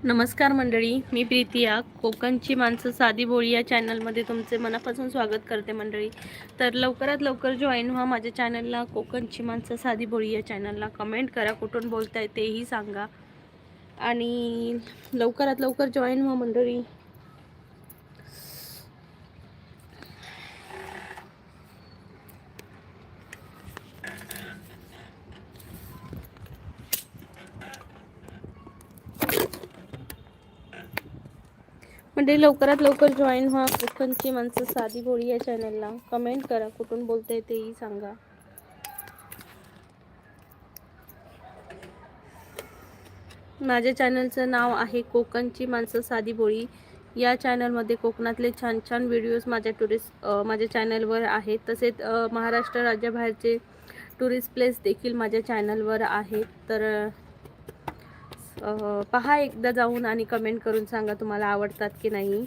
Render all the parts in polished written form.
नमस्कार मंडळी, मी प्रीतिया. कोकणची माणसं साधी बोळी या चॅनलमध्ये तुमचे मनापासून स्वागत करते मंडळी. तर लवकरात लवकर जॉईन व्हा माझ्या चॅनलला, कोकणची माणसं साधी बोळी या चॅनलला. कमेंट करा, कुठून बोलताय तेही सांगा आणि लवकरात लवकर जॉईन व्हा मंडळी. म्हणजे लवकरात लवकर जॉईन व्हा कोकणची माणसं साधी बोळी या चॅनलला. कमेंट करा, कुठून बोलताय तेही सांगा. माझ्या चॅनलचं नाव आहे कोकणची माणसं साधी बोळी. या चॅनलमध्ये कोकणातले छान छान व्हिडिओज माझ्या चॅनलवर आहेत. तसेच महाराष्ट्र राज्याबाहेरचे टुरिस्ट प्लेस देखील माझ्या चॅनलवर आहेत. तर पहा एकदा जाऊन आणि कमेंट करून सांगा तुम्हाला आवडतात की नाही.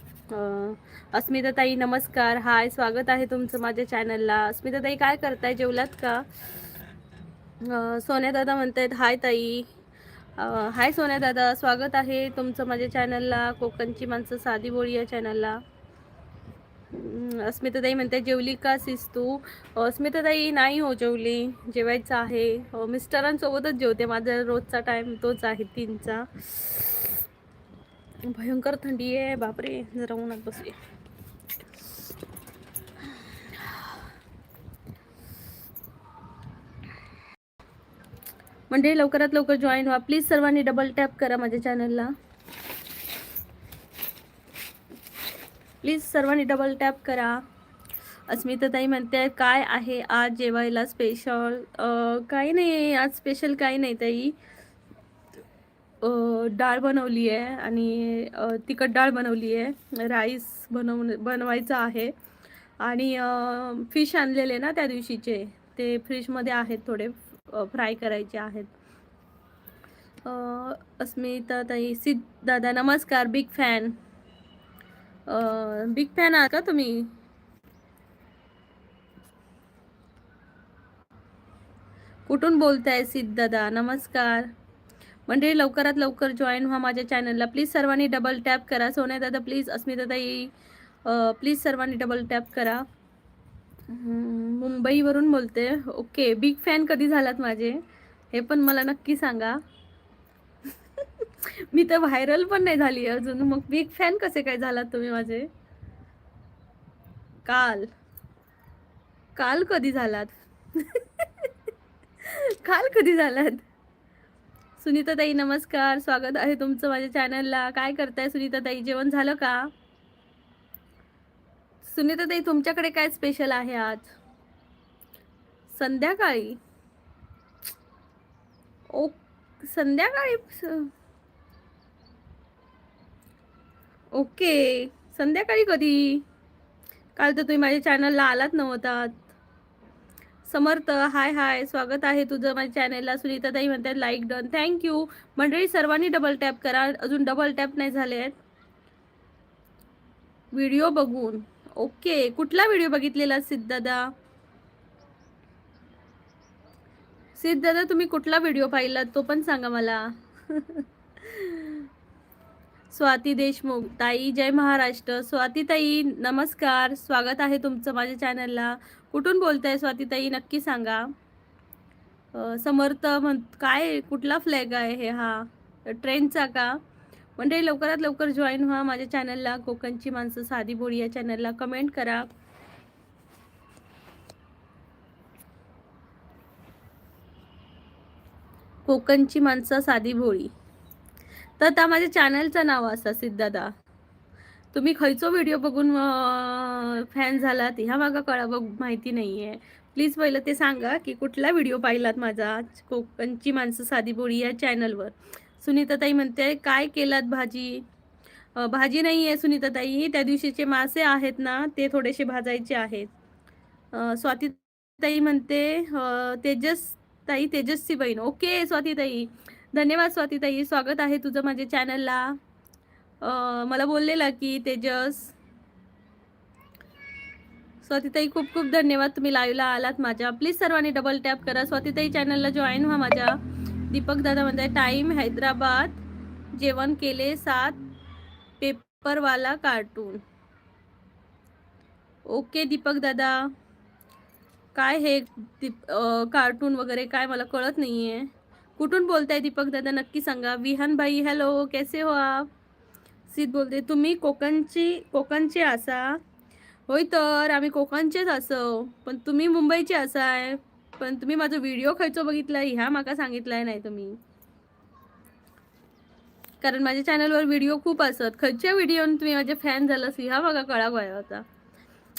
अस्मिता ताई नमस्कार, हाय, स्वागत आहे तुमचं माझ्या चॅनलला. अस्मिता ताई काय करताय, जेवलात का? सोन्या दादा म्हणतायत हाय ताई. हाय सोन्या दादा, स्वागत आहे तुमचं माझ्या चॅनलला, कोकणची माणसं साधी बोळी या चॅनलला. अस्मिताताई म्हणते जेवली का सिस तू? अस्मिताताई नाही हो जेवली, जेवायचं आहे. मिस्टरांसोबतच जेवते, माझा रोजचा टाइम तोच आहे 3चा. भयंकर थंडी आहे बापरे, जरा उन्हात बसले. म्हणजे लवकरात लवकर जॉईन व्हा प्लीज. सर्वांनी डबल टॅप करा माझ्या चॅनलला प्लीज. सर्वांनी डबल टॅप करा. अस्मिताताई म्हणते काय आहे आज जेवायला स्पेशल? काही नाही आज स्पेशल, काही नाही ताई. डाळ बनवली आहे आणि तिखट डाळ बनवली आहे. राईस बनवायचा आहे आणि फिश आणलेले ना त्या दिवशीचे, ते फ्रीजमध्ये आहेत, थोडे फ्राय करायचे आहेत. अस्मिताताई, सिद्ध दादा नमस्कार, बिग फॅन. बिग फॅन आहात का तुम्ही? कुठून बोलताय सिद्ध दादा? नमस्कार. म्हणजे लवकरात लवकर जॉईन व्हा माझ्या चॅनलला प्लीज. सर्वांनी डबल टॅप करा. सोन्या दादा प्लीज, अस्मिताताई प्लीज सर्वांनी डबल टॅप करा. मुंबईवरून बोलते. ओके, बिग फॅन कधी झालात माझे हे पण मला नक्की सांगा. मी तर व्हायरल पण नाही झाली अजून, मग बिग फॅन कसे काय झालात तुम्ही माझे? काल काल कधी झालात? काल कधी झालात? सुनीताताई नमस्कार, स्वागत आहे तुमचं माझ्या चॅनलला. काय करताय सुनीताताई, जेवण झालं का? सुनीताताई तुमच्याकडे काय स्पेशल आहे आज? संध्याकाळी? ओ, संध्याकाळी. ओके, संध्याकाळी कधी? काल तर तुम्ही माझ्या चॅनलला आलात नव्हतात. समर्थ हाय हाय, स्वागत आहे तुझं माझ्या चॅनलला. सुनीताताई म्हणतात लाईक डन, थँक्यू. मंडळी सर्वांनी डबल टॅप करा, अजून डबल टॅप नाही झाले आहेत व्हिडिओ बघून. ओके, कुठला व्हिडिओ बघितलेला सिद्धदादा? सिद्धदादा तुम्ही कुठला व्हिडिओ पाहिलात तो पण सांगा मला. स्वाती देशमुख ताई, जय महाराष्ट्र. स्वाती ताई नमस्कार, स्वागत आहे तुमचं माझ्या चॅनलला. कुठून बोलताय स्वाती ताई नक्की सांगा. समर्थ काय कुठला फ्लॅग आहे हे? हा ट्रेनचा का? म्हणजे लवकरात लवकर जॉईन व्हा माझ्या चॅनलला, कोकणची माणसं साधी बोळी या चॅनलला. कमेंट करा. कोकणची माणसं साधी भोळी, तर त्या माझ्या चॅनलचं नाव असा सिद्धदा. तुम्ही खयचो व्हिडिओ बघून फॅन झालात ह्या मागा कळा बघ माहिती नाहीये. प्लीज पहिलं ते सांगा की कुठला व्हिडिओ पाहिलात माझा कोकणची माणसं साधी बोळी या चॅनलवर. सुनीताताई म्हणते काय केलात भाजी? भाजी नाही आहे सुनीताताई, त्या दिवशीचे मासे आहेत ना ते थोडेसे भाजायचे आहेत. स्वातीताई म्हणते तेजसताई, तेजस्वी बहीण. ओके स्वातीताई, धन्यवाद स्वातीताई, स्वागत आहे तुझं माझ्या चॅनलला. मला बोललेला की तेजस. स्वातीताई खूप खूप धन्यवाद, तुम्ही लाईव्हला आलात माझ्या. प्लीज सर्वांनी डबल टॅप करा. स्वातीताई चॅनलला जॉईन व्हा माझ्या. दीपक दादा म्हणताय टाईम हैदराबाद जेवण केले 7 पेपरवाला कार्टून. ओके दीपक दादा, काय हे कार्टून वगैरे काय मला कळत नाहीये. कुठून बोलताय दीपक दादा नक्की सांगा. विहान भाई हॅलो, कैसे हो आप? सिद्ध बोलते तुम्ही कोकणचे असा. होय तर आम्ही कोकणचेच असो, पण तुम्ही मुंबईचे असाय. पण तुम्ही माझा व्हिडिओ खयचो बघितलाय ह्या माका सांगितलाय नाही तुम्ही. कारण माझ्या चॅनलवर व्हिडिओ खूप असत. खयच्या व्हिडिओ तुम्ही माझे फॅन झाला ह्या माका कळा व्हाया होता.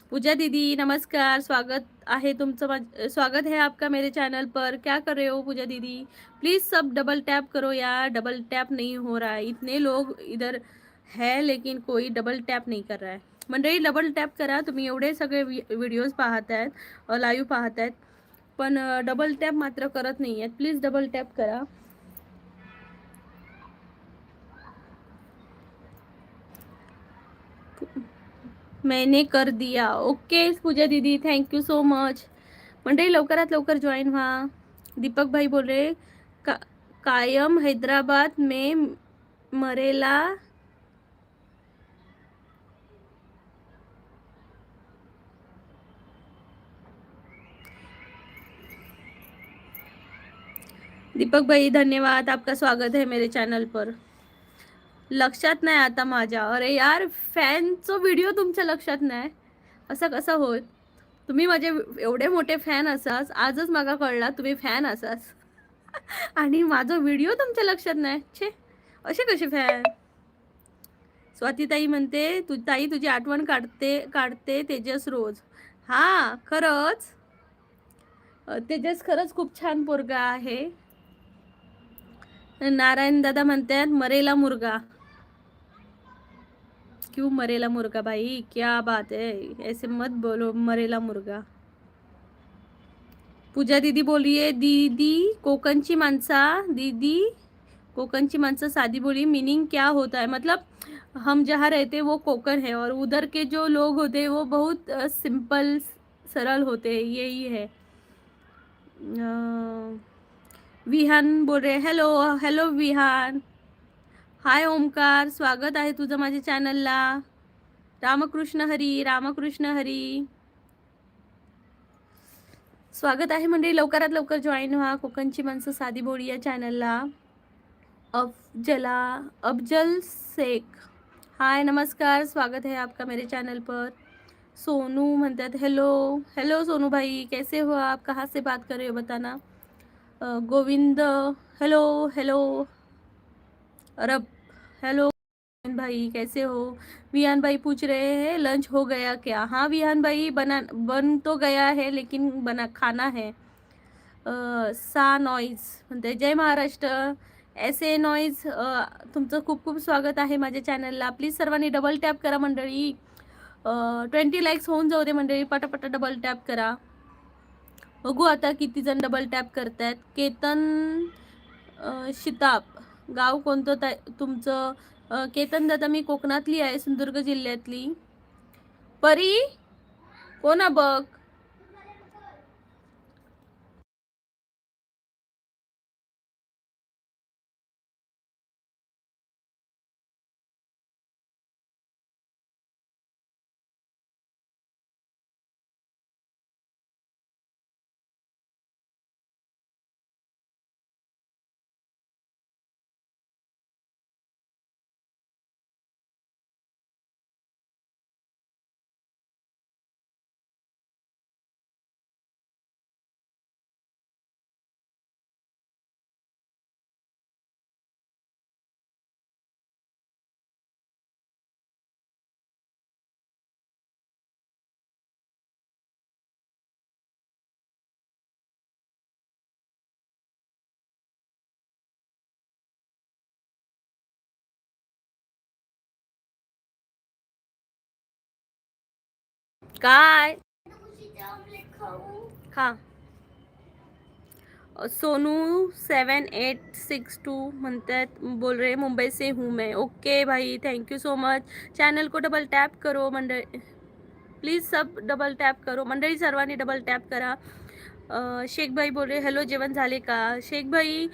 पूजा दीदी नमस्कार, स्वागत है आपका मेरे चैनल पर. क्या कर रहे हो पूजा दीदी? प्लीज सब डबल टैप करो यार, डबल टैप नहीं हो रहा है. इतने लोग इधर है लेकिन कोई डबल टॅप नाही कर रहा है. मंडळी डबल टॅप करा. तुम्ही एवढे सगळे व्हिडिओज पाहतायत, लाईव्ह पाहतायत, पण डबल टॅप मात्र करत नाही आहेत. प्लीज डबल टॅप करा. मैंने कर दिया. ओके पूजा दीदी, थँक्यू सो मच. मंडळी लवकरात लवकर जॉईन व्हा. दीपक भाई बोल रहे कायम हैदराबाद में मरेला. दीपक भाई धन्यवाद, आपका स्वागत है मेरे चॅनल पर. लक्षात नाही आता माझ्या. अरे यार, फॅनचा व्हिडिओ तुमच्या लक्षात नाही असं कसं होत? तुम्ही माझे एवढे मोठे फॅन असाच, आजच मागा कळला तुम्ही फॅन असाच आणि माझा व्हिडिओ तुमच्या लक्षात नाही. छे, असे कसे फॅन? स्वातीताई म्हणते ताई तुझी आठवण काढते तेजस रोज. हा खरंच तेजस खरंच खूप छान पोरगा आहे. नारायण दादा म्हणतात मरेला मुर्गा. क्यों मरेला मुर्गा भाई, क्या बात है, ऐसे मत बोलो मरेला मुर्गा. पूजा दीदी बोलिए दीदी कोकणची माणसा सादी बोली. मीनिंग क्या होता है? मतलब हम जहाँ रहते वो कोकण है और उधर के जो लोग होते हैं वो बहुत सिंपल सरल होते हैं, यही है. विहान बोल रहे हॅलो हॅलो विहान. हाय ओमकार, स्वागत आहे तुझं माझ्या चॅनलला. रामकृष्ण हरी, रामकृष्ण हरी. स्वागत आहे मंडळी, लवकरात लवकर जॉईन व्हा कोकणची माणसं साधी बोली या चॅनलला. अफजल शेख, हाय नमस्कार, स्वागत है आपका मेरे चैनल पर. सोनू म्हणतात हेलो हेलो सोनू भाई, कैसे हो आप, कहाँ से बात कर रहे हो बताना. Govind hello hello. अरब हेलो भाई, कैसे हो. विहान भाई पूछ रहे हैं लंच हो गया क्या. हाँ विहान भाई, बन तो गया है लेकिन खाना है. सा नॉईज म्हणते जय महाराष्ट्र. ऐसे नॉईज, तुमचं खूप खूप स्वागत आहे माझ्या चॅनलला. प्लीज सर्वांनी डबल टॅप करा मंडळी. 20 लाईक्स होऊन जाऊ दे मंडळी, पटापटा डबल टॅप करा. बघू आता किती जण डबल टॅप करतायत. केतन शिताप, गाव कोणतं तुमचं? केतन दादा मी कोकणातली आहे, सिंधुदुर्ग जिल्ह्यातली. परी कोणा बघ. काय खा. सोनू 7862 म्हणतात बोल रहे मुंबई से हूँ मैं. ओके भाई, thank you so much. Channel को डबल टॅप करो मंडळी, प्लीज सब डबल टॅप करो मंडळी, सर्वांनी डबल टॅप करा. शेख भाई बोल रहे हॅलो जेवण झाले का. शेख भाई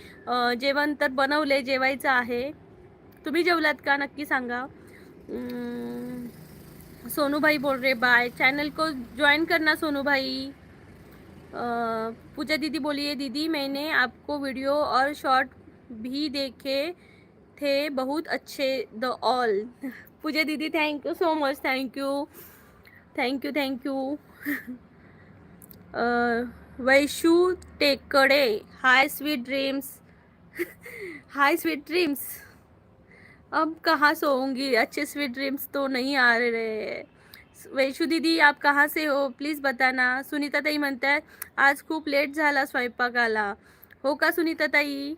जेवण तर बनवले, जेवायचं आहे. तुम्ही जेवलात का नक्की सांगा। सोनू भाई बोल रहे बाय, चैनल को ज्वाइन करना सोनू भाई। पूजा दीदी बोलिए दीदी मैंने आपको वीडियो और शॉर्ट भी देखे थे, बहुत अच्छे द ऑल। पूजा दीदी thank you so much, thank you thank you thank you. Vaishu Tekade hi sweet dreams. Hi sweet dreams. अब कहाँ सोऊंगी, अच्छे स्वीट ड्रीम्स तो नहीं आ रहे। वैशू दीदी आप कहाँ से हो प्लीज़ बताना। सुनीता ताई म्हणतात आज खूप लेट झाला स्वयंपाकाला, हो का सुनीता ताई?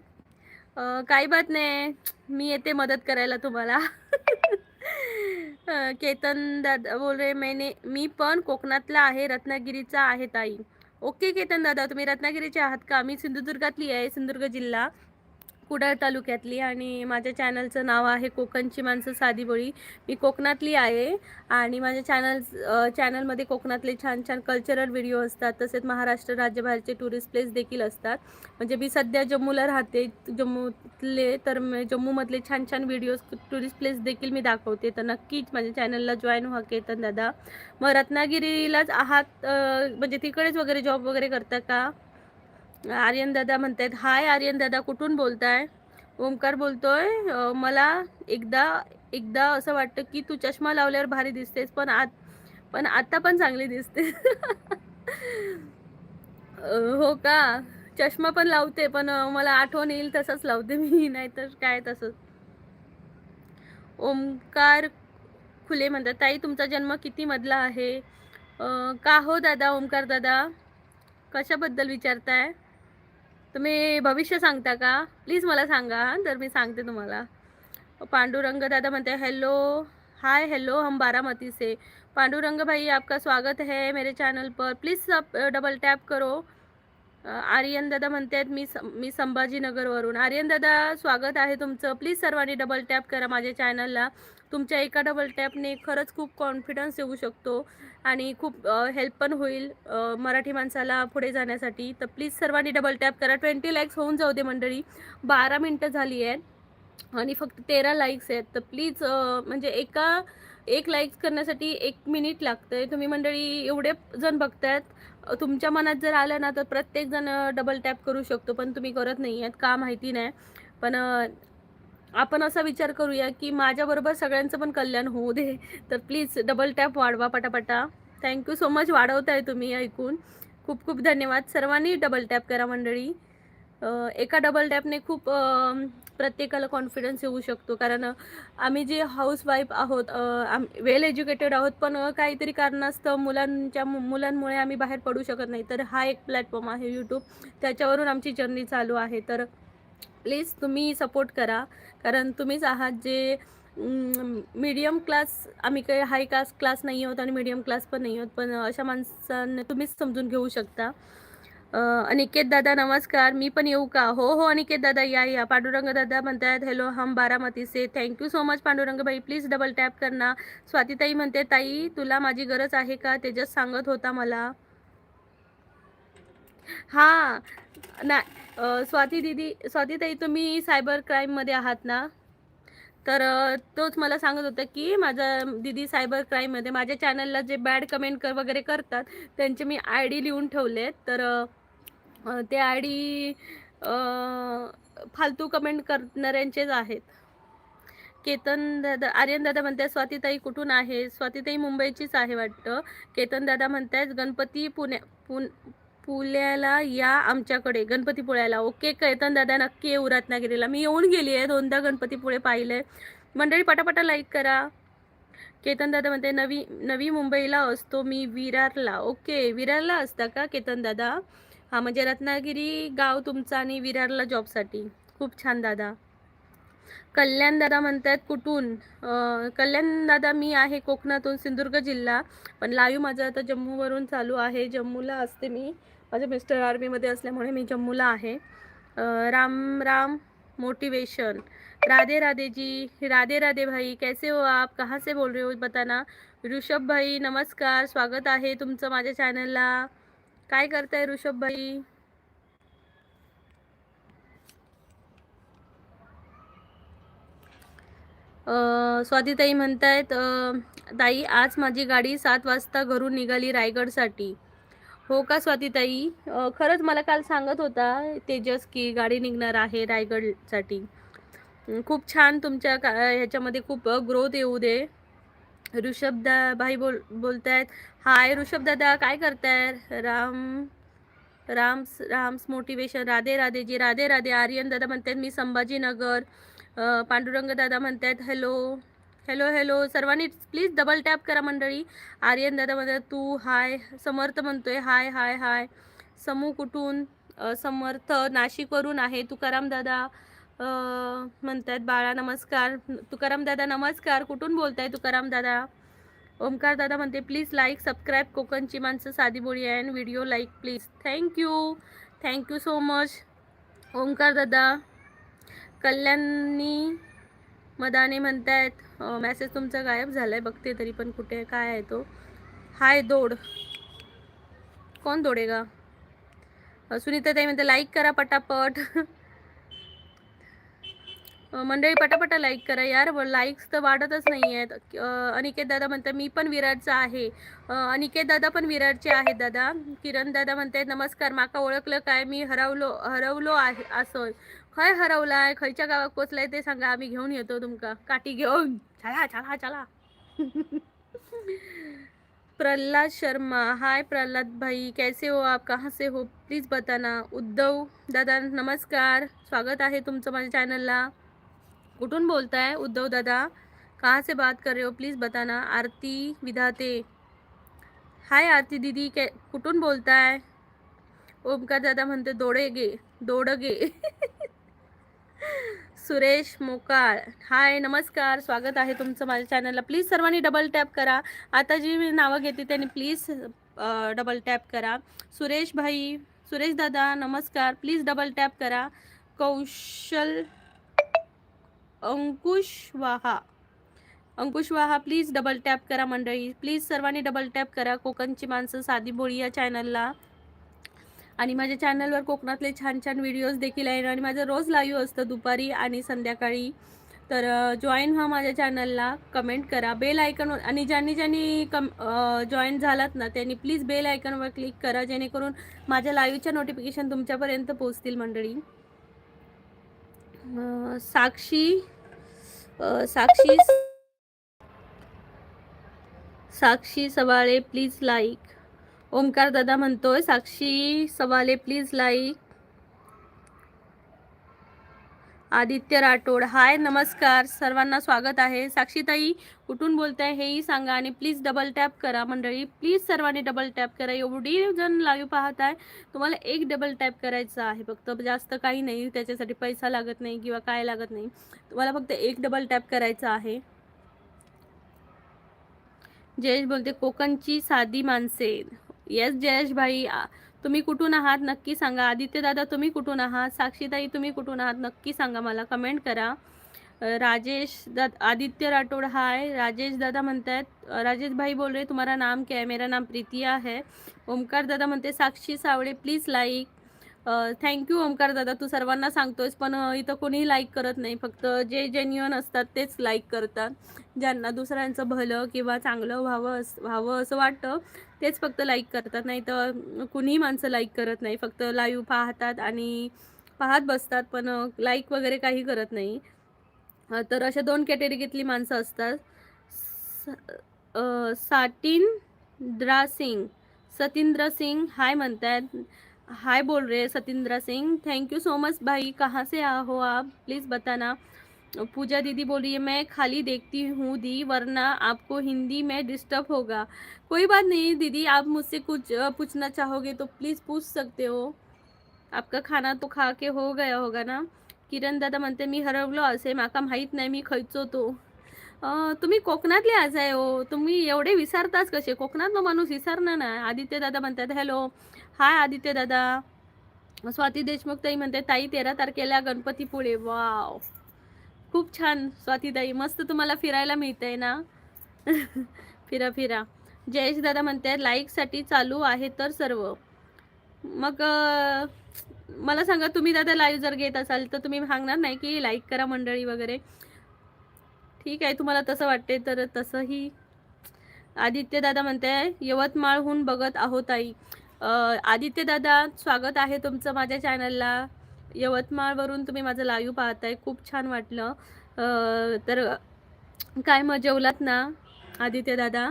काही बात नाही, मी येते मदत करायला तुम्हाला। केतन दादा बोल रहे मी पण कोकणातला आहे, रत्नागिरीचा आहे ताई। ओके केतन दादा, तुम्ही रत्नागिरीचे आहात का? मी सिंधुदुर्गातली आहे, सिंधुदुर्ग जिल्हा कुडाळ तालुक्यातली, आणि माझ्या चॅनलचं नाव आहे कोकणची माणसं साधी बोळी। मी कोकणातली आहे आणि माझ्या चॅनलमध्ये कोकणातले छान छान कल्चरल व्हिडिओ असतात, तसेच महाराष्ट्र राज्यबाहेरचे टुरिस्ट प्लेस देखील असतात। म्हणजे मी सध्या जम्मूला राहते, जम्मूतले तर जम्मूमधले छान छान व्हिडिओज टुरिस्ट प्लेस देखील मी दाखवते, तर नक्कीच माझ्या चॅनलला जॉईन व्हा केतन दादा। मग रत्नागिरीलाच आहात म्हणजे तिकडेच वगैरे जॉब वगैरे करता का? आर्यन दादा म्हणतात हाय आर्यन दादा, कुठून बोलताय? ओमकार बोलतोय मला एकदा एकदा असं वाटतं की तू चष्मा लावल्यावर भारी दिसतेस, पण आता पण चांगली दिसते। हो का? चष्मा पण लावते, पण मला आठवण येईल तसंच लावते मी, नाहीतर काय तसंच। ओमकार खुले म्हणतात ताई तुमचा जन्म किती मधला आहे? का हो दादा, ओमकार दादा कशाबद्दल विचारताय? तुम्ही भविष्य सांगता का? प्लीज मला सांगा, तर मी सांगते तुम्हाला। पांडुरंग दादा म्हणते हेलो हाय हेलो हम बारामती से। पांडुरंग भाई आपका स्वागत है मेरे चैनल पर, प्लीज़ आप डबल टॅप करो। आर्यन दादा म्हणतात मी संभाजीनगरवरून। आर्यन दादा स्वागत आहे तुमचं, प्लीज सर्वांनी डबल टॅप करा माझ्या चॅनलला। तुमच्या एका डबल टॅपने खरंच खूप कॉन्फिडन्स येऊ शकतो आणि खूप हेल्प पण होईल मराठी माणसाला पुढे जाण्यासाठी, तर प्लीज सर्वांनी डबल टॅप करा। 20 लाईक्स होऊन जाऊ दे मंडळी, 12 मिनटं झाली आहेत आणि फक्त 13 लाईक्स आहेत, तर प्लीज म्हणजे एक लाईक्स करण्यासाठी 1 मिनिट लागतंय। तुम्ही मंडळी एवढे जण बघतायत, तुमच्या मनात जर आलं ना तर प्रत्येक जण डबल टॅप करू शकतो, पण तुम्ही करत नाही आहेत का माहिती नाही। पण आपण असा विचार करूया की माझ्याबरोबर सगळ्यांचं पण कल्याण होऊ दे, तर प्लीज डबल टॅप वाढवा पटापटा। थँक्यू सो मच, वाढवताय तुम्ही, ऐकून खूप खूप धन्यवाद। सर्वांनी डबल टॅप करा मंडळी। एका डबल टॅपने खूप प्रत्येकाला कॉन्फिडन्स येऊ शकतो, कारण आम्ही जे हाऊसवाईफ आहोत, वेल एज्युकेटेड आहोत, पण काहीतरी कारणास्तव मुलांमुळे आम्ही बाहेर पडू शकत नाही, तर हा एक प्लॅटफॉर्म आहे यूट्यूब, त्याच्यावरून आमची जर्नी चालू आहे। तर प्लीज तुम्ही सपोर्ट करा, कारण तुम्हीच आहात जे मीडियम क्लास, आम्ही काही हाय कास्ट क्लास नाही आहोत आणि मीडियम क्लास पण नाही आहोत, पण अशा माणसांना तुम्हीच समजून घेऊ शकता। अनिकेत दादा नमस्कार, मी पण येऊ का? हो हो अनिकेत दादा या। पांडुरंग दादा म्हणतात हेलो हम बारामती से। थँक्यू सो मच पांडुरंग भाई, प्लीज डबल टॅप करना। स्वातीताई म्हणते ताई तुला माझी गरज आहे का, तेजस सांगत होता मला। हां ना, स्वातीताई तुम्ही सायबर क्राईममध्ये आहात ना, तर तोच मला सांगत होता की माझा दीदी सायबर क्राईममध्ये, माझ्या चॅनलला जे बॅड कमेंट वगैरे करतात त्यांचे मी ID लिहून ठेवलेत, तर ते ID फालतू कमेंट करणाऱ्यांचेच आहेत। केतन दादा, आर्यन दादा म्हणतात स्वातीताई कुठून आहे? स्वातीताई मुंबईचीच आहे वाटतं। केतन दादा म्हणतात गणपती पुण्याला या आमच्याकडे, गणपतीपुळ्याला। ओके केतन दादा, नक्की येऊ रत्नागिरीला, मी येऊन गेली आहे 2दा गणपतीपुळे पाहिले। मंडळी पटापटा लाईक करा। केतन दादा म्हणते नवी मुंबईला असतो मी, विरारला। ओके विरारला असता का केतन दादा? हा म्हणजे रत्नागिरी गाव तुमचं आणि विरारला जॉबसाठी, खूप छान दादा। कल्याण दादा म्हणतात कुठून? कल्याण दादा मी आहे कोकणातून, सिंधुदुर्ग जिल्हा, पण लाईव्ह माझं आता जम्मूवरून चालू आहे। जम्मूला असते मी, माझे मिस्टर आर्मीमध्ये असल्यामुळे मी जम्मूला आहे। राम राम मोटिवेशन, राधे राधे जी, राधे राधे भाई, कैसे हो आप, कहाँ से बोल रहे हो बताना। ऋषभ भाई नमस्कार, स्वागत आहे तुमचं माझ्या चॅनलला। काय करताय ऋषभ भाई? स्वातीताई म्हणतायत ताई आज माझी गाडी 7 वाजता घरून निघाली रायगडसाठी. हो का स्वातीताई? खरंच मला काल सांगत होता तेजस की गाडी निघणार आहे रायगडसाठी. खूप छान तुमच्या ह्याच्यामध्ये खूप ग्रोथ येऊ दे. ऋषभदा भाई बोलतायत हाय ऋषभ दादा, काय करताय? राम्स मोटिवेशन, राधे राधे जी, राधे राधे. आर्यन दादा म्हणतात मी संभाजीनगर. पांडुरंग दादा म्हणतात हॅलो हॅलो हॅलो. सर्वांनी प्लीज डबल टॅप करा मंडळी. आर्यन दादा म्हणतात तू हाय. समर्थ म्हणतोय हाय हाय हाय. समू कुठून? समर्थ नाशिकवरून आहे. तुकाराम दादा म्हणतात बाळा नमस्कार. तुकाराम दादा नमस्कार. कुठून बोलताय तुकाराम दादा? ओमकार दादा म्हणते प्लीज लाईक सबस्क्राईब कोकणची माणसं साधी बोली and video like please. Thank you so much Omkar दादा. कल्याणी मदाने म्हणतायत मेसेज तुमचा गायब झालाय, बघते तरी पण कुठे काय आहे तो. हाय दोड. कोण दोडेगा? सुनीता ताई म्हणते लाईक करा पटापट. मंडळी पटापटा लाईक करा यार, लाईक्स तर वाढतच नाही आहेत. अनिकेत दादा म्हणतात मी पण विराटचा आहे. अनिकेत दादा पण विराटचे आहेत दादा. किरण दादा म्हणतात नमस्कार, माका ओळखलं काय? मी हरवलो आहे. असं खय हरवलाय? खयच्या गावात पोचलाय ते सांगा, आम्ही घेऊन येतो तुमका काठी घेऊन. चला चला चला. प्रहलाद शर्मा हाय प्रहलाद भाई, कैसे हो आप, कहाँ से हो प्लीज बताना. उद्धव दादा नमस्कार, स्वागत आहे तुमचं माझ्या चॅनलला. कुठून बोलताय उद्धव दादा? कहाँ से बात कर रहे हो प्लीज बताना. आरती विधाते हाय आरती दीदी, कुठून बोलताय? ओमकार दादा म्हणते दोडगे. सुरेश मोकाळ हाय नमस्कार, स्वागत आहे तुमचं माझ्या चॅनलला. प्लीज सर्वांनी डबल टॅप करा. आता जी मी नावं घेते त्यांनी प्लीज डबल टॅप करा. सुरेश दादा नमस्कार, प्लीज डबल टॅप करा. कौशल अंकुश वाहा प्लीज डबल टॅप करा मंडळी. प्लीज सर्वांनी डबल टॅप करा कोकणची माणसं साधी बोळी या चॅनलला. आणि माझ्या चॅनलवर कोकणातले छान छान व्हिडिओज देखील आहे आणि माझं रोज लाईव्ह असतं दुपारी आणि संध्याकाळी. तर जॉईन व्हा माझ्या चॅनलला, कमेंट करा, बेल आयकॉनवर. आणि ज्यांनी जॉईन झालात ना त्यांनी प्लीज बेल आयकॉनवर क्लिक करा, जेणेकरून माझ्या लाईव्हच्या नोटिफिकेशन तुमच्यापर्यंत पोहोचतील मंडळी. साक्षी सवाळे प्लीज लाईक. ओमकार दादा म्हणतोय साक्षी सवाळे प्लीज लाईक. आदित्य राठोड हाय नमस्कार, सर्वांना स्वागत आहे. साक्षीताई कुठून बोलताय हेही सांगा आणि प्लीज डबल टॅप करा मंडळी. प्लीज सर्वांनी डबल टॅप करा. एवढी जण लाईव्ह पाहत आहे, तुम्हाला एक डबल टॅप करायचं आहे फक्त, जास्त काही नाही. त्याच्यासाठी पैसा लागत नाही किंवा काय लागत नाही, तुम्हाला फक्त एक डबल टॅप करायचं आहे. जयेश बोलते कोकणची साधी माणसे. येस जयेश भाई, तुम्ही कुठून आहात नक्की सांगा. आदित्य दादा तुम्ही कुठून आहात? साक्षीताई तुम्ही कुठून आहात नक्की सांगा मला, कमेंट करा. आदित्य राठोड हाय. राजेश दादा म्हणतात राजेश भाई बोल रहे तुम्हारा नाम क्या है? मेरा नाम प्रीतिया है. ओमकार दादा म्हणते साक्षी सावळे प्लीज लाईक. थँक्यू ओमकार दादा, तू सर्वांना सांगतोयस पण इथं कोणीही लाईक करत नाही. फक्त जे जेन्युअन असतात तेच लाईक करतात. ज्यांना दुसऱ्यांचं भलं किंवा चांगलं व्हावं असं वाटतं तेच फक्त लाईक करतात, नाही तर कुणीही माणसं लाईक करत नाही. फक्त लाईव्ह पाहतात आणि पाहत बसतात, पण लाईक वगैरे काही करत नाही. तर अशा 2 कॅटेगरीतली माणसं असतात. सतिंद्र सिंग हाय म्हणतात. हाय बोल रहे सतिंद्र सिंह, थैंक यू सो मच भाई. कहाँ से हो आप प्लीज़ बताना. पूजा दीदी बोलिए मैं खाली देखती हूँ दी, वरना आपको हिंदी में डिस्टर्ब होगा. कोई बात नहीं दीदी, आप मुझसे कुछ पूछना चाहोगे तो प्लीज़ पूछ सकते हो. आपका खाना तो खा के हो गया होगा ना. किरण दादा म्हणते मी हरवलो असे, माका माहीत नाही मी खयचो तो. तुम्ही कोकणातले आज आहे हो, तुम्ही एवढे विसरताच कसे? कोकणातला माणूस विसरणार ना. आदित्य दादा म्हणतात हॅलो हाय आदित्य दादा. स्वाती देशमुख ताई म्हणते ताई 13 तारखेला गणपतीपुळे. वाव खूप छान स्वातीताई, मस्त तुम्हाला फिरायला मिळतंय ना. फिरा. जयेश दादा म्हणतात लाईकसाठी चालू आहे तर सर्व. मग मला सांगा तुम्ही दादा लाईव्ह जर घेत असाल तर तुम्ही सांगणार नाही की लाईक करा मंडळी वगैरे. ठीक आहे, तुम्हाला तसं वाटते तर तसंही. आदित्य दादा म्हणते यवतमाळहून बघत आहोत ताई. आदित्य दादा स्वागत आहे तुमचं माझ्या चॅनलला. यवतमाळवरून तुम्ही माझं लाईव्ह पाहताय, खूप छान वाटलं. तर काय मग जेवलात ना आदित्य दादा?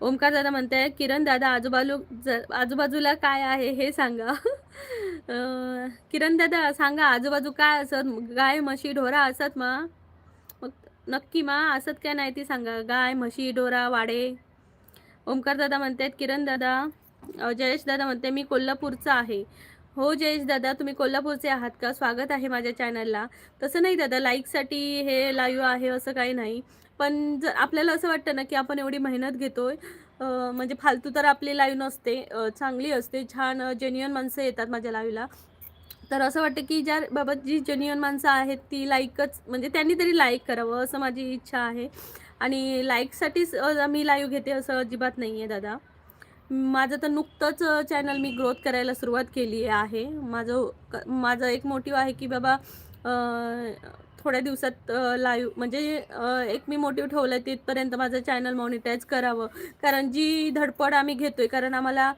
ओमकार दादा म्हणताय किरण दादा आजूबाजूला काय आहे हे सांगा. किरण दादा सांगा आजूबाजू काय असत, गाय म्हशी ढोरा असत मग मग नक्की मा असत काय नाही ती सांगा. गाय म्हशी ढोरा वाडे. ओमकार दादा म्हणतात किरण दादा. जयेश दादा म्हणते मी कोल्हापूरचा आहे. हो जयेश दादा, तुम्ही कोल्हापूरचे आहात का? स्वागत आहे माझ्या चॅनलला. तसं नाही दादा, लाईकसाठी हे लाईव्ह आहे असं काही नाही. पण जर आपल्याला असं वाटतं ना की आपण एवढी मेहनत घेतोय, म्हणजे फालतू तर आपली लाईव्ह नसते, चांगली असते, छान जेन्युइन माणसं येतात माझ्या लाईव्हला. तर असं वाटतं की ज्या बाबा जी जेन्युइन माणसं आहेत ती लाईकच, म्हणजे त्यांनी तरी लाईक करावं असं माझी इच्छा आहे. आणि लाईकसाठीच मी लाईव्ह घेते असं अजिबात नाही आहे दादा. माझं तर नुकतंच चॅनल मी ग्रोथ करायला सुरुवात केली आहे. माझं एक मोटिव्ह आहे की बाबा थोड्या दिवसात लाईव्ह म्हणजे एक मी मोटिव्ह ठेवलं आहे तिथपर्यंत माझं चॅनल मॉनिटाईज करावं. कारण जी धडपड आम्ही घेतोय, कारण आम्हाला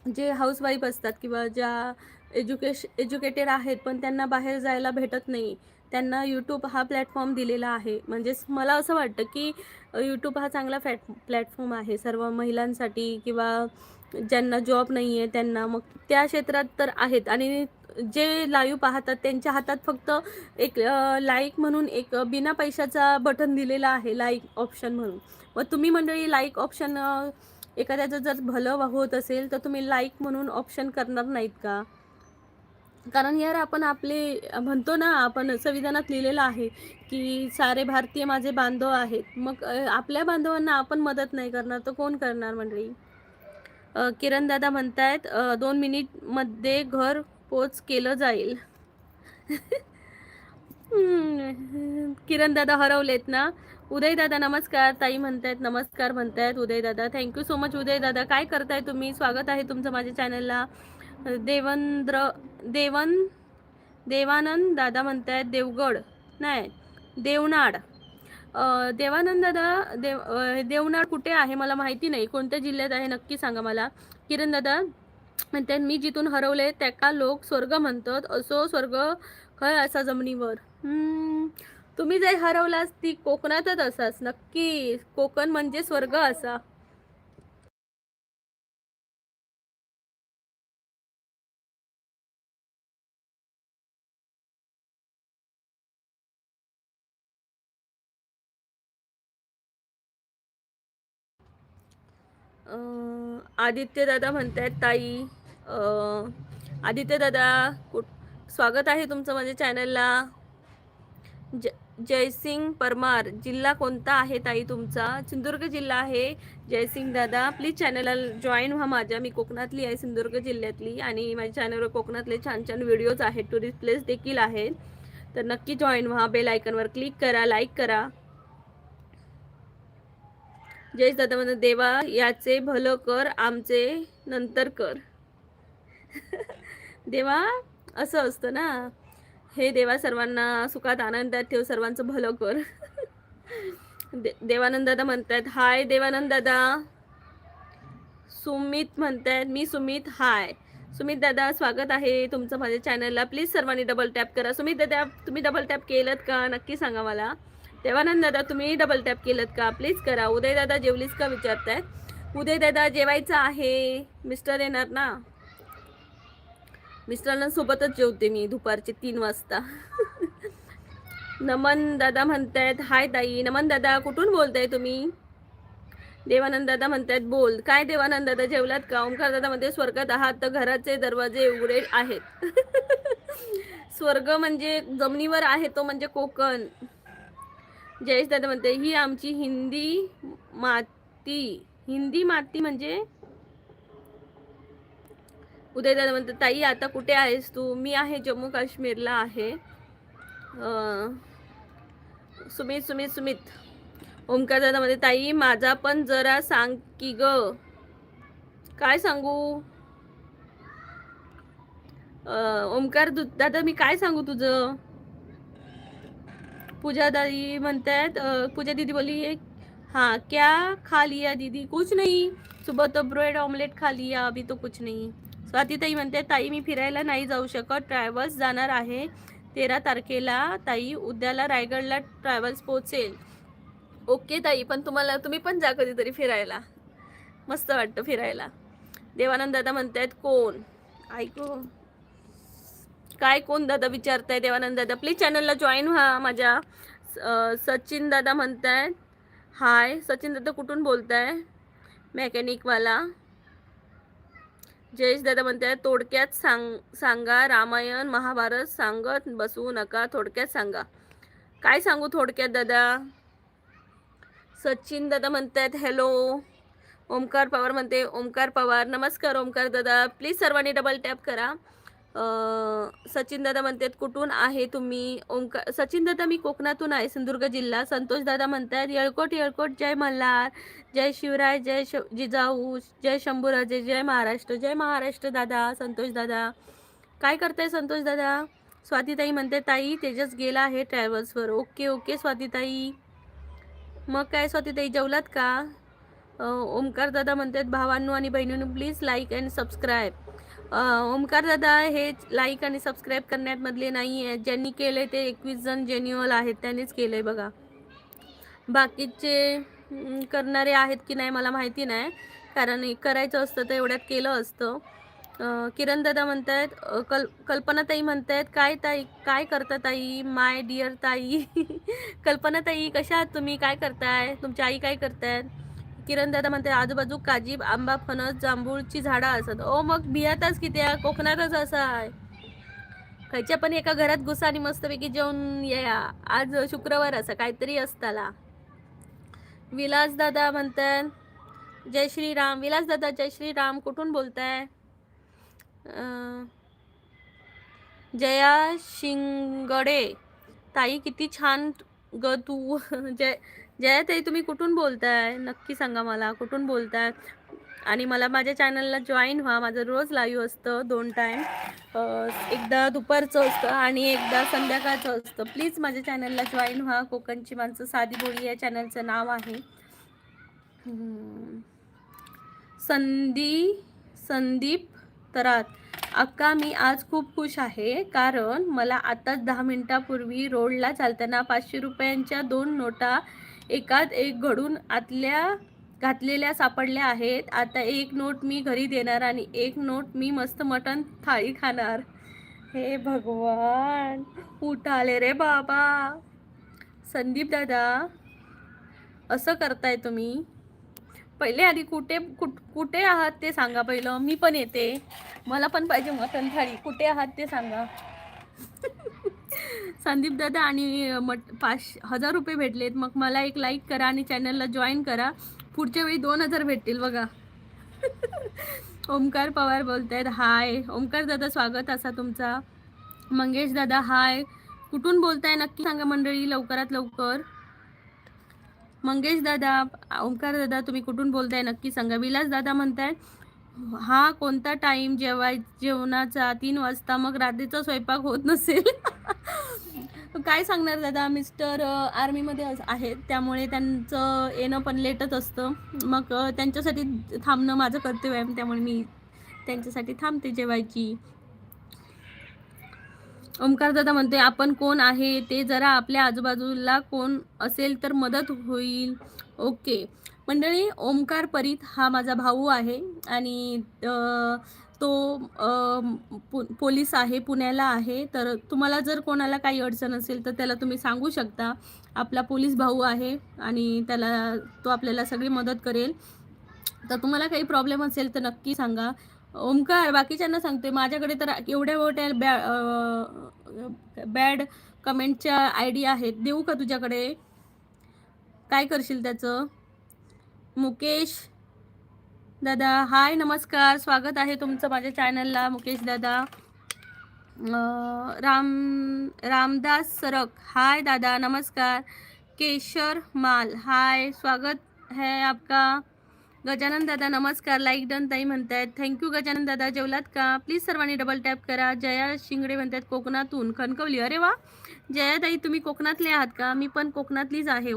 जे हाऊसवाईफ असतात किंवा ज्या एज्युकेटेड आहेत पण त्यांना बाहेर जायला भेटत नाही, त्यांना यूट्यूब हा प्लॅटफॉर्म दिलेला आहे. म्हणजेच मला असं वाटतं की यूट्यूब हा चांगला प्लॅटफॉर्म आहे सर्व महिलांसाठी किंवा ज्यांना जॉब नाही आहे त्यांना. मग त्या क्षेत्रात तर आहेत. आणि जे लाईव्ह पाहतात त्यांच्या हातात फक्त एक लाईक म्हणून एक बिना पैशाचा बटन दिलेला आहे, लाईक ऑप्शन म्हणून. मग तुम्ही मंडळी लाईक ऑप्शन, एखाद्याचं जर भलं होत असेल तर तुम्ही लाईक म्हणून ऑप्शन करणार नाहीत का? कारण यार आपण आपले म्हणतो ना, आपण संविधानात लिहिलेलं आहे की सारे भारतीय माझे बांधव आहेत. मग आपल्या बांधवांना आपण मदत नाही करणार तर कोण करणार मंडळी? किरण दादा म्हणतायत 2 मिनिटमध्ये घर पोच केलं जाईल. किरण दादा हरवलेत ना? उदय दादा नमस्कार. ताई म्हणतायत नमस्कार म्हणतायत उदय दादा. थँक्यू सो मच उदय दादा. काय करताय तुम्ही? स्वागत आहे तुमचं माझ्या चॅनलला. देवन देवानंद दादा म्हणतायत देवगड नाही देवनाड. देवानंद दादा देवनाड कुठे आहे मला माहिती नाही, कोणत्या जिल्ह्यात आहे नक्की सांगा मला. किरण दादा म्हणतात मी जिथून हरवले त्याका लोक स्वर्ग म्हणतात, असो स्वर्ग खय असा जमिनीवर. तुम्ही जर हरवलास ती कोकणातच असाच नक्की. कोकण म्हणजे स्वर्ग असा. आदित्य दादा म्हणतायत ताई, आदित्य दादा स्वागत आहे तुमचं माझ्या चॅनलला. जयसिंग परमार. जिल्हा कोणता आहे ताई तुमचा? सिंधुदुर्ग जिल्हा आहे. जयसिंग दादा प्लीज चॅनलला जॉईन व्हा माझ्या. मी कोकणातली आहे, सिंधुदुर्ग जिल्ह्यातली, आणि माझ्या चॅनलवर कोकणातले छान छान व्हिडिओज आहेत, टुरिस्ट प्लेस देखील आहेत. तर नक्की जॉईन व्हा. बेल आयकॉनवर क्लिक करा, लाईक करा. जयेश दादा म्हणतात देवा याचे भलं कर आमचे नंतर कर. देवा असं असतं ना, हे देवा सर्वांना सुखात आनंदात ठेव, सर्वांचं भलं कर. देवानंद दादा म्हणतात हाय. देवानंद दादा. सुमित म्हणतात मी सुमित. हाय सुमित दादा, स्वागत आहे तुमचं माझ्या चॅनलला. प्लीज सर्वांनी डबल टॅप करा. सुमित दादा तुम्ही डबल टॅप केलं का नक्की सांगा मला. देवानंद दादा तुम्ही डबल टॅप केलं का प्लीज करा. उदय दादा जेवलीस का विचारतायत. उदय दादा जेवायचं आहे, मिस्टर येणार ना, मिस्टरांना सोबतच जेवते मी दुपारचे 3 वाजता. नमन दादा म्हणतायत हाय ताई. नमन दादा कुठून बोलताय तुम्ही? देवानंद दादा म्हणतायत बोल. काय देवानंद दादा जेवलात का? ओमकार दादा म्हणते स्वर्गात आहात तर घराचे दरवाजे उघडे आहेत. स्वर्ग म्हणजे जमिनीवर आहे तो म्हणजे कोकण. जयेश दादा म्हणते ही आमची हिंदी माती. हिंदी माती म्हणजे? उदय दादा म्हणते ताई आता कुठे आहेस तू? मी आहे जम्मू काश्मीरला आहे. सुमित सुमित सुमित. ओमकार दादा मध्ये ताई माझा पण जरा सांग की ग. काय सांगू? ओमकार दादा मी काय सांगू तुझं? पूजा दादी म्हणतायत पूजा दीदी बोली हाँ क्या खा लिया दीदी? कुछ नहीं, सुबह तो ब्रेड ऑमलेट खा लिया, अभी तो कुछ नहीं. स्वाती ताई म्हणते ताई मी फिरायला नाही जाऊ शकत, ट्रॅव्हल्स जाणार आहे 13 तारखेला ताई, उद्याला रायगडला ट्रॅव्हल्स पोहोचेल. ओके ताई, पण तुम्ही पण जा कधीतरी फिरायला, मस्त वाटतं फिरायला. देवानंद दादा म्हणतायत कोण ऐकू काय कोण दादा विचारताय? देवानंद दादा प्लीज चॅनलला जॉईन व्हा माझ्या. सचिन दादा म्हणतायत हाय. सचिन दादा कुठून बोलताय? मेकॅनिकवाला. जयेश दादा म्हणतायत थोडक्यात सांगा, रामायण महाभारत सांगत बसू नका, थोडक्यात सांगा. काय सांगू थोडक्यात दादा? सचिन दादा म्हणतायत हॅलो. ओमकार पवार म्हणते ओमकार पवार नमस्कार ओमकार दादा, प्लीज सर्वांनी डबल टॅप करा. सचिन दादा म्हणतात कुठून आहे तुम्ही? ओमकार सचिन दादा मी कोकणातून आहे, सिंधुदुर्ग जिल्हा. संतोष दादा म्हणतात येळकोट येळकोट, जय मल्हार, जय शिवराय, जय जिजाऊ, जय शंभूराजे, जय महाराष्ट्र. जय महाराष्ट्र दादा. संतोष दादा काय करताय संतोष दादा? स्वातीताई म्हणते ताई तेजस गेला आहे ट्रॅव्हल्सवर. ओके ओके स्वातीताई. मग काय स्वातीताई जेवलात का? ओमकार दादा म्हणतात भावांनो आणि बहिणींनो please like and subscribe. Omkar दादा हे लाईक आणि सबस्क्राईब करण्यामधले नाही आहेत, ज्यांनी केले ते 21 जण जेन्युअल आहेत, त्यांनीच केलंय बघा. बाकीचे करणारे आहेत की नाही मला माहिती नाही, कारण करायचं असतं तर एवढ्यात केलं असतं. किरण दादा म्हणतायत कल्पना ताई म्हणतायत काय करता ताई? माय डिअर ताई. कल्पना ताई कशा आहात तुम्ही? काय करताय? तुमची आई काय करतायत? किरण दादा म्हणते आजूबाजू काजी, आंबा, फणस, जांभूळची झाडं असत. ओ मग बियातच किती कोकणातच असं आहे. खायच्या पण एका घरात घुसा आणि मस्तपैकी जेवून या. आज शुक्रवार असं काहीतरी असताला. विलास दादा म्हणतात जय श्रीराम. विलास दादा जय श्रीराम. कुठून बोलताय? जया शिंगडे ताई किती छान ग तू. जया ताई तुम्ही कुठून बोलताय? नक्की सांगा मला कुठून बोलताय. आणि मला माझ्या चॅनलला जॉईन व्हा. माझं रोज लाईव्ह असतं 2 टाईम, एकदा दुपारचं असतं आणि एकदा संध्याकाळचं असतं. प्लीज माझ्या चॅनलला जॉईन व्हा. कोकणची माणसं साधी बोली या चॅनलचं नाव आहे. संदीप तरात अक्का मी आज खूप खुश आहे, कारण मला आताच 10 मिनिटापूर्वी रोडला चालताना 500 रुपयांच्या 2 नोटा एकात एक घडून घातलेल्या सापडल्या आहेत. आता एक नोट मी घरी देणार आणि एक नोट मी मस्त मटण थाळी खाणार. हे भगवान उठाले रे बाबा. संदीप दादा असं करताय तुम्ही? पहिले आधी कुठे आहात ते सांगा पहिलं, मी पण येते, मला पण पाहिजे मटण थाळी. कुठे आहात ते सांगा. संदीप दादा आणि 5,000 रुपये भेटलेत, मग मला एक लाईक करा आणि चॅनलला जॉईन करा. पुढच्या वेळी 2,000 भेटतील बघा. ओमकार पवार बोलतायत हाय. ओमकार दादा स्वागत असा तुमचा. मंगेश दादा हाय. कुठून बोलताय नक्की सांगा मंडळी लवकरात लवकर. मंगेश दादा, ओमकार दादा तुम्ही कुठून बोलताय नक्की सांगा. विलास दादा म्हणताय हा कोणता टाइम जेवणाचा? 3 वाजता. मग रात्रीचा स्वयंपाक होत नसेल. काय सांगणार दादा, मिस्टर आर्मीमध्ये आहेत, त्यामुळे त्यांचं येणं पण लेटच असतं. मग त्यांच्यासाठी थांबणं माझं कर्तव्य आहे, त्यामुळे मी त्यांच्यासाठी थांबते जेवायची. ओमकार दादा म्हणते आपण कोण आहे ते जरा आपल्या आजूबाजूला कोण असेल तर मदत होईल. ओके मंडळी, ओमकार परीत हा माझा भाऊ आहे आणि तो पोलीस आहे, पुण्याला आहे. तर तुम्हाला जर कोणाला काही अडचण असेल तर त्याला तुम्ही सांगू शकता. आपला पोलीस भाऊ आहे आणि तो आपल्याला सगळी मदत करेल. तर तुम्हाला काही प्रॉब्लेम असेल तर नक्की सांगा. ओमकार बाकीच्यांना सांगते, माझ्याकडे तर एवढ्या मोठ्या बॅड कमेंटच्या आयडी आहेत, देऊ का तुझ्याकडे? काय करशील त्याचं? मुकेश दादा हाय नमस्कार, स्वागत आहे तुमचं माझ्या चॅनलला. मुकेश दादा. रामदास सरक हाय दादा नमस्कार. केशर माल हाय, स्वागत है आपका. गजानन दादा नमस्कार, लाईक डन ताई म्हणतायत. थँक्यू गजानन दादा. जेवलात का? प्लीज सर्वांनी डबल टॅप करा. जया शिंगडे म्हणतात कोकणातून खणकवली. अरे वा, जया ताई तुम्ही कोकणातले आहात का? मी पण कोकणातलीच आहे,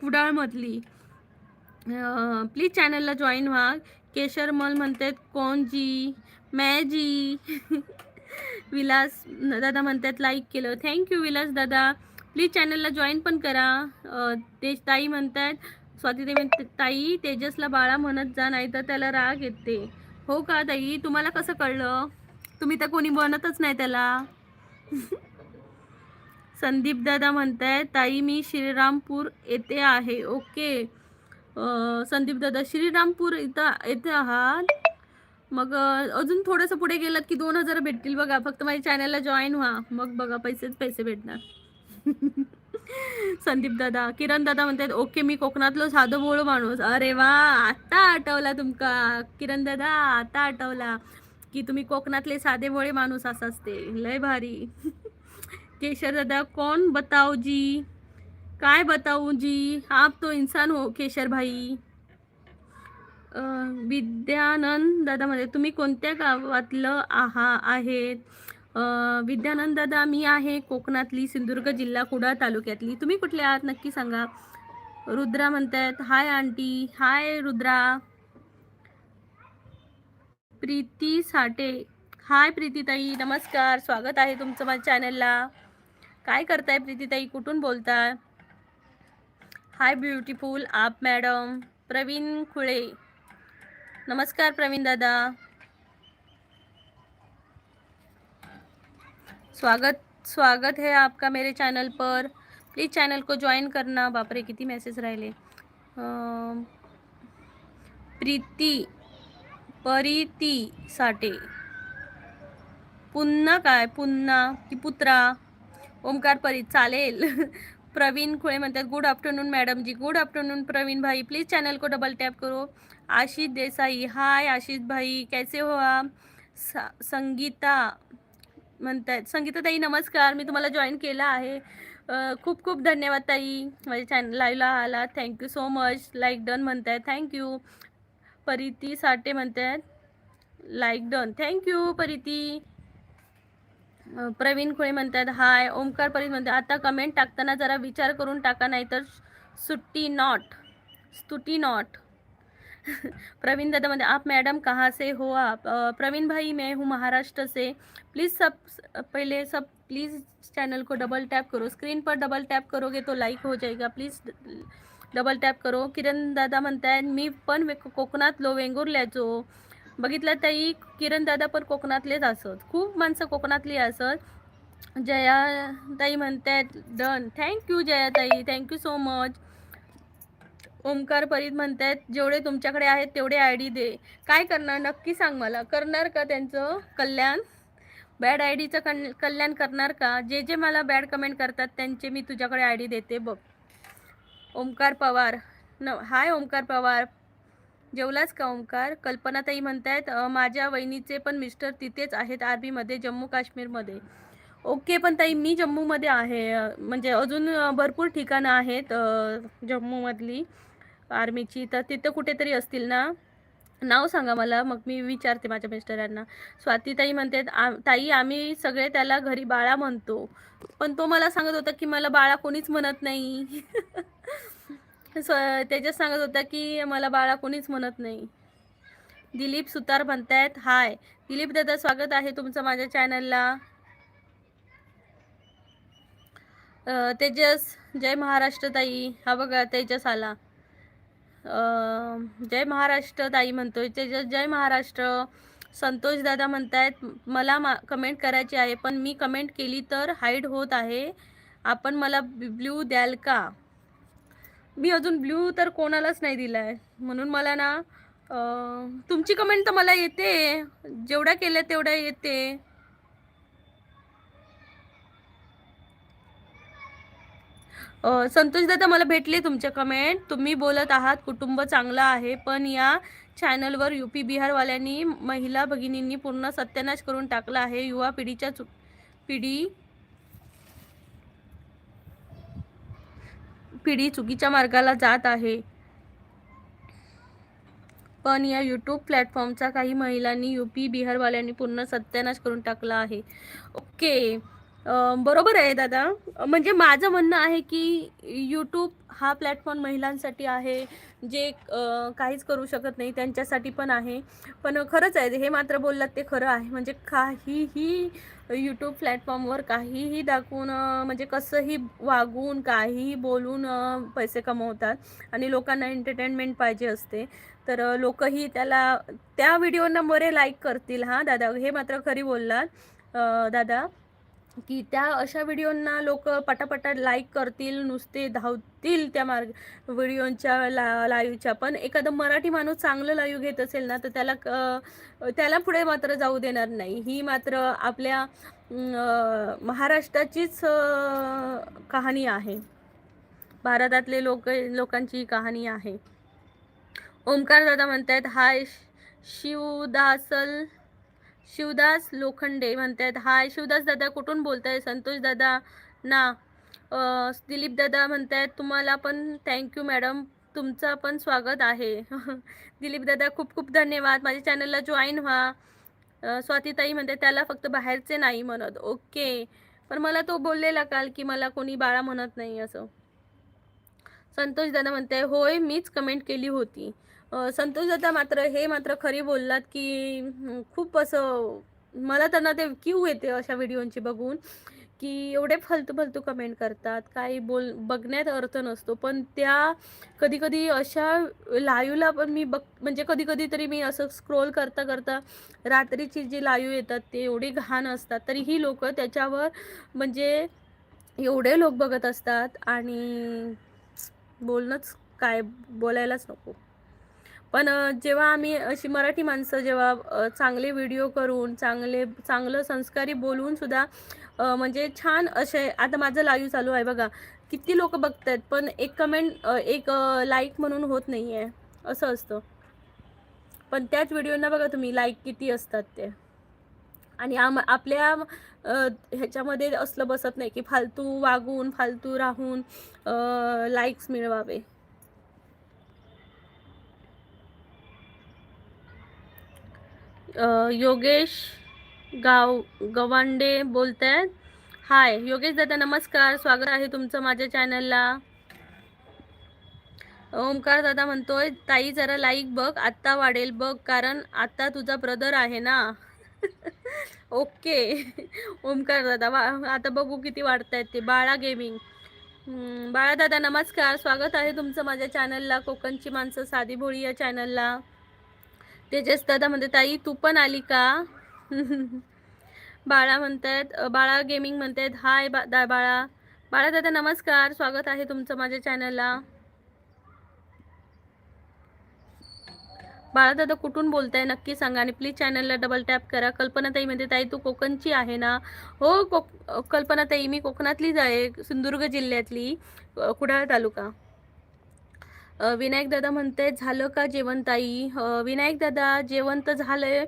कुडाळमधली. प्लीज चॅनलला जॉईन व्हा. केशरमल म्हणतात कोण जी मॅजी. विलास दादा म्हणतात लाईक केलं. थँक्यू विलास दादा. प्लीज चॅनलला जॉईन पण करा. तेज ताई म्हणतात, स्वाती देवी म्हणतात ताई तेजसला बाळा म्हणत जा नाही तर त्याला राग येते. हो का ताई, तुम्हाला कसं कळलं? तुम्ही तर कोणी बनतच नाही त्याला. संदीप दादा म्हणतायत ताई मी श्रीरामपूर येथे आहे. ओके संदीप दादा श्रीरामपूर इथं येथे आहात. मग अजून थोडंसं पुढे गेलात की 2000 भेटतील बघा. फक्त माझ्या चॅनलला जॉईन व्हा, मग बघा पैसेच पैसे भेटणार. संदीप दादा. किरण दादा म्हणतात ओके मी कोकणातलो साधं बोळ माणूस. अरे वा, आता आठवला तुमका किरण दादा, आता आठवला की तुम्ही कोकणातले साधे भोळे माणूस असते. लय भारी. केशर दादा कौन बताओ जी, काय बताऊ जी, आप तो इंसान हो केशर भाई. विद्यानंद दादा मध्ये तुम्ही कोणत्या गावातलं आहेत? विद्यानंद दादा मी आहे कोकणातली, सिंधुदुर्ग जिल्हा कुडाळ तालुक्यातली. तुम्ही कुठले आहात नक्की सांगा. रुद्रा म्हणतायत हाय आंटी. हाय रुद्रा. प्रीती साठे. हाय प्रीतीताई नमस्कार, स्वागत आहे तुमचं माझ्या चॅनलला. काय करताय प्रीतीताई, कुठून बोलताय? हाय ब्युटिफुल आप मॅडम. प्रवीण खुळे नमस्कार प्रवीण दादा, स्वागत है आपका मेरे चैनल पर. प्लीज़ चैनल को ज्वाइन करना. बापरे किती मेसेज राहिले. परिती साठे. पुन्हा काय पुन्हा की पुत्रा? ओमकार परीत चालेल. प्रवीण खुळे म्हणतात गुड आफ्टरनून मैडम जी. गुड आफ्टरनून प्रवीण भाई. प्लीज चैनल को डबल टैप करो. आशीष देसाई. हाय आशीष भाई, कैसे हो आप? संगीता म्हणतात संगीता ताई नमस्कार, मी तुम्हाला जॉईन केलं आहे. खूप खूप धन्यवाद ताई, माझ्या चॅनल लाईव्हला आला. Thank you so much. Like done म्हणतात, थँक्यू. परिती साठे म्हणतात लाईक डन, थँक्यू परिती. प्रवीण खुळे म्हणतात हाय. ओमकार परीत म्हणतात आता कमेंट टाकताना जरा विचार करून टाका, नाहीतर स्तुती नॉट. प्रवीण दादा म्हणते आप मैडम कहाँ से हो आप? प्रवीण भाई मैं हूँ महाराष्ट्र से. प्लीज़ सब प्लीज़ चैनल को डबल टैप करो. स्क्रीन पर डबल टैप करोगे तो लाइक हो जाएगा. प्लीज़ डबल टॅप करो. किरण दादा म्हणतायत मी पण कोकणातलो वेंगुर्ल्याचो. बघितलं ताई, किरण दादा पण कोकणातलेच असत, खूप माणसं कोकणातली असत. जया ताई म्हणतात डन, थँक्यू जया ताई, थँक्यू सो मच. ओमकार परीत म्हणतात जेवढे तुमच्याकडे आहेत तेवढे आयडी दे. काय करणार नक्की सांग मला, करणार का त्यांचं कल्याण? बॅड आयडीचं कल्याण करणार का? जे जे मला बॅड कमेंट करतात त्यांचे मी तुझ्याकडे आयडी देते बघ. ओमकार पवार हाय. ओमकार पवार जेवलास का ओमकार? कल्पनाताई म्हणतायत माझ्या वहिनीचे पण मिस्टर तिथेच आहेत आर्मीमध्ये, जम्मू काश्मीरमध्ये. ओके, पण ताई मी जम्मूमध्ये आहे, म्हणजे अजून भरपूर ठिकाणं आहेत जम्मूमधली आर्मीची, तर तिथं कुठेतरी असतील ना, नाव सांगा मला, मग मी विचारते माझ्या मिस्टरांना. स्वातीताई म्हणते ताई आम्ही सगळे त्याला घरी बाळा म्हणतो, पण तो मला सांगत होता की मला बाळा कोणीच म्हणत नाही. त्याच्यात सांगत होता की मला बाळा कोणीच म्हणत नाही. दिलीप सुतार म्हणतायत हाय. दिलीप दादा स्वागत आहे तुमचं माझ्या चॅनलला. तेजस जय महाराष्ट्र ताई. हा बघा तेजस आला. जय महाराष्ट्र ताई म्हणतोय तेजस, जय महाराष्ट्र. संतोष दादा म्हणतायत मला कमेंट करायची आहे, पण मी कमेंट केली तर हाईड होत आहे, आपण मला ब्ल्यू द्याल का? मी अजून ब्ल्यू तर कोणालाच नाही दिलाय, म्हणून मला ना तुमची कमेंट तर मला येते, जेवढ्या केल्या तेवढ्या येते. संतोष दादा मला भेटले तुमच्या कमेंट. तुम्ही बोलत आहात कुटुंब चांगलं आहे, पण या चॅनलवर यूपी बिहारवाल्यांनी महिला भगिनींनी पूर्ण सत्यानाश करून टाकला आहे. युवा पिढी चुकीच्या मार्गाला जात आहे. पण या यूट्यूब प्लॅटफॉर्मचा काही महिलांनी यूपी बिहारवाल्यांनी पूर्ण सत्यानाश करून टाकला आहे. ओके, बरोबर आहे दादा. म्हणजे माझं म्हणणं आहे की यूट्यूब हा प्लॅटफॉर्म महिलांसाठी आहे, जे काहीच करू शकत नाही त्यांच्यासाठी पण आहे. पण खरंच आहे, हे मात्र बोललात ते खरं आहे. म्हणजे काहीही यूट्यूब प्लॅटफॉर्मवर काहीही दाखवून म्हणजे कसंही वागून काहीही बोलून पैसे कमवतात आणि लोकांना एंटरटेनमेंट पाहिजे असते. तर लोकही त्या व्हिडिओंना बरे लाईक करतील. हां दादा, हे मात्र खरी बोललात दादा, की त्या अशा व्हिडिओंना लोक पटापटा लाईक करतील, नुसते धावतील त्या व्हिडिओंच्या लाईव्हच्या. पण एखादं मराठी माणूस चांगलं लाईव्ह घेत असेल ना, तर त्याला पुढे मात्र जाऊ देणार नाही. ही मात्र आपल्या महाराष्ट्राचीच कहाणी आहे, भारतातले लोकांची कहाणी आहे. ओमकार दादा म्हणतायत हाय. शिवदास लोखंडे म्हणतायत हाय. शिवदास दादा कुठून बोलताय? संतोष दादा ना. दिलीप दादा म्हणतायत तुम्हाला पण थँक्यू मॅडम, तुमचं पण स्वागत आहे. दिलीप दादा खूप खूप धन्यवाद. माझ्या चॅनलला जॉईन व्हा. स्वातीताई म्हणते त्याला फक्त बाहेरचे नाही म्हणत. ओके, पण मला तो बोललेला काल की मला कोणी बाळा म्हणत नाही असं. संतोष दादा म्हणते होय, मीच कमेंट केली होती. संतोष दादा मात्र खरी बोललात की खूप असं मला त्यांना ते क्यू येते अशा व्हिडिओंची बघून, की एवढे फालतू कमेंट करतात, काही बघण्यात अर्थ नसतो. पण त्या कधी अशा लाईव्हला पण मी म्हणजे कधी तरी मी असं स्क्रोल करता रात्रीची जी लाईव्ह येतात ते एवढी घाण असतात, तरी ही लोक त्याच्यावर म्हणजे एवढे लोक बघत असतात आणि बोलणंच काय, बोलायलाच नको. पण जेव्हा आम्ही अशी मराठी माणसं जेव्हा चांगले व्हिडिओ करून चांगलं संस्कारी बोलून सुद्धा म्हणजे छान असे, आता माझं लाईव्ह चालू आहे बघा, किती लोक बघतायत, पण एक कमेंट एक लाईक म्हणून होत नाही आहे, असं असतं. पण त्याच व्हिडिओना बघा तुम्ही लाईक किती असतात ते. आणि आपल्या ह्याच्यामध्ये असलं बसत नाही की फालतू वागून फालतू राहून लाईक्स मिळवावे. योगेश गवांडे बोलतायत हाय. योगेश दादा नमस्कार, स्वागत आहे तुमचं माझ्या चॅनलला. ओमकार दादा म्हणतोय ताई जरा लाईक बघ, आत्ता वाढेल बघ, कारण आता तुझा ब्रदर आहे ना. ओके ओमकार दादा, आता बघू किती वाढतायत ते. बाळा गेमिंग, बाळा दादा नमस्कार, स्वागत आहे तुमचं माझ्या चॅनलला, कोकणची माणसं साधी भोळी या चॅनलला. तेजस दादा म्हणते ताई तू पण आली का? बाळा म्हणतायत, बाळा गेमिंग म्हणतायत हाय बाळा दादा नमस्कार, स्वागत आहे तुमचं माझ्या चॅनलला. बाळा दादा कुठून बोलताय नक्की सांगा आणि प्लीज चॅनलला डबल टॅप करा. कल्पनाताई म्हणते ताई तू कोकणची आहे ना? हो कल्पनाताई, मी कोकणातलीच आहे, सिंधुदुर्ग जिल्ह्यातली, कुडाळ तालुका. विनायक दादा म्हणते झालं का जेवण ताई? विनायक दादा जेवण तर झालंय,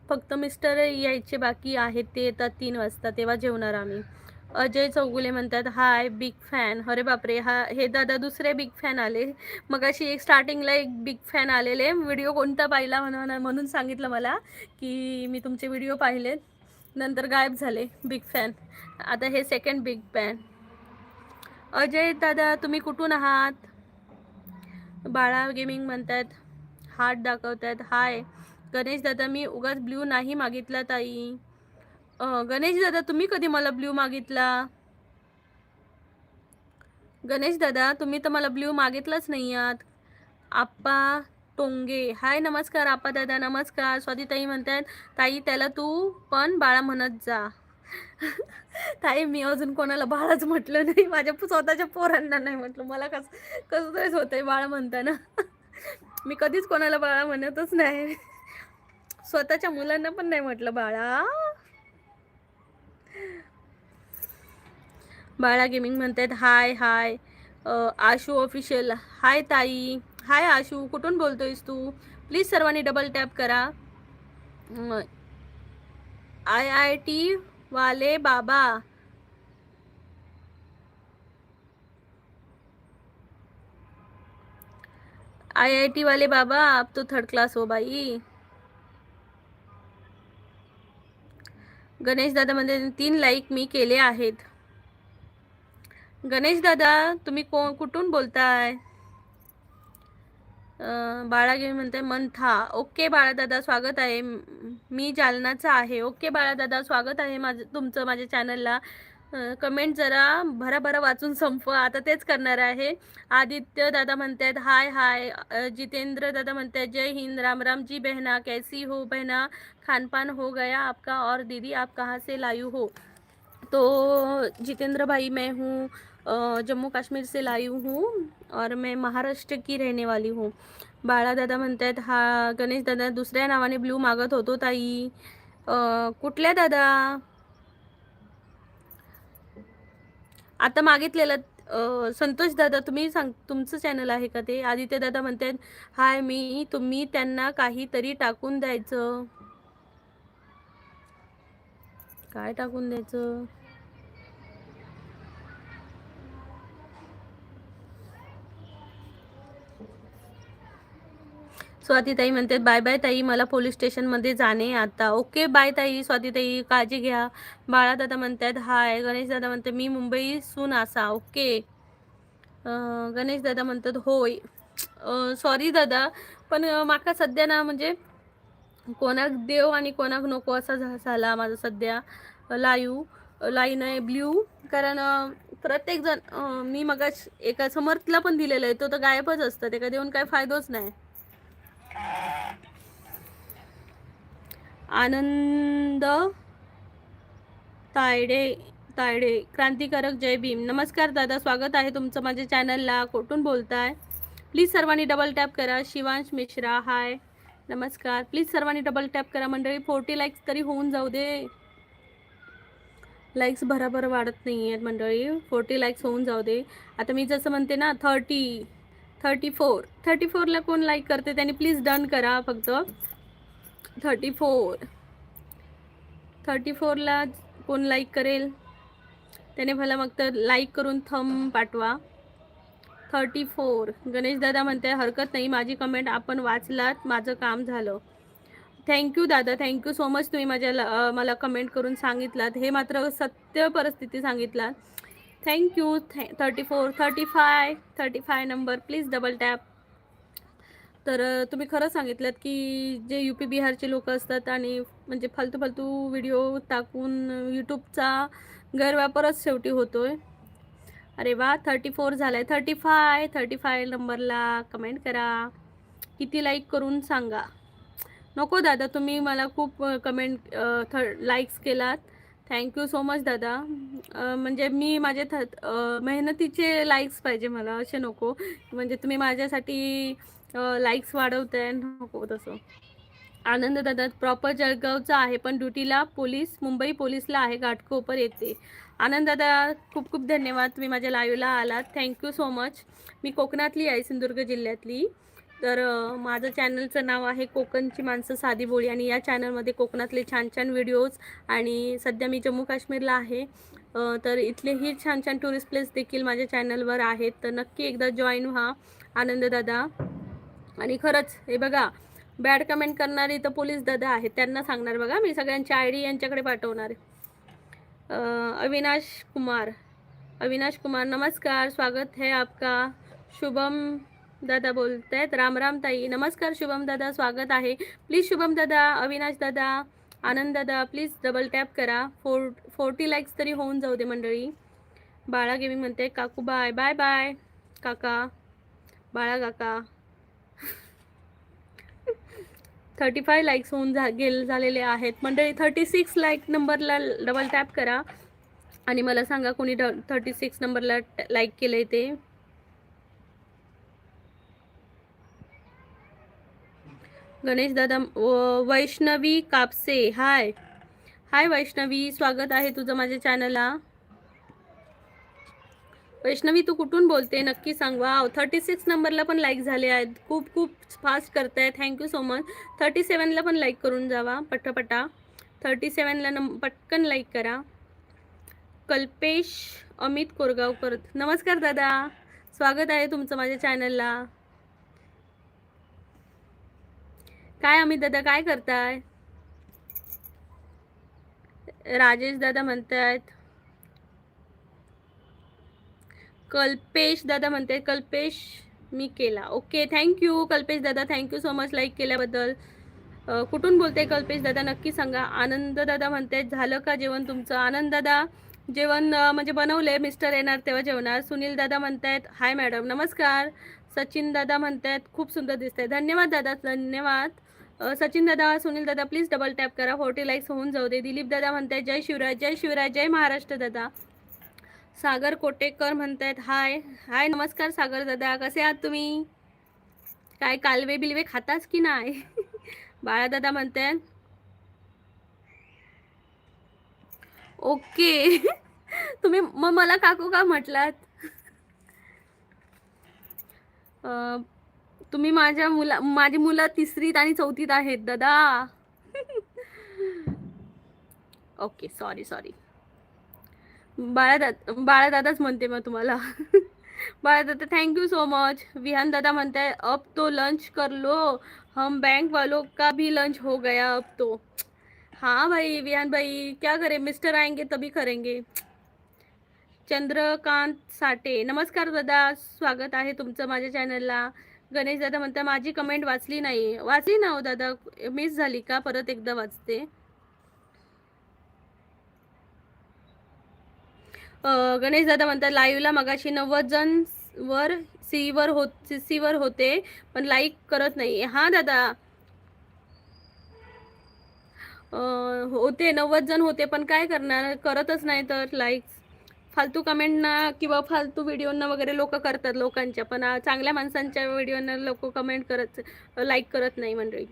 फक्त मिस्टर यायचे बाकी आहेत, ते येतात 3 वाजता, तेव्हा जेवणार आम्ही. अजय चौगुले म्हणतात हाय बिग फॅन. अरे बापरे, हे दादा दुसरे बिग फॅन आले. मग अशी एक स्टार्टिंगला एक बिग फॅन आलेले, व्हिडिओ कोणता पाहिला म्हणून सांगितलं मला की मी तुमचे व्हिडिओ पाहिलेत, नंतर गायब झाले बिग फॅन. आता हे सेकंड बिग फॅन. अजय दादा तुम्ही कुठून आहात? बाळा गेमिंग म्हणतात हार्ट दाखवतात हाय. गणेश दादा मी उगाच ब्ल्यू नाही मागितला ताई. गणेश दादा तुम्ही कधी मला ब्ल्यू मागितला? गणेश दादा तुम्ही तर मला ब्ल्यू मागितलंच नाही आहात. आप्पा टोंगे हाय नमस्कार. आप्पा दादा नमस्कार. स्वातीताई म्हणतात ताई त्याला तू पण बाळा म्हणत जा. ताई मी अजून कोणाला बाळाच म्हटलं नाही, माझ्या स्वतःच्या पोरांना नाही म्हटलं. मला कसं तरीच होतंय बाळा म्हणताना. मी कधीच कोणाला बाळा म्हणतच नाही, स्वतःच्या मुलांना पण नाही म्हटलं बाळा. बाळा गेमिंग म्हणतात हाय हाय. आशू ऑफिशियल हाय ताई. हाय आशू, कुठून बोलतोयस तू? प्लीज सर्वांनी डबल टॅप करा. IIT वाले बाबा, IIT वाले बाबा आप तो थर्ड क्लास हो बाई. गणेश दादा म्हणजे 3 लाईक मी केले आहेत. गणेश दादा तुम्ही कुठून बोलताय? बाळा घेऊन म्हणते मंथा. ओके बाळा दादा स्वागत आहे. मी जालनाचा आहे. ओके बाळा दादा स्वागत आहे तुमचं माझ्या चॅनलला. कमेंट जरा भराभरा वाचून संपवा. आता तेच करणार आहे. आदित्य दादा म्हणतात हाय हाय. जितेंद्र दादा म्हणतात जय हिंद. राम राम जी बहना कैसी हो बहना. खानपान हो गया आपका और दीदी आप कहाँ से लायू हो? तो जितेंद्र भाई मैं हूँ जम्मू कश्मीर से लाई हूँ और मैं महाराष्ट्र की रहने वाली हूँ. बाळा दादा म्हणतात हा. गणेश दादा दुसऱ्या नावाने ब्लू मागत होतो ताई. कुठल्या दादा? आता मागितलेलं संतोष दादा तुम्ही तुमचं चॅनल आहे का ते? आदित्य दादा म्हणतात हाय तुम्ही त्यांना काहीतरी टाकून द्यायचं. काय टाकून द्यायचं? स्वातीताई म्हणते बाय बाय ताई मला पोलीस स्टेशनमध्ये जाणे आता. ओके बाय ताई. स्वातीताई काळजी घ्या. बाळा दादा म्हणतात हाय. गणेश दादा म्हणते मी मुंबईसून असा. ओके. गणेश दादा म्हणतात होय. सॉरी दादा पण माका सध्या ना म्हणजे कोणाक देव आणि कोणाक नको असा झाला माझा सध्या लाईन आहे ब्ल्यू. कारण प्रत्येक जण मी मग एका समर्थला पण दिलेलं आहे तो तर गायबच असतं. ते का देऊन काय फायदोच नाही. आनंद तायडे क्रांतिकारक जय भीम. नमस्कार दादा स्वागत आहे तुमचं माझ्या चॅनलला. कुठून बोलताय? प्लीज सर्वांनी डबल टॅप करा. शिवांश मिश्रा हाय नमस्कार. प्लीज सर्वांनी डबल टॅप करा मंडळी. 40 लाईक्स तरी होऊन जाऊ दे. लाईक्स भराभर वाढत नाही आहेत मंडळी. 40 लाईक्स होऊन जाऊ दे. आता मी जसं म्हणते ना 34ला कोण लाईक करते त्यांनी प्लीज डन करा. फक्त 34ला कोण लाईक करेल त्याने भला मग तर लाईक करून थंब पाठवा. 34. गणेश दादा म्हणते हरकत नाही माझी कमेंट आपण वाचलात माझं काम झालं. थँक्यू दादा. Thank you so much. तुम्ही मला कमेंट करून सांगितलात. हे मात्र सत्य परिस्थिती सांगितलात. Thank you. 34 35 number please double tap. तर तुम्ही खरं सांगितलं की जे UP बिहारचे लोक असतात आणि म्हणजे फालतू व्हिडिओ टाकून यूट्यूबचा गैरवापरच शेवटी होतोय. अरे वा 34 झालाय. 35 नंबरला कमेंट करा. किती लाईक करून सांगा. नको दादा तुम्ही मला खूप कमेंट लाईक्स केलात. थँक्यू सो मच दादा. म्हणजे मी माझे मेहनतीचे लाईक्स पाहिजे मला असे नको. म्हणजे तुम्ही माझ्यासाठी लाईक्स वाढवताय नको तसं. आनंद दादा प्रॉपर जळगावचा आहे पण ड्युटीला मुंबई पोलीसला आहे. घाटकोपर येते. आनंद दादा खूप खूप धन्यवाद. तुम्ही माझ्या लाईव्हला आलात. Thank you so much. मी कोकणातली आहे सिंधुदुर्ग जिल्ह्यातली. तर माझं चॅनलचं नाव आहे कोकणची माणसं साधी बोळी आणि या चॅनलमध्ये कोकणातले छान छान व्हिडिओज आणि सध्या मी जम्मू काश्मीरला आहे. तर इथलेही छान छान टुरिस्ट प्लेस देखील माझ्या चॅनलवर आहेत. तर नक्की एकदा जॉईन व्हा आनंद दादा. आणि खरंच हे बघा बॅड कमेंट करणारे तर पोलीस दादा आहेत त्यांना सांगणार बघा मी सगळ्यांची ID यांच्याकडे पाठवणार. अविनाश कुमार नमस्कार स्वागत है आपका. शुभम दादा बोलत आहेत. राम राम ताई. नमस्कार शुभम दादा स्वागत आहे. प्लीज शुभम दादा अविनाश दादा आनंद दादा प्लीज डबल टॅप करा. 40 लाईक्स तरी होऊन जाऊ दे मंडळी. बाळा गेमिंग म्हणते काकू बाय बाय बाय काका. बाळा काका 35 लाईक्स होऊन झालेले आहेत मंडळी. 36 लाईक नंबरला डबल टॅप करा आणि मला सांगा कोणी 36 नंबरला लाईक केलंय ते. गणेश दादा वैष्णवी कापसे हाय वैष्णवी स्वागत आहे तुझं माझ्या चॅनलला. वैष्णवी तू कुठून बोलते नक्की सांग. वाव 36 नंबरला पण लाईक झाले आहेत. खूप खूप फास्ट करताय. Thank you so much. 37ला पण लाईक करून जावा पटापटा. 37ला पटकन लाईक करा. कल्पेश अमित कोरगावकर नमस्कार दादा स्वागत आहे तुमचं माझ्या चॅनलला. काय अमित दादा काय करताय? राजेश दादा म्हणतायत, कल्पेश दादा म्हणते कल्पेश मी केला. ओके, थँक्यू कल्पेश दादा, थँक्यू सो मच लाईक केल्याबद्दल. कुठून बोलते कल्पेश दादा नक्की सांगा. आनंद दादा म्हणते झालं का जेवण तुमचं? आनंद दादा जेवण म्हणजे बनवले, मिस्टर येणार तेव्हा जेवणार. सुनील दादा म्हणतायत हाय मॅडम नमस्कार. सचिन दादा म्हणतायत खूप सुंदर दिसतंय. धन्यवाद दादा, धन्यवाद. सचिन दादा, सुनील दादा प्लीज डबल टॅप करा, 40 लाईक्स होऊन जाऊ दे. दिलीप दादा म्हणतायत जय शिवराय, जय शिवराय, जय महाराष्ट्र दादा. सागर कोटेकर म्हणतायत हाय हाय नमस्कार सागर दादा, कसे आहात तुम्ही? काय कालवे बिलवे खाताच की नाही? बाळा दादा म्हणतायत ओके. तुम्ही मग मला काकू का म्हटलात? तुम्ही माझी मुलं तिसरीत आणि चौथीत आहेत दादा. Okay, sorry sorry. बाळादादाच म्हणते मग तुम्हाला. बाळादादा thank you so much. Vihaan दादा म्हणताय अब तो लंच कर लो, हम बैंक वालों का भी लंच हो गया अब तो. हाँ भाई विहान भाई क्या करें, मिस्टर आएंगे तभी करेंगे. चंद्रकांत साठे नमस्कार दादा, स्वागत आहे तुमचं माझ्या चॅनलला. गणेश दादा म्हणता माझी कमेंट वाचली नाही. वाचली ना हो दादा, मिस झाली का? परत एकदा वाचते. गणेश दादा म्हणतात लाईव्हला मगाशी 90 जण वर सीवर होते पण लाईक करत नाही. हा दादा होते 90 जण होते पण काय करणार, करतच नाही तर लाईक. फालतू कमेंटना किंवा फालतू व्हिडिओना वगैरे लोक करतात लोकांच्या, पण चांगल्या माणसांच्या व्हिडिओना लोक कमेंट करत लाईक करत नाही मंडळी.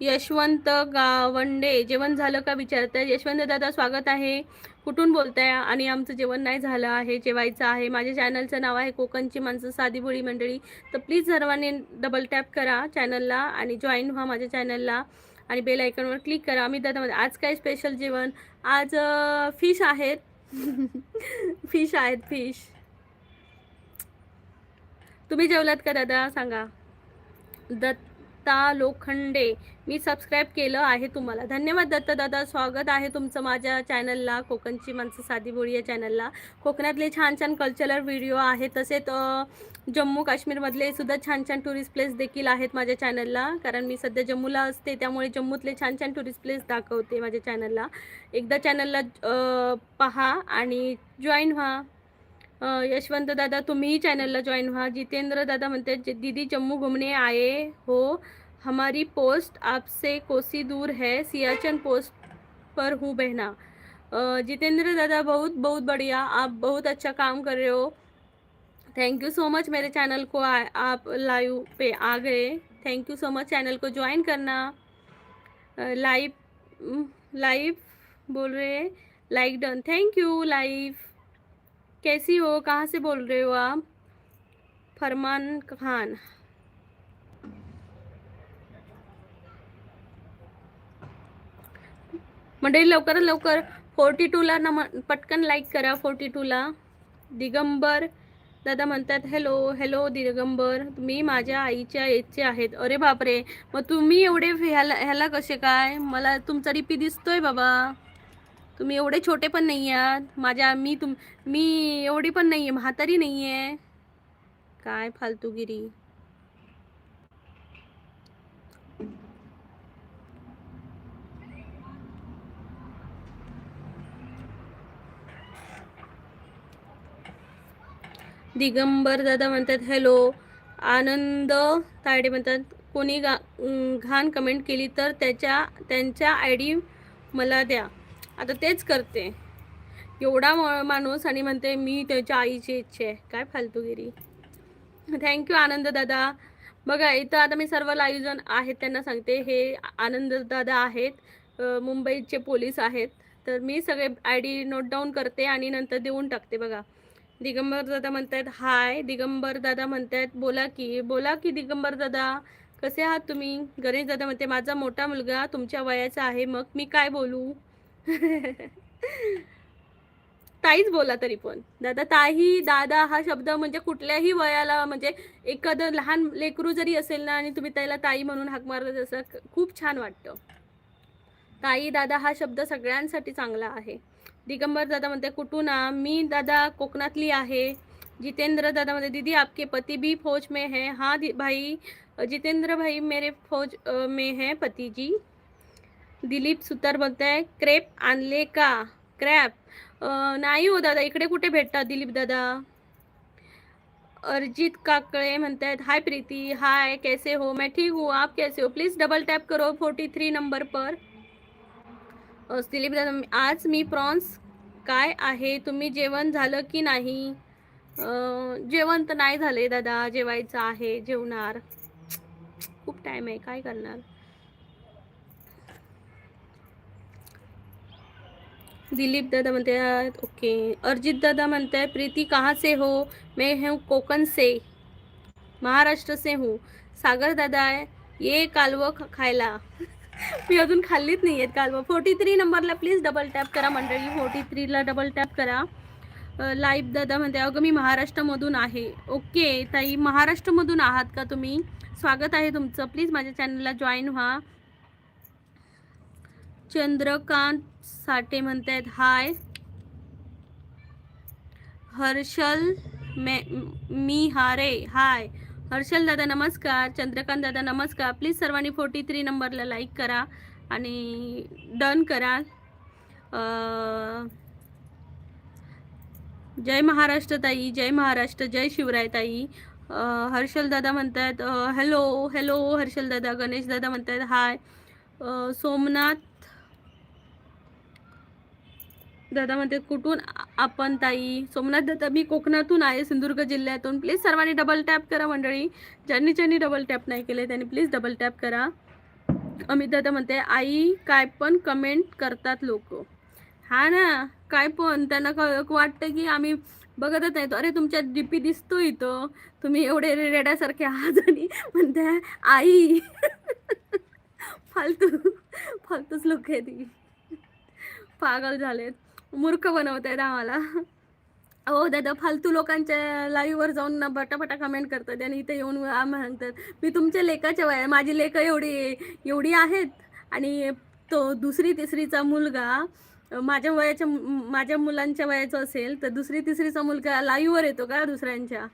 यशवंत गावंडे जेवण झालं का विचारताय. यशवंत दादा स्वागत आहे. कुठून बोलताय? आणि आमचं जेवण नाही झालं आहे, जेवायचं आहे. माझ्या चॅनलचं नाव आहे कोकणची माणसं साधी भोळी मंडळी. तर प्लीज सर्वांनी डबल टॅप करा चॅनलला आणि जॉईन व्हा माझ्या चॅनलला आणि बेल आयकॉनवर क्लिक करा. अमित दादा आज काय स्पेशल जेवण? आज फिश आहेत. फिश आहेत फिश. तुम्ही जेवलात का दादा सांगा. दत्ता लोखंडे मी सबस्क्राईब केलं आहे तुम्हाला. धन्यवाद दत्ता दादा, स्वागत आहे तुमचं माझ्या चॅनलला कोकणची माणसं साधी बोळी या चॅनलला. कोकणातले छान छान कल्चरल व्हिडिओ आहेत, तसेच जम्मू काश्मीरमधले सुद्धा छान छान टुरिस्ट प्लेस देखील आहेत माझ्या चॅनलला. कारण मी सध्या जम्मूला असते त्यामुळे जम्मूतले छान छान टुरिस्ट प्लेस दाखवते माझ्या चॅनलला. एकदा चॅनलला पहा आणि जॉईन व्हा. यशवंत दादा तुम्हीही चॅनलला जॉईन व्हा. जितेंद्र दादा म्हणते दीदी जम्मू घूमने आए हो, हमारी पोस्ट आपसे कोसी दूर है, सियाचन पोस्ट पर हूँ बहना. जितेंद्र दादा बहुत बहुत बढ़िया, आप बहुत अच्छा काम कर रहे हो. थैंक यू सो मच मेरे चैनल को आप लाइव पे आ गए. Thank you so much. Channel को ज्वाइन करना. लाइव लाइव बोल रहे like done. Thank you. Live कैसी हो, कहाँ से बोल रहे हो आप? फरमान खान. मंडळी लवकरात लवकर 42ला पटकन लाईक करा. 42ला. दिगंबर दादा म्हणतात हॅलो हॅलो दिगंबर, तुम्ही माझ्या आईच्या एजचे आहेत. अरे बापरे, मग तुम्ही एवढे ह्याला कसे काय? मला तुमचा डीपी दिसतोय बाबा. तुम्ही एवढे छोटे पण नाही आहात. मी एवढी पण नाही आहे, म्हातारी नाही आहे. काय फालतूगिरी. दिगंबर दादा म्हणतात हॅलो. आनंद तायडे म्हणतात कोणी घाण कमेंट केली तर त्यांच्या आय डी मला द्या. आता तेच करते. एवढा माणूस आणि म्हणते मी त्याच्या आईची इच्छा आहे. काय फालतूगिरी. थँक्यू आनंद दादा. बघा इथं आता मी सर्व लाईव्ह जण आहेत त्यांना सांगते. हे आनंद दादा आहेत, मुंबईचे पोलीस आहेत. तर मी सगळे आय डी नोट डाऊन करते आणि नंतर देऊन टाकते. बघा दिगंबर दादा म्हणतायत हाय. दिगंबर दादा म्हणतायत बोला की दिगंबर दादा कसे आहात तुम्ही? गणेश दादा म्हणते माझा मोठा मुलगा तुमच्या वयाचा आहे, मग मी काय बोलू. ताईच बोला तरी पण. दादा, ताई, दादा हा शब्द म्हणजे कुठल्याही वयाला, म्हणजे एखादं लहान लेकरू जरी असेल ना आणि तुम्ही त्याला ताई म्हणून हाक मारत असं खूप छान वाटतं. ताई, दादा हा शब्द सगळ्यांसाठी चांगला आहे. दिगंबर दादा म्हणते कुठून? मी दादा कोकणातली आहे. जितेंद्र दादा म्हणते दीदी आपके पति भी फौज में है. हाँ भाई, जितेंद्र भाई मेरे फौज में है पति जी. दिलीप सुतार बोलताय क्रेप आणले का? क्रॅप नाही हो दादा, इकडे कुठे भेटतात दिलीप दादा. अरिजित काकड़े म्हणतायत हाय प्रीति, हाय कैसे हो? मैं ठीक हूँ, आप कैसे हो? प्लीज डबल टैप करो 43 नंबर पर. दिलीप दादा आज मी प्रॉन्स काय आहे, तुम्ही जेवण झालं की नाही? जेवण तर नाही झाले दादा, जेवायचं आहे, जेवणार. खूप टाइम आहे, काय करणार. दिलीप दादा म्हणते ओके. अरिजित दादा म्हणते प्रीति कहाँ से हो? मैं हूँ कोकण से, महाराष्ट्र से हूँ. सागर दादा आहे ये कालवं खायला. मी अजून खाल्लीच नाही आहेत कालवं. 43 नंबरला प्लीज डबल टॅप करा मंडळी, 43ला डबल टॅप करा. लाईव्ह दादा म्हणते अगं मी महाराष्ट्रामधून आहे. ओके ताई, महाराष्ट्रामधून आहात का तुम्ही? स्वागत आहे तुमचं. प्लीज माझ्या चॅनलला जॉईन व्हा. चंद्रकांत साठे म्हणतायत हाय. हर्षल मी हारे हाय. हर्षल दादा नमस्कार. चंद्रकांत दादा नमस्कार. प्लीज सर्वांनी 43 नंबरला लाईक करा आणि डन करा. जय महाराष्ट्र ताई, जय महाराष्ट्र, जय शिवराय ताई. हर्षल दादा म्हणतात हॅलो हॅलो. हर्षल दादा. गणेश दादा म्हणतात हाय. सोमनाथ दादा म्हणते कुठून आपण ताई? सोमनाथ दादा मी कोकणातून आहे, सिंधुदुर्ग जिल्ह्यातून. प्लीज सर्वांनी डबल टॅप करा मंडळी. ज्यांनी डबल टॅप नाही केले त्यांनी प्लीज डबल टॅप करा. अमित दादा म्हणते आई काय पण कमेंट करतात लोक. हा ना, काय पण त्यांना वाटतं की आम्ही बघतच नाही. अरे तुमच्या डीपी दिसतो इथं, तुम्ही एवढे रेड्यासारखे आहात आणि म्हणते आई. फालतूच लोक आहेत, पागल झालेत, मूर्ख बनवत आहेत आम्हाला. हो दादा, फालतू लोकांच्या लाईव्हवर जाऊन ना बटाबटा कमेंट करतात आणि इथे येऊन म्हणतात मी तुमच्या लेकाच्या वया, माझी लेकं एवढी आहेत आणि तो दुसरी तिसरीचा मुलगा माझ्या मुलांच्या वयाचं असेल तर दुसरी तिसरीचा मुलगा लाईव्हवर येतो का दुसऱ्यांच्या?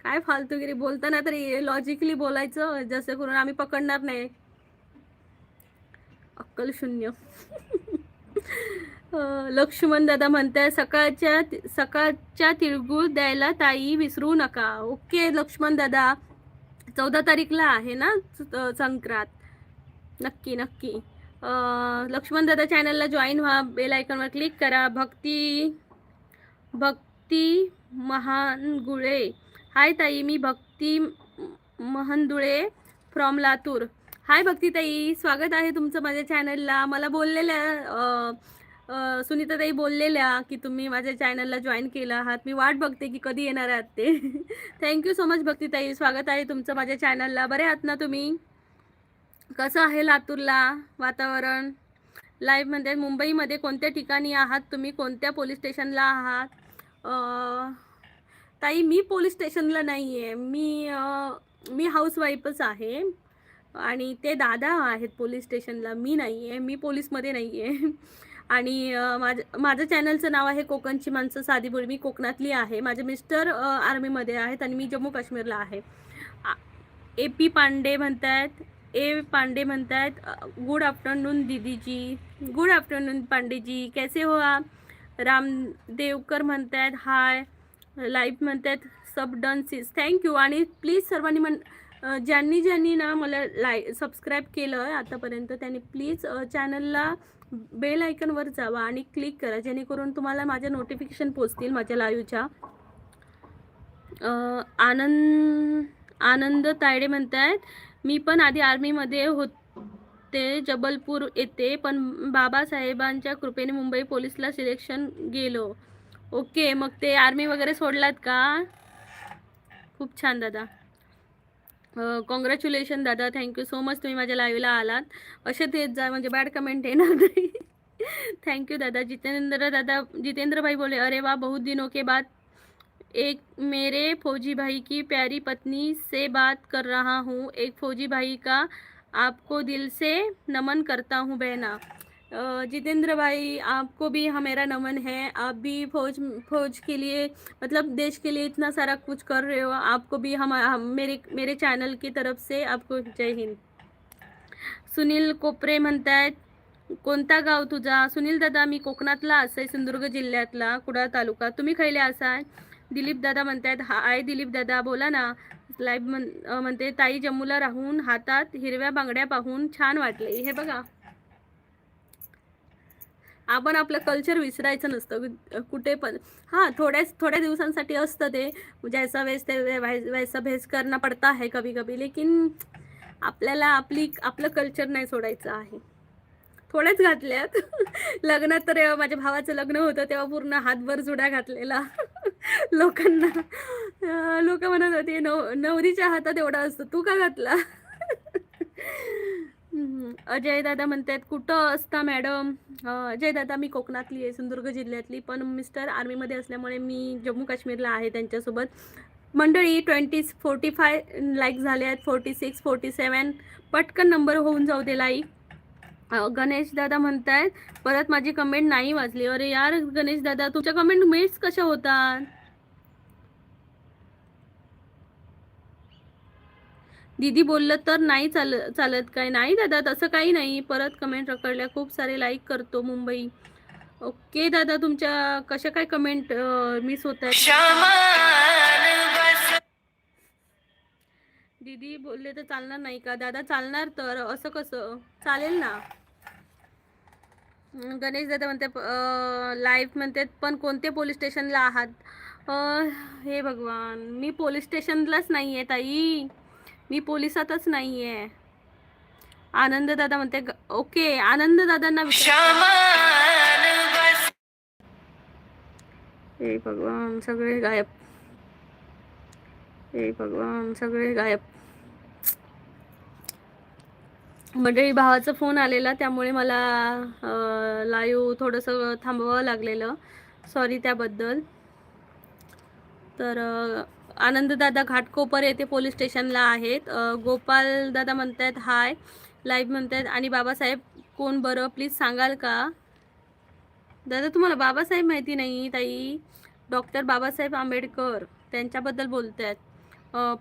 काय फालतूगिरी. बोलताना तरी लॉजिकली बोलायचं, जसं करून आम्ही पकडणार नाही. अक्कल शून्य. लक्ष्मण दादा म्हणताय सकाळच्या तिळगुळ द्यायला ताई विसरू नका. ओके लक्ष्मण दादा, 14 तारीखला आहे ना संक्रांत. नक्की. लक्ष्मण दादा चॅनलला जॉईन व्हा, बेल आयकॉनवर क्लिक करा. भक्ती महानगुळे हाय ताई, मी भक्ती महानदुळे फ्रॉम लातूर. हाय भक्ती ताई, स्वागत आहे तुमचं माझ्या चॅनलला. मला बोललेल्या सुनीताताई बोललेल्या की तुम्ही माझ्या चॅनलला जॉईन केलं आहात. मी वाट बघते की कधी येणार आहात ते. थँक्यू सो मच भक्तीताई, स्वागत आहे तुमचं माझ्या चॅनलला. बरे आहात ना तुम्ही? कसं आहे लातूरला वातावरण? लाईव्ह म्हणते मुंबईमध्ये कोणत्या ठिकाणी आहात तुम्ही, कोणत्या पोलीस स्टेशनला आहात? ताई मी पोलीस स्टेशनला नाही आहे, मी हाऊसवाईफच आहे आणि ते दादा आहेत पोलीस स्टेशनला. मी नाही आहे, मी पोलीसमध्ये नाही आहे. आणि माझं चॅनलचं नाव आहे कोकणची माणसं साधी बोली. मी कोकणातली आहे, माझे मिस्टर आर्मीमध्ये आहेत आणि मी जम्मू काश्मीरला आहे. AP पांडे म्हणतायत, पांडे म्हणतायत गुड आफ्टरनून दीदीजी. गुड आफ्टरनून पांडेजी, कैसे हो आप? रामदेवकर म्हणतायत हाय. लाईव्ह म्हणतायत सब डन सीस. थँक्यू. आणि प्लीज सर्वांनी ज्यांनी ना मला सबस्क्राईब केलं आहे आतापर्यंत त्यांनी प्लीज चॅनलला बेल आयकॉनवर जावा आणि क्लिक करा, जेणेकरून तुम्हाला माझ्या नोटिफिकेशन पोचतील माझ्या लाईव्हच्या. आनंद तायडे म्हणतायत मी पण आधी आर्मीमध्ये होते जबलपूर येथे, पण बाबासाहेबांच्या कृपेने मुंबई पोलीसला सिलेक्शन गेलो. ओके, मग ते आर्मी वगैरे सोडलात का? खूप छान दादा, कॉंग्रॅच्युलेशन दादा, थँक्यू सो मच तुम्ही माझ्या लाईव्हला आलात. असे तेच जा म्हणजे बॅड कमेंट येणार नाही. थैंक यू दादा। जितेंद्र भाई बोले अरे वाह, बहुत दिनों के बाद एक मेरे फौजी भाई की प्यारी पत्नी से बात कर रहा हूँ। एक फौजी भाई का आपको दिल से नमन करता हूँ बहना। जितेंद्र भाई, आपको भी मेरा नमन है। आप भी फौज के लिए, मतलब देश के लिए इतना सारा कुछ कर रहे हो। आपको भी मेरे चॅनल की तरफ से आपको जय हिंद। सुनील कोपरे म्हणतायत कोणता गाव तुझा? सुनील दादा, मी कोकणातला असाय, सिंधुदुर्ग जिल्ह्यातला कुडाळ तालुका। तुम्ही खैले असाय? दिलीप दादा म्हणतायत हाय दिलीप दादा, बोला ना. लाईव्ह म्हणते ताई, जम्मूला राहून हातात हिरव्या बांगड्या पाहून छान वाटले. हे बघा, आपण आपलं कल्चर विसरायचं नसतं कुठे पण. हां, थोड्या दिवसांसाठी असतं ते, जैसा वेस ते वैसा भेस करना पडता है कभी कभी, लेकिन आपल्याला आपलं कल्चर नाही सोडायचं आहे. थोड्याच घातल्यात. लग्नात तर माझ्या भावाचं लग्न होतं तेव्हा पूर्ण हातभर जुड्या घातलेला. लोकांना लोक म्हणत होते नवरीच्या हातात एवढा असतो, तू का घातला? अजय दादा म्हणतात कुठं असता मॅडम? अजय दादा, मी कोकणातली आहे, सिंधुदुर्ग जिल्ह्यातली, पण मिस्टर आर्मीमध्ये असल्यामुळे मी जम्मू काश्मीरला आहे त्यांच्यासोबत. मंडळी 45 लाईक झाले आहेत, 46 47, पटकन नंबर होऊन जाऊ दे लाईक. गणेश दादा म्हणतायत परत माझी कमेंट नाही वाचली. अरे यार गणेश दादा, तुमच्या कमेंट मिस कशा होतात? दीदी बोललं तर नाही चालत काय? नाही दादा, तसं काही नाही. परत कमेंट रखडल्या, खूप सारे लाईक करतो मुंबई. ओके दादा, तुमच्या कशा काय कमेंट मिस होत आहेत? दीदी बोलले तर चालणार नाही का? दादा चालणार, तर असं कसं चालेल ना. गणेश दादा म्हणते लाईव्ह म्हणतात, पण कोणते पोलीस स्टेशनला आहात? हे भगवान, मी पोलीस स्टेशनलाच नाही आहे ताई, मी पोलिसातच नाही आहे. आनंद दादा म्हणते ओके. आनंद दादांना हे भगवान, सगळे गायब. हे भगवान, सगळे गायब. मंडळी, भावाचा फोन आलेला, त्यामुळे मला लाईव्ह थोडंसं थांबवावं लागलेलं, सॉरी त्याबद्दल. तर आनंददादा घाटकोपर येथे पोलीस स्टेशनला आहेत. गोपाल दादा म्हणतात हाय, लाईव्ह म्हणतात. आणि बाबासाहेब कोण बरं, प्लीज सांगाल का? दादा, तुम्हाला बाबासाहेब माहिती नाही ताई? डॉक्टर बाबासाहेब आंबेडकर, त्यांच्याबद्दल बोलत आहेत.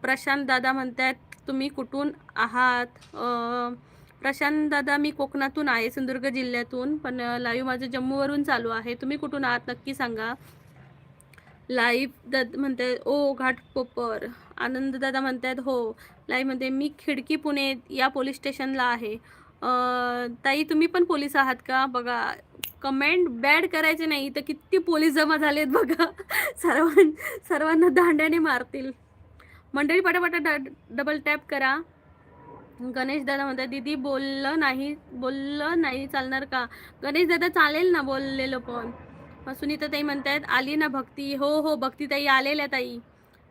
प्रशांत दादा म्हणतात तुम्ही कुठून आहात? प्रशांत दादा, मी कोकणातून आहे, सिंधुदुर्ग जिल्ह्यातून, पण लाईव्ह माझं जम्मूवरून चालू आहे. तुम्ही कुठून आहात नक्की सांगा. लाईव्ह दादा म्हणतात ओ घाटकोपर. आनंद दादा म्हणतात हो. लाईव्ह मध्ये मी खिडकी पुणे या पोलीस स्टेशनला आहे. ताई, तुम्ही पण पोलीस आहात का? बघा, कमेंट बॅड करायचे नाही, तर किती पोलीस जमा झालेत बघा. सर्वांना दांड्याने मारतील. मंडळी, पटापटा डबल टॅप करा. गणेश दादा म्हणतात दीदी बोललं नाही चालणार का? गणेश दादा, चालेल ना बोललेलं पण. सुनीता ताई म्हणतात आली ना भक्ती? हो, भक्ती ताई आलेल्या ताई.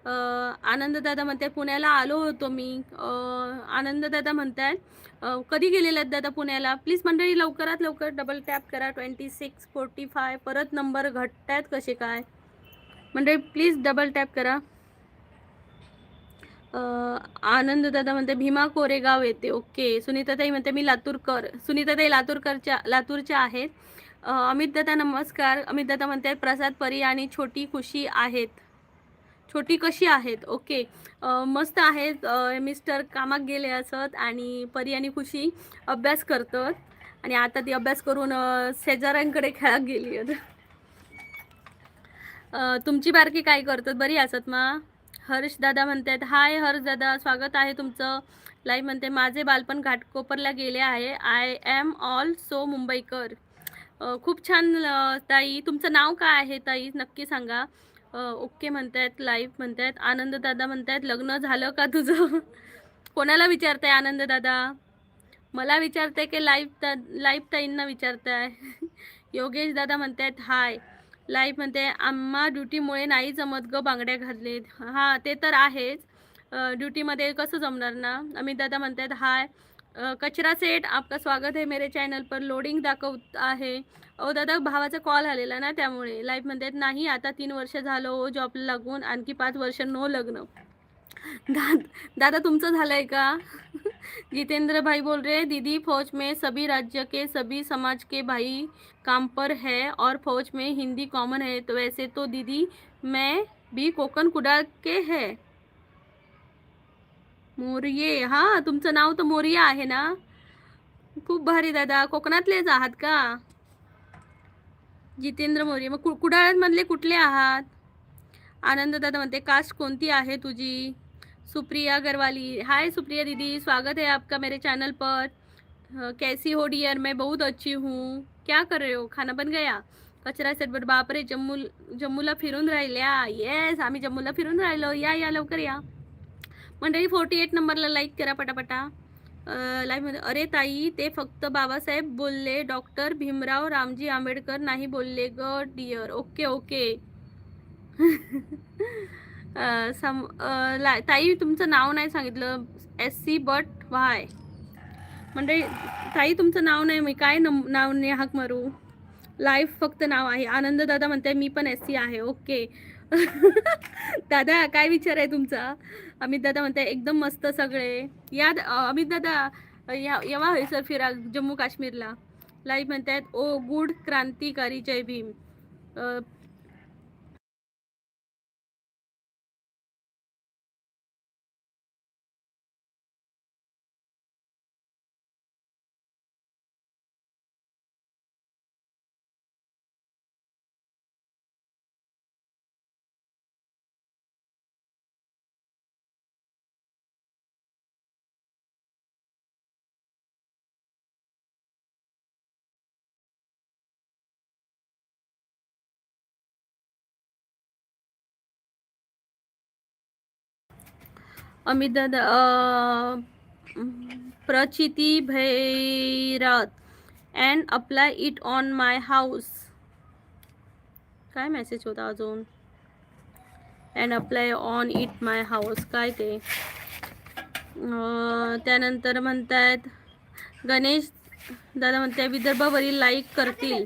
आनंद दादा म्हणतात पुण्याला आलो होतो मी. आनंद दादा म्हणतात कधी गेलेलात दादा पुण्याला? प्लीज मंडळी लवकरात लवकर डबल टॅप करा. 26 45, परत नंबर घटतायत कसे काय? मंडळी प्लीज डबल टॅप करा. आनंद दादा म्हणते भीमा कोरेगाव येते. ओके. सुनीताताई म्हणते मी लातूरकर. सुनीताताई लातूरच्या आहेत. अमित दादा नमस्कार. अमित दादा म्हणतात प्रसाद, परी आणि छोटी खुशी आहेत. छोटी कशी आहेत? ओके, मस्त आहेत. मिस्टर कामात गेले असत आणि परी आणि खुशी अभ्यास करतात, आणि आता ती अभ्यास करून शेजाऱ्यांकडे खेळात गेली आहेत. तुमची बारकी काय करतात? बरी असत मा? हर्ष दादा म्हणतात हाय हर्ष दादा, स्वागत आहे तुमचं. लाईव्ह म्हणते माझे बालपण घाटकोपरला गेले आहे. आय एम ऑल्सो मुंबईकर. खूप छान ताई. तुमचं नाव काय आहे ताई, नक्की सांगा. ओके म्हणतात. लाईव्ह म्हणतात. आनंद दादा म्हणतात लग्न झालं का तुझं? कोणाला विचारताय आनंद दादा? मला विचारताय की लाईव्ह ताईंना विचारताय? योगेश दादा म्हणतात हाय. लाईव्ह म्हणते आम्हा ड्युटीमुळे नाही जमत ग बांगड्या घातलेत. हां, ते तर आहेच, ड्युटीमध्ये कसं जमणार ना. अमित दादा म्हणतात हाय. कचरा सेठ, आपका स्वागत है मेरे चॅनल पर. लोडिंग दाखवत आहे. अहो दादा, भावाचा कॉल आलेला ना, त्यामुळे लाईव्ह म्हणतात नाही आता 3 वर्ष झालं हो जॉबला लागून, आणखी 5 वर्ष नो लग्न. दादा तुमचं झालंय का? जितेंद्र भाई बोल रहे हैं, दीदी फौज में सभी राज्य के सभी समाज के भाई काम पर है और फौज में हिंदी कॉमन है. तो वैसे तो दीदी मैं भी कोकण कुडाळ के है. मोरिये, हा तुमचं नाव तर मोरिया आहे ना. खूप भारी दादा, कोकणातलेच आहात का? जितेंद्र मोरिये, मग कुडाळ मधले कुठले आहात? आनंद दादा म्हणते कास्ट कोणती आहे तुझी? सुप्रिया गरवाली, हाय सुप्रिया दीदी, स्वागत है आपका मेरे चैनल पर. कैसी हो डियर? मैं बहुत अच्छी हूँ. क्या कर रहे हो? खाना बन गया? कचरा सेट बर, बापरे, जम्मूला फिरून राहिल्या. येस, आम्ही जम्मूला फिरून राहिलो. या लवकर या मंडळी. 48 नंबरला लाईक करा पटापटा. लाईव्ह मध्ये. अरे ताई, ते फक्त बाबासाहेब बोलले, डॉक्टर भीमराव रामजी आंबेडकर नाही बोलले ग डियर. Okay okay. ताई तुमचं नाव नाही सांगितलं. SC बट वाय म्हणजे ताई तुमचं नाव नाही, मी काय नाव नाही हाक मारू. लाईव्ह फक्त नाव आहे. आनंद दादा म्हणते मी पण SC आहे. ओके. दादा काय विचार आहे तुमचा? अमित दादा म्हणते एकदम मस्त सगळे. या अमित दादा, येवा सर फिरा जम्मू काश्मीरला. लाईव्ह म्हणतात ओ गुड क्रांतिकारी, जय भीम. अमित दादा, Prachiti Bhairat and apply it on my house. काय मेसेज होता अजून? And apply on it my house, काय ते? त्यानंतर म्हणतात गणेश दादा म्हणते विदर्भावरील लाईक करतील.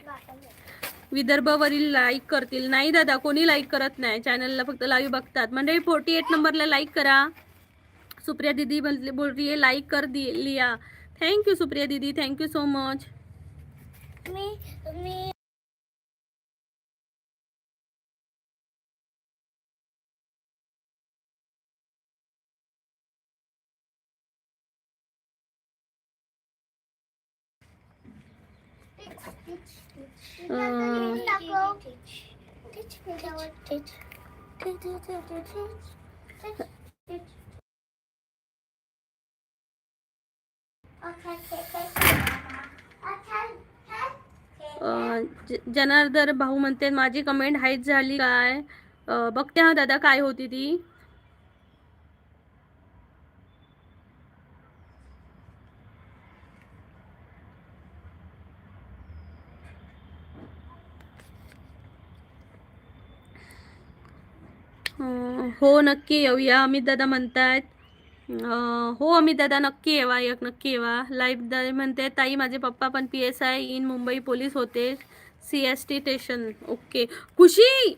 विदर्भावरील लाईक करतील. नाही दादा, कोणी लाईक करत नाही. चॅनलला फक्त लाईव्ह बघतात. म्हणजे 48 नंबरला लाईक करा. सुप्रिया दीदी बोल रही है लाइक कर लिया. थैंक यू सुप्रिया दीदी, thank you so much. Janardan भाऊ म्हणते माझी कमेंट हाईट झाली काय? बघते हा दादा काय होती ती. हो नक्की येऊया, अमित दादा म्हणतायत. हो अमित दादा नक्की येवा, नक्की येवा. लाईव्ह म्हणते ताई माझे पप्पा पण PSI इन मुंबई पोलीस होते, CST स्टेशन. ओके. खुशी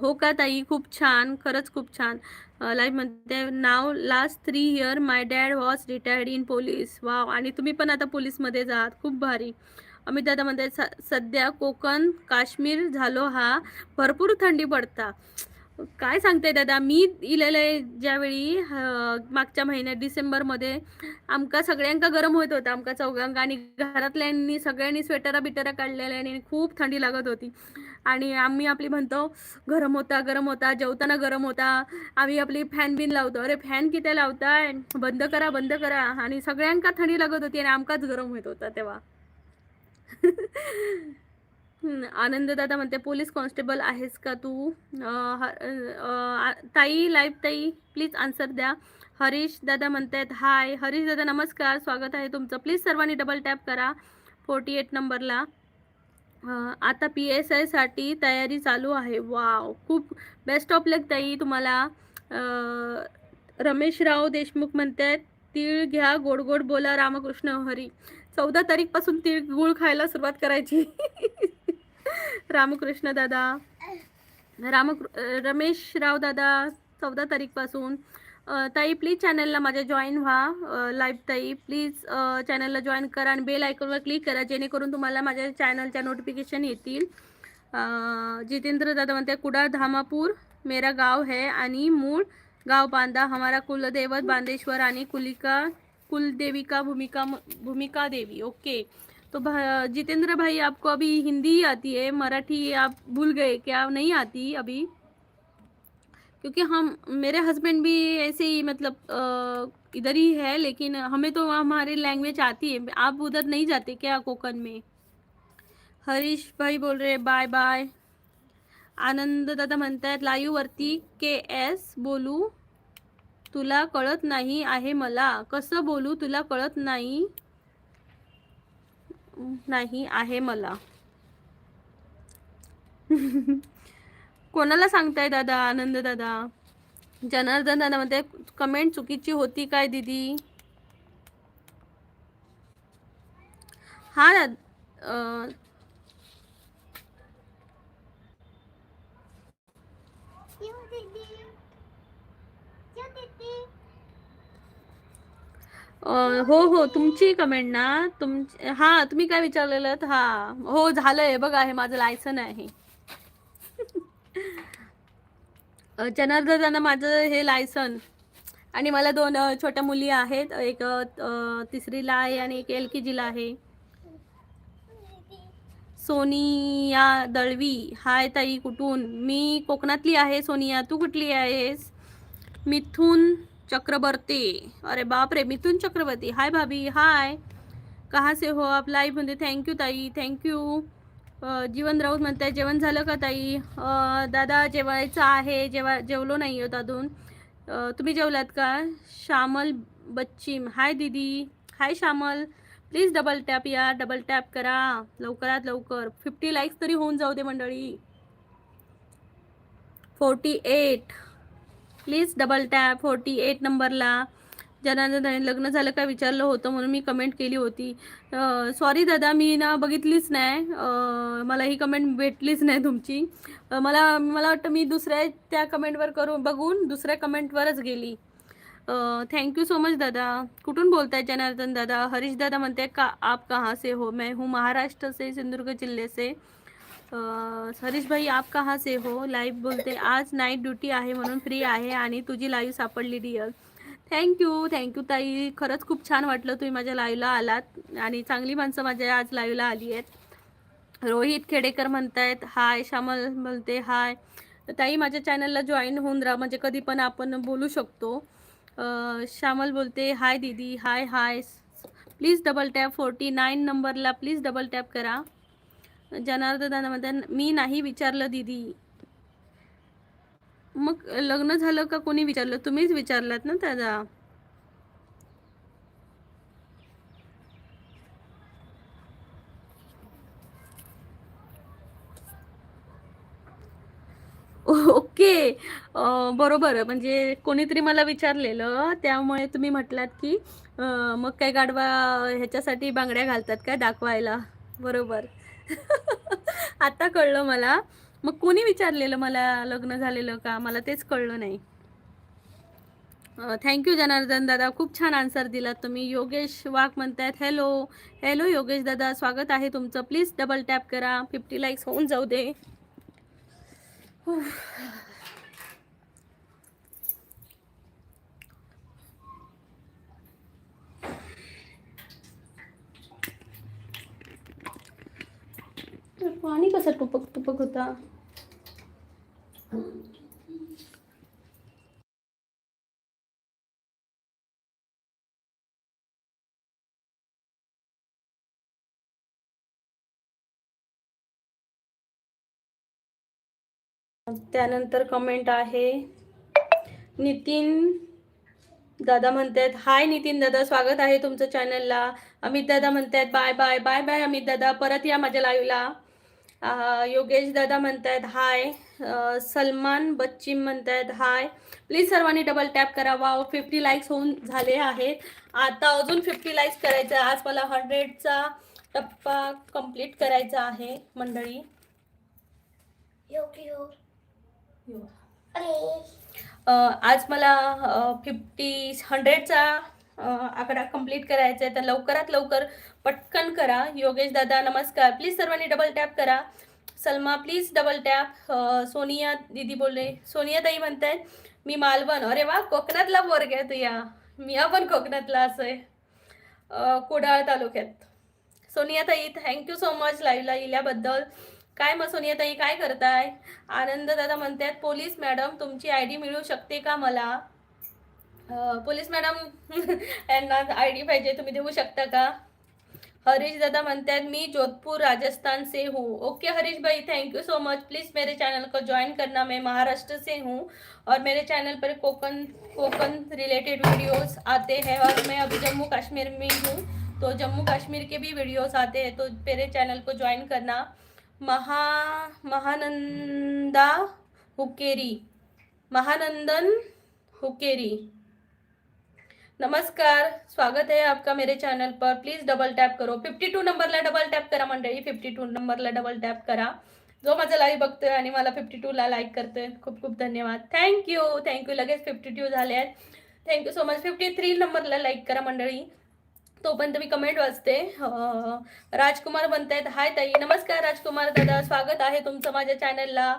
हो का ताई, खूप छान, खरंच खूप छान. लाईव्ह म्हणते नाव last 3 year my dad was retired in police. Wow, आणि तुम्ही पण आता पोलीसमध्ये जात, खूप भारी. अमित दादा म्हणते सध्या कोकण काश्मीर झालो हा, भरपूर थंडी पडता. काय सांगते दादा, मी इलेले ज्यावेळी मागच्या महिन्यात डिसेंबरमध्ये आमका सगळ्यांका गरम होत होता, आमका चौघांका, आणि घरातल्यांनी सगळ्यांनी स्वेटरा बिटरा काढलेल्या आणि खूप थंडी लागत होती. आणि आम्ही आपली म्हणतो गरम होता, जेवताना गरम होता. आम्ही आपली फॅन बिन लावतो. अरे फॅन किती लावताय, बंद करा. आणि सगळ्यांका थंडी लागत होती आणि आमकाच गरम होत होता तेव्हा. आनंद दादा म्हणते पोलीस कॉन्स्टेबल आहेस का तू? ताई लाईव्ह ताई प्लीज आन्सर द्या. हरीश दादा म्हणतात हाय. हरीश दादा नमस्कार, स्वागत आहे तुमचं. प्लीज सर्वांनी डबल टॅप करा 48 नंबरला. आता PSI साठी तयारी चालू आहे. वाव, खूप बेस्ट ऑफ लक ताई तुम्हाला. रमेशराव देशमुख म्हणतात, तीळ घ्या, गोड गोड बोला, रामकृष्ण हरी. 14 तारीखपासून तीळ गुळ खायला सुरुवात करायची. रामकृष्ण दादा, रमेशराव दादा, 14 तारीखपासून. ताई प्लीज चॅनलला माझ्या जॉईन व्हा. लाईव्ह ताई प्लीज चॅनलला जॉईन करा आणि बेल आयकॉनवर क्लिक करा, जेणेकरून तुम्हाला माझ्या चॅनलच्या नोटिफिकेशन येतील. जितेंद्र दादा म्हणते, कुडाळ धामापूर मेरा गाव है आणि मूळ गाव बांदा, हमारा कुलदैवत बांदेश्वर आणि कुलदेविका भूमिका देवी. ओके, तो जितेंद्र भाई आपको अभी हिंदी आती है, मराठी आप भूल गए क्या? नहीं आती अभी? क्योंकि हम मेरे हस्बैंड भी ऐसे ही मतलब इधर ही है, लेकिन हमें तो हमारी लैंग्वेज आती है. आप उधर नहीं जाते क्या कोकण में? हरीश भाई बोल रहे बाय बाय. आनंद दादा म्हणतात लाईव्ह वरती KS बोलू, तुला कळत नाही आहे मला. कसं बोलू, तुला कळत नाही नाही आहे मला. कोणाला सांगताय दादा? आनंद दादा. जनार्दन दादा म्हणते कमेंट चुकीची होती काय दीदी? हा हो हो, तुमची कमेंट ना. हा, तुम्ही काय विचारलेलं? हा हो, झालंय बघा, हे माझं लायसन आहे. जनार्दन माझं हे लायसन. आणि मला 2 छोट्या मुली आहेत, एक 3रीला आहे आणि एक LKGला आहे. सोनिया दळवी, हाय ताई, कुठून? मी कोकणातली आहे सोनिया, तू कुठली आहेस? मिथुन चक्रवर्ती, अरे बाप रे, मिथुन चक्रवर्ती, हाय भाभी, हाय, कहाँ से हो आप? लाईव्ह मध्ये. थँक्यू ताई, थँक्यू. जीवन राऊत म्हणताय जेवण झालं का ताई? दादा जेवायचं आहे, जेवलो नाही होत अजून. तुम्ही जेवलात का? श्यामल बच्चीम, हाय दीदी, हाय श्यामल. प्लीज डबल टॅप या, डबल टॅप करा लवकरात लवकर. 50 लाईक्स तरी होऊन जाऊ दे मंडळी. 48, प्लीज डबल टॅप 48 नंबरला. जनार्दन लग्न झालं का विचारलं होतं म्हणून मी कमेंट केली होती. सॉरी दादा, मी ना बघितलीच नाही, मला ही कमेंट भेटलीच नाही तुमची. मला वाटतं मी दुसऱ्या त्या कमेंटवर बघून दुसऱ्या कमेंटवरच गेली. थँक्यू सो मच दादा. कुठून बोलताय जनार्दन दादा? हरीश दादा म्हणते का आप कहाँ से हो? मैं हूँ महाराष्ट्र से, सिंधुदुर्ग जिले से. हरीश भाई आप कहाँ से हो? लाईव्ह बोलते, आज नाईट ड्युटी आहे म्हणून फ्री आहे आणि तुझी लाईव्ह सापडली डिअर. थँक्यू ताई, खरंच खूप छान वाटलं तुम्ही माझ्या लाईव्हला आलात आणि चांगली माणसं माझ्या आज लाईव्हला आली आहेत. रोहित खेडेकर म्हणतायत हाय. श्यामल बोलते हाय. ताई माझ्या चॅनलला जॉईन होऊन राहा, म्हणजे कधी पण आपण बोलू शकतो. श्यामल बोलते हाय दीदी, हाय हाय. प्लीज डबल टॅप 49 नंबरला प्लीज डबल टॅप करा. जनार्दन म्हणतात मी नाही विचारलं दीदी. मग लग्न झालं का कोणी विचारलं? तुम्हीच विचारलात ना दादा. ओके, बरोबर. म्हणजे कोणीतरी मला विचारलेलं, त्यामुळे तुम्ही म्हटलात की मग काय गाढवा ह्याच्यासाठी बांगड्या घालतात काय दाखवायला? बरोबर. आता कळलं मला. मग कोणी विचारलेलं मला लग्न झालेलं का? मला तेच कळलं नाही. थँक्यू जनार्दन दादा, खूप छान आन्सर दिलात तुम्ही. योगेश वाघ म्हणतायत हॅलो. हॅलो योगेश दादा, स्वागत आहे तुमचं. प्लीज डबल टॅप करा, 50 लाईक्स होऊन जाऊ दे. पाणी कसं टुपक टुपक होता? त्यानंतर कमेंट आहे नितीन दादा म्हणतात हाय नितीन दादा, स्वागत आहे तुमचं चॅनलला. अमित दादा म्हणतात bye bye bye bye. Amit दादा परत या माझ्या लाईव्हला. योगेश दादा म्हणतायत हाय. सलमान बच्चीम म्हणतायत हाय. प्लीज सर्वांनी डबल टॅप करा. वाव 50 लाईक्स होऊन झाले आहेत. आता अजून 50 लाईक्स करायचं आहे. आज मला 100चा टप्पा कंप्लीट करायचा आहे मंडळी. आज मला 100चा आकडा कंप्लीट करायचा आहे. तर लवकरात लवकर पटकन करा. योगेश दादा नमस्कार. प्लीज सर्वांनी डबल टॅप करा. Salma please double tap. Sonia दीदी बोलले. सोनिया ताई म्हणतायत मी मालवण. अरे वा, कोकणातला पोरग आहे तुया. मी पण कोकणातला असं आहे, कुडाळ तालुक्यात. सोनिया ताई थँक्यू सो मच लाईव्हला इल्याबद्दल. काय मग सोनिया ताई काय करताय? आनंद दादा म्हणतात पोलीस मॅडम तुमची आयडी मिळू शकते का मला? पोलीस मॅडम यांना आयडी पाहिजे, तुम्ही देऊ शकता का? हरीश दादा म्हणतात मैं जोधपुर राजस्थान से हूँ. ओके हरीश भाई thank you so much. Please मेरे चैनल को ज्वाइन करना. मैं महाराष्ट्र से हूँ और मेरे चैनल पर कोकन रिलेटेड वीडियोस आते हैं और मैं अभी जम्मू कश्मीर में हूँ तो जम्मू कश्मीर के भी वीडियोस आते हैं, तो मेरे चैनल को ज्वाइन करना. महानंदा हुकेरी, महानंदन हुकेरी नमस्कार, स्वागत है आपका मेरे channel per. Please double tap करो. 52 नंबरला डबल टॅप करा मंडळी. 52 नंबरला डबल टॅप करा जो माझा लाईव्ह बघतोय आणि मला 52ला लाईक करतोय. खूप खूप धन्यवाद. थँक्यू. लगेच 52 झाले आहेत. Thank you so much. 53 नंबरला लाईक करा मंडळी. तोपर्यंत मी कमेंट वाचते. राजकुमार म्हणतायत हाय ताई. नमस्कार राजकुमार दादा, स्वागत आहे तुमचं माझ्या चॅनलला.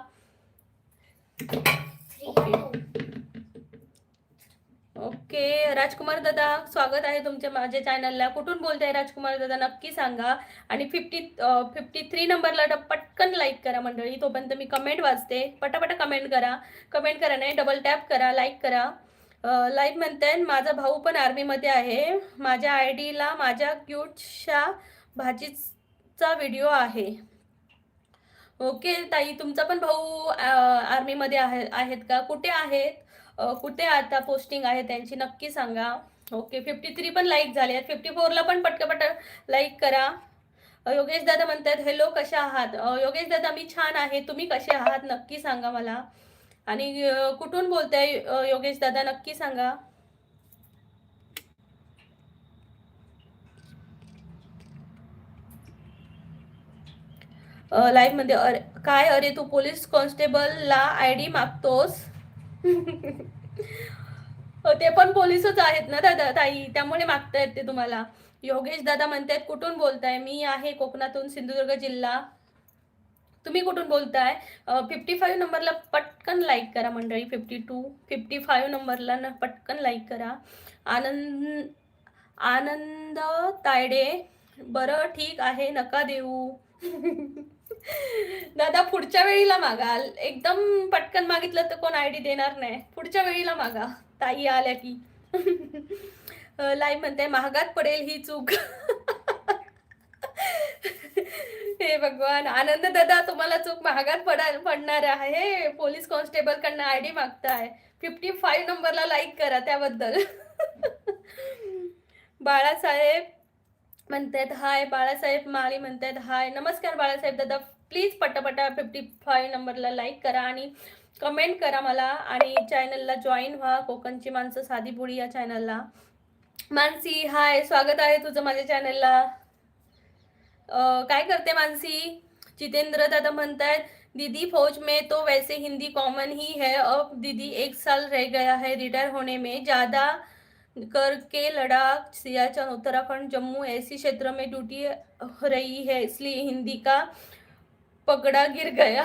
ओके राजकुमार दादा स्वागत आहे तुमच्या माझ्या चॅनलला. कुठून बोलताय राजकुमार दादा नक्की सांगा. आणि 53 नंबरला पटकन लाईक करा मंडळी. तोपर्यंत मी कमेंट वाचते. पटापटा कमेंट करा नाही, डबल टॅप करा, लाईक करा. लाईक म्हणताय माझा भाऊ पण आर्मीमध्ये आहे. माझ्या आयडीला माझ्या क्यूटशा भाजीचा व्हिडिओ आहे. ओके ताई, तुमचा पण भाऊ आर्मीमध्ये आहेत का? कुठे आहेत? कुठे आता पोस्टिंग आहे त्यांची नक्की सांगा. ओके 53 पण लाईक झाले आहेत. 54ला पण पटकन लाईक करा. योगेश दादा म्हणतात हॅलो कशा आहात? योगेश दादा मी छान आहे, तुम्ही कसे आहात नक्की सांगा मला. आणि कुठून बोलताय योगेश दादा नक्की सांगा. लाईव्ह मध्ये काय अरे तू पोलीस कॉन्स्टेबलला आयडी मागतोस? ते पण पोलीसच आहेत ना दादा ताई, त्यामुळे मागतायत ते तुम्हाला. योगेश दादा म्हणतायत कुठून बोलताय? मी आहे कोकणातून, सिंधुदुर्ग जिल्हा. तुम्ही कुठून बोलताय? 55 नंबरला पटकन लाईक करा मंडळी. 55 नंबरला ना पटकन लाईक करा. आनंद तायडे बरं ठीक आहे नका देऊ. दादा पुढच्या वेळीला मागाल. एकदम पटकन मागितलं तर कोण आयडी देणार नाही. पुढच्या वेळीला मागा ताई आल्या की. लाईव्ह म्हणते महागात पडेल ही चूक. हे भगवान. आनंद दादा तुम्हाला चूक महागात पडणार आहे. पोलीस कॉन्स्टेबल कडनं आयडी मागताय. 55 नंबरला लाईक करा त्याबद्दल. बाळासाहेब म्हणतात हाय. बाळासाहेब माळी म्हणतात हाय. नमस्कार बाळासाहेब दादा. प्लीज पटापटा 55 नंबरला लाईक करा आणि कमेंट करा मला. आणि चॅनलला जॉईन व्हा. कोकणची माणसं साधी बोळी या चॅनलला. मानसी हाय, स्वागत आहे तुझं माझ्या चॅनलला. काय करते मानसी? जितेंद्र दादा म्हणतायत दीदी फौज में तो वैसे हिंदी कॉमन ही है. अब दीदी 1 साल रह गया है रिटायर होने में. ज़्यादा करके लद्दाख, सियाचिन, उत्तराखंड, जम्मू ऐसी क्षेत्र में ड्यूटी रही है, इसलिए हिंदी का पगड़ा गिर गया.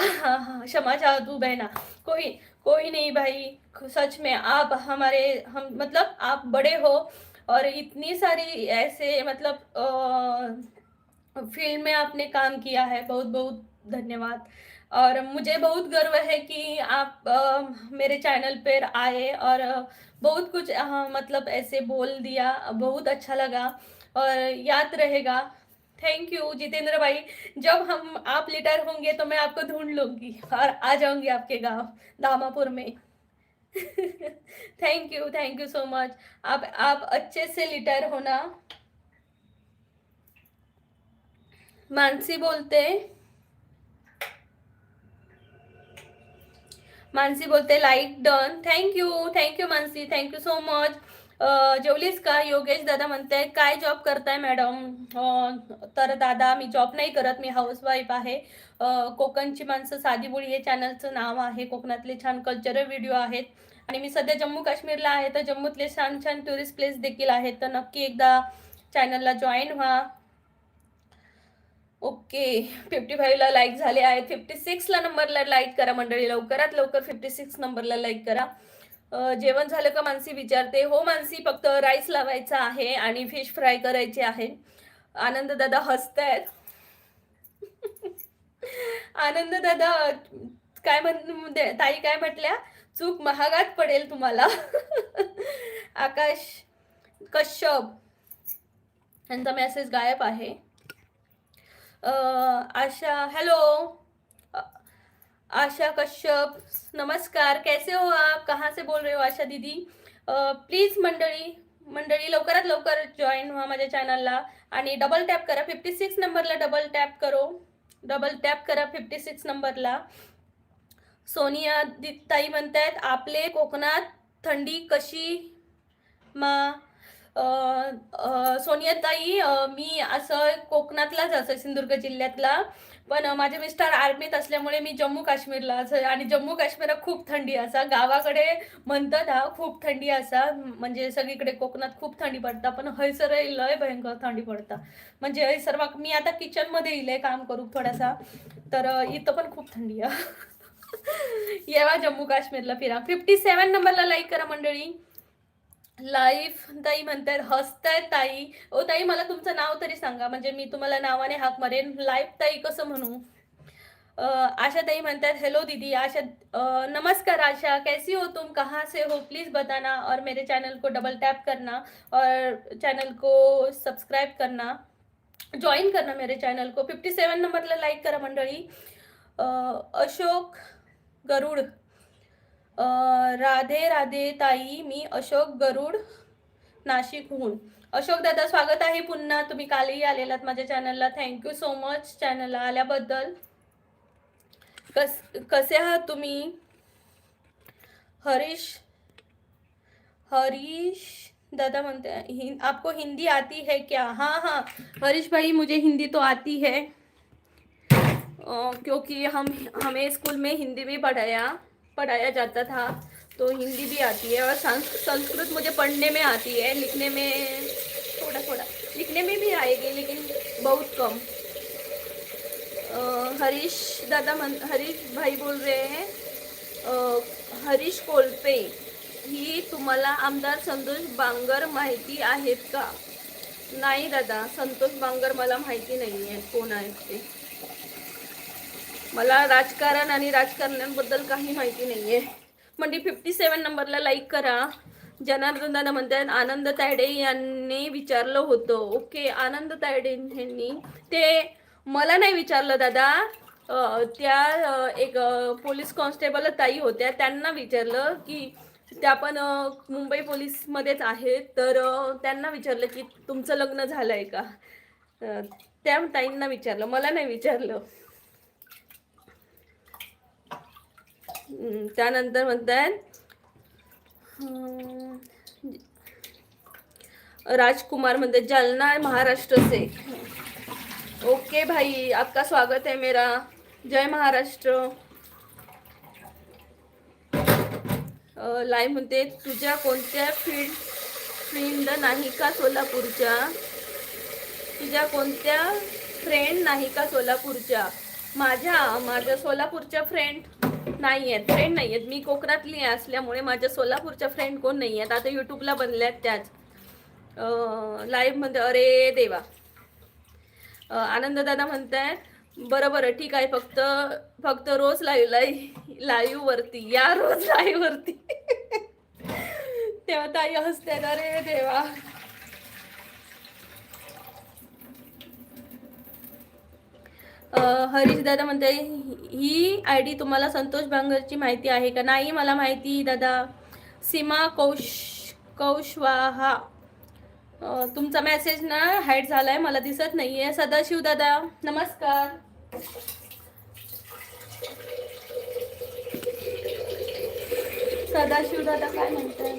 क्षमा चाहूँ बहना. कोई नहीं भाई, सच में आप हम मतलब आप बड़े हो और इतनी सारी ऐसे मतलब फील्ड में आपने काम किया है. बहुत बहुत धन्यवाद. और मुझे बहुत गर्व है कि आप मेरे चैनल पर आए और बहुत कुछ मतलब ऐसे बोल दिया. बहुत अच्छा लगा और याद रहेगा. थैंक यू जितेंद्र भाई. जब आप रिटायर होंगे तो मैं आपको ढूंढ लूंगी और आ जाऊंगी आपके गांव दामापुर में. Thank you so much. आप अच्छे से रिटायर होना. मानसी बोलते मानसी बोलते like done. Thank you Mansi, thank you so much. जेवलीस का? योगेश दादा म्हणते काय जॉब करताय मॅडम? तर दादा मी जॉब नाही करत, मी हाऊसवाईफ आहे. कोकणची माणसं साधी बोळी हे चॅनलचं नाव आहे. कोकणातले छान कल्चरल व्हिडिओ आहेत आणि मी सध्या जम्मू काश्मीरला आहे, तर जम्मूतले छान छान टुरिस्ट प्लेस देखील आहेत, तर नक्की एकदा चॅनलला जॉईन व्हा. ओके, 55ला लाईक झाले आहेत. 56ला नंबरला लाईक करा मंडळी, लवकरात लवकर 56 नंबरला लाईक करा. जेवण झालं का मानसी विचारते. हो मानसी, फक्त राईस लावायचा आहे आणि फिश फ्राय करायचे आहे. आनंद दादा हसतायत. आनंद दादा काय ताई काय म्हटल्या? चूक महागात पडेल तुम्हाला. आकाश कश्यप यांचा मेसेज गायब आहे. आशा, हेलो आशा कश्यप, नमस्कार, कैसे हो आप, कहाँ से बोल रहे हो आशा दीदी? प्लीज मंडळी लवकरात लवकर जॉईन व्हा माझ्या चॅनलला आणि डबल टॅप करा. 56 नंबरला डबल टॅप करा 56 नंबरला. सोनिया ताई म्हणतायत आपले कोकणात थंडी कशी मा? सोनियाताई, मी असं कोकणातलाच असं सिंधुदुर्ग जिल्ह्यातला, पण माझे मिस्टर आर्मीत असल्यामुळे मी जम्मू काश्मीरला असं, आणि जम्मू काश्मीरात खूप थंडी असा. गावाकडे म्हणतात हा खूप थंडी असा, म्हणजे सगळीकडे कोकणात खूप थंडी पडता, पण हैसर लय भयंकर थंडी पडता. म्हणजे हैसर मी आता किचनमध्ये येईल काम करू थोडासा, तर इथं पण खूप थंडी आहे. येवा जम्मू काश्मीरला फिरा. 57 नंबरला लाईक करा मंडळी. लाईफ ताई म्हणतात, हसतायत ताई. ओ ताई, मला तुमचं नाव तरी सांगा, म्हणजे मी तुम्हाला नावाने हाक मारेन. लाईफ ताई कसं म्हणू? आशा ताई म्हणतात हेलो दीदी. आशा, नमस्कार आशा, कैसी हो तुम, कहाँ से हो, प्लीज बताना और मेरे चैनल को डबल टैप करना और चैनल को सब्सक्राइब करना, जॉईन करना मेरे चॅनल को. 57 नंबरला लाईक करा मंडळी. अशोक गरुड, राधे राधे ताई, मी अशोक गरुड नाशिकहून. अशोक दादा स्वागत आहे पुन्हा, तुम्ही कालही आलेलात माझ्या चॅनलला, थँक्यू सो मच चॅनलला आल्याबद्दल. कसे आहात तुम्ही? हरीश दादा म्हणते आपको हिंदी आती है क्या? हाँ हरीश भाई, मुझे हिंदी तो आती है, क्योंकि हमें स्कूल में हिंदी भी पढ़ाया जाता था, तो हिंदी भी आती है, और संस्कृत मुझे पढ़ने में आती है, लिखने में थोड़ा लिखने में भी आएगी, लेकिन बहुत कम. हरीश भाई बोल रहे हैं, हरीश कोल्पे, ही तुम्हाला आमदार संतोष बांगर माहिती आहेत का? नाही दादा, संतोष बांगर मला माहिती नाही आहे कोण आहेत ते. मला राजकारण आणि राजकारण्यांबद्दल काही माहिती नाही आहे. म्हणजे 57 नंबरला लाईक करा. जनार्दन दादा म्हणतात आनंद तायडे यांनी विचारलं होतं. ओके, आनंद तायडे यांनी ते मला नाही विचारलं दादा, त्या एक पोलीस कॉन्स्टेबल ताई होत्या, त्यांना विचारलं की त्या पण मुंबई पोलीसमध्येच आहेत, तर त्यांना विचारलं की तुमचं लग्न झालंय का, त्या ताईंना विचारलं, मला नाही विचारलं. त्यानंतर म्हणतात राजकुमार म्हणते जालना महाराष्ट्र से. ओके भाई, आपका स्वागत है मेरा. जय महाराष्ट्र. लाईव्ह म्हणते तुझ्या कोणत्या फ्रेंड नाही का सोलापूरच्या? तुझ्या कोणत्या फ्रेंड नाही का सोलापूरच्या? माझ्या सोलापूरच्या फ्रेंड नाही आहेत. मी कोकणातली असल्यामुळे माझ्या सोलापूरच्या फ्रेंड कोण नाही आहेत. आता यूट्यूबला बनल्यात त्याच. लाईव्ह मध्ये अरे देवा. आनंद दादा म्हणताय बरं ठीक आहे, फक्त रोज लाईव्ह वरती या, रोज लाईव्ह वरती. तेव्हा ताई हसतात, अरे देवा. हरीश दादा म्हणते ही आयडी तुम्हाला संतोष बांगरची माहिती आहे का? नाही मला माहिती दादा. सीमा कौशवाहा, तुमचा मेसेज ना हाईड झालाय, मला दिसत नाहीये. सदाशिव दादा नमस्कार. सदाशिव दादा काय म्हणतात?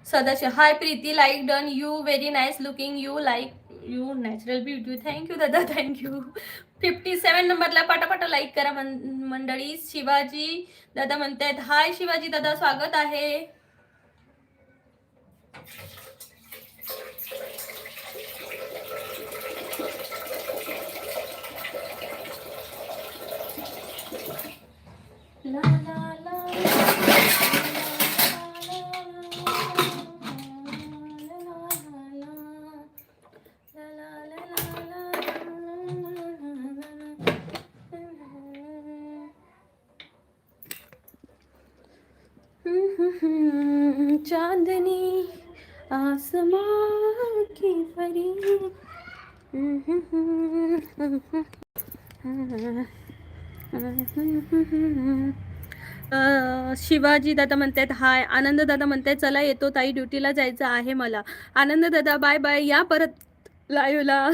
Sadashiv, hi Preeti, like done, you very nice looking, you like you natural beauty. Thank you दादा, थँक्यू. 57 नंबरला पटापटा लाईक करा मंडळी. शिवाजी दादा म्हणतायत हाय शिवाजी दादा, स्वागत आहे. ला ला ला चांदनी आसमां की परी. शिवाजी दादा म्हणतात हाय. आनंद दादा म्हणतात चला येतो ताई, ड्युटीला जायचं आहे मला. आनंद दादा बाय बाय, या परत लाईव्हला.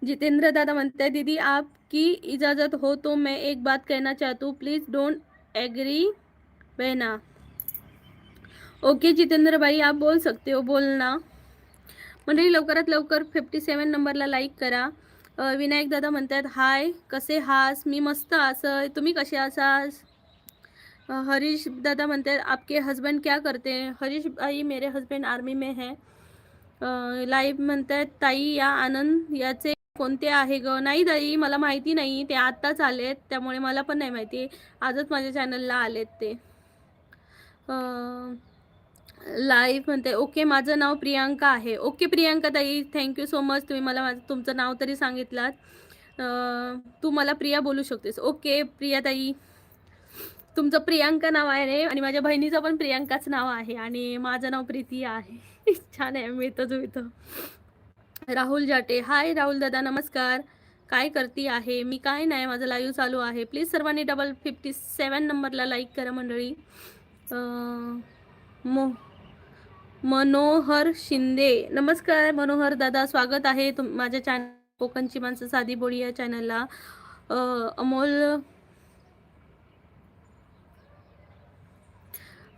जितेंद्र दादा म्हणते दीदी आपकी इजाज़त हो तो मैं एक बात कहना चाहती हूँ, प्लीज़ डोंट एग्री बहना. ओके जितेंद्र भाई आप बोल सकते हो, बोलना. मंडळी लवकरात लवकर 57 नंबरला लाईक करा. विनायक दादा म्हणतात हाय कसे हास, मी मस्त असं, तुम्ही कसे आसास? हरीश दादा म्हणतात आपके हस्बैंड क्या करते हैं? हरीश भाई मेरे हस्बैंड आर्मी में है. लाईव्ह म्हणतात ताई या आनंद याचे कोणते आहे ग? नाही ताई मला माहिती नाही, ते आत्ताच आलेत त्यामुळे मला पण नाही माहिती, आजच माझ्या चॅनलला आलेत ते. लाईव्ह म्हणते ओके माझं नाव प्रियांका आहे. ओके प्रियांका ताई, थँक्यू सो मच, तुम्ही मला तुमचं नाव तरी सांगितलात. तू मला प्रिया बोलू शकतेस. ओके प्रिया ताई, तुमचं प्रियांका नाव आहे रे, आणि माझ्या बहिणीचं पण प्रियांकाच नाव आहे, आणि माझं नाव प्रीती आहे. छान आहे, मिळतं जुळतं. राहुल जाटे हाय राहुल दादा नमस्कार, काय करती आहे? मी काय नाही, माझं लाईव्ह चालू आहे. प्लीज सर्वांनी 57 नंबरला लाईक करा मंडळी. मनोहर शिंदे नमस्कार मनोहर दादा, स्वागत आहे माझ्या चॅनल कोकणची माणसं साधी बोली या चॅनलला.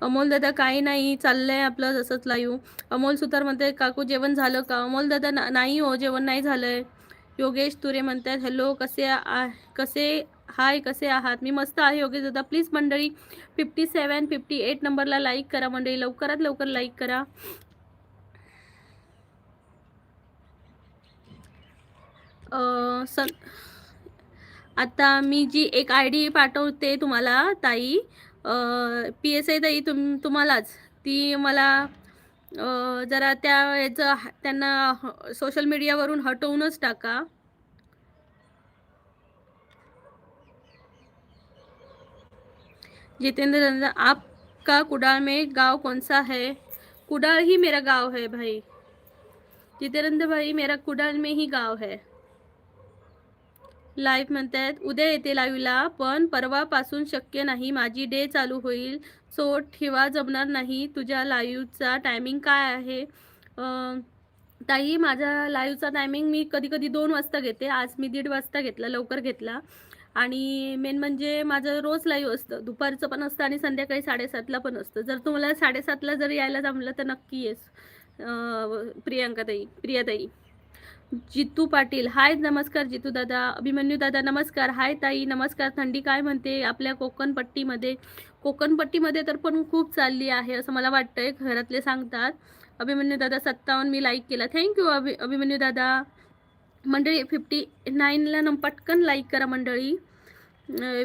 अमोल दादा काही नाही, चाललंय आपलं जसंच लाईव्ह. अमोल सुतार म्हणते काकू जेवण झालं का? अमोल दादा नाही हो, जेवण नाही झालंय. योगेश तुरे म्हणतात हॅलो कसे हाय कसे आहात? मी मस्त आहे योगेश दादा. प्लीज मंडळी 57 58 नंबरला लाईक करा मंडळी, लवकरात लवकर लाईक करा. आता मी जी एक ID पाठवते तुम्हाला ताई, PSI ताई तुम्हालाच, ती मला जरा याचं त्यांना सोशल मीडियावरून हटवूनच टाका. जितेंद्र आपका कुडाल में गांव कौन सा है? कुडाल ही मेरा गांव है भाई. जितेंद्र भाई मेरा कुडाल में ही गांव है. लाईव्ह म्हणतात उद्या येते लाईव्हला, पण परवापासून शक्य नाही, माझी डे चालू होईल, सो ठेवा जमणार नाही. तुझ्या लाईव्हचा टायमिंग काय आहे? ताई माझा लाईव्हचा टायमिंग मी कधी कधी 2 वाजता घेते, आज मी 1:30 वाजता घेतला, लवकर घेतला. आणि मेन म्हणजे माझं रोज लाईव्ह असतं, दुपारचं पण असतं आणि संध्याकाळी 7:30ला पण असतं. जर तुम्हाला 7:30ला जर यायला जमलं तर नक्की येस. प्रियाताई. जितू पाटील हाय नमस्कार जितू दादा. अभिमन्यू दादा नमस्कार. हाय ताई नमस्कार. थंडी काय म्हणते आपल्या कोकणपट्टीमध्ये? कोकणपट्टीमध्ये तर पण खूप चालली आहे असं मला वाटतंय, घरातले सांगतात. अभिमन्यू दादा 57 मी लाईक केला, थँक्यू अभिमन्यू दादा. मंडळी 59ला पटकन लाईक करा मंडळी.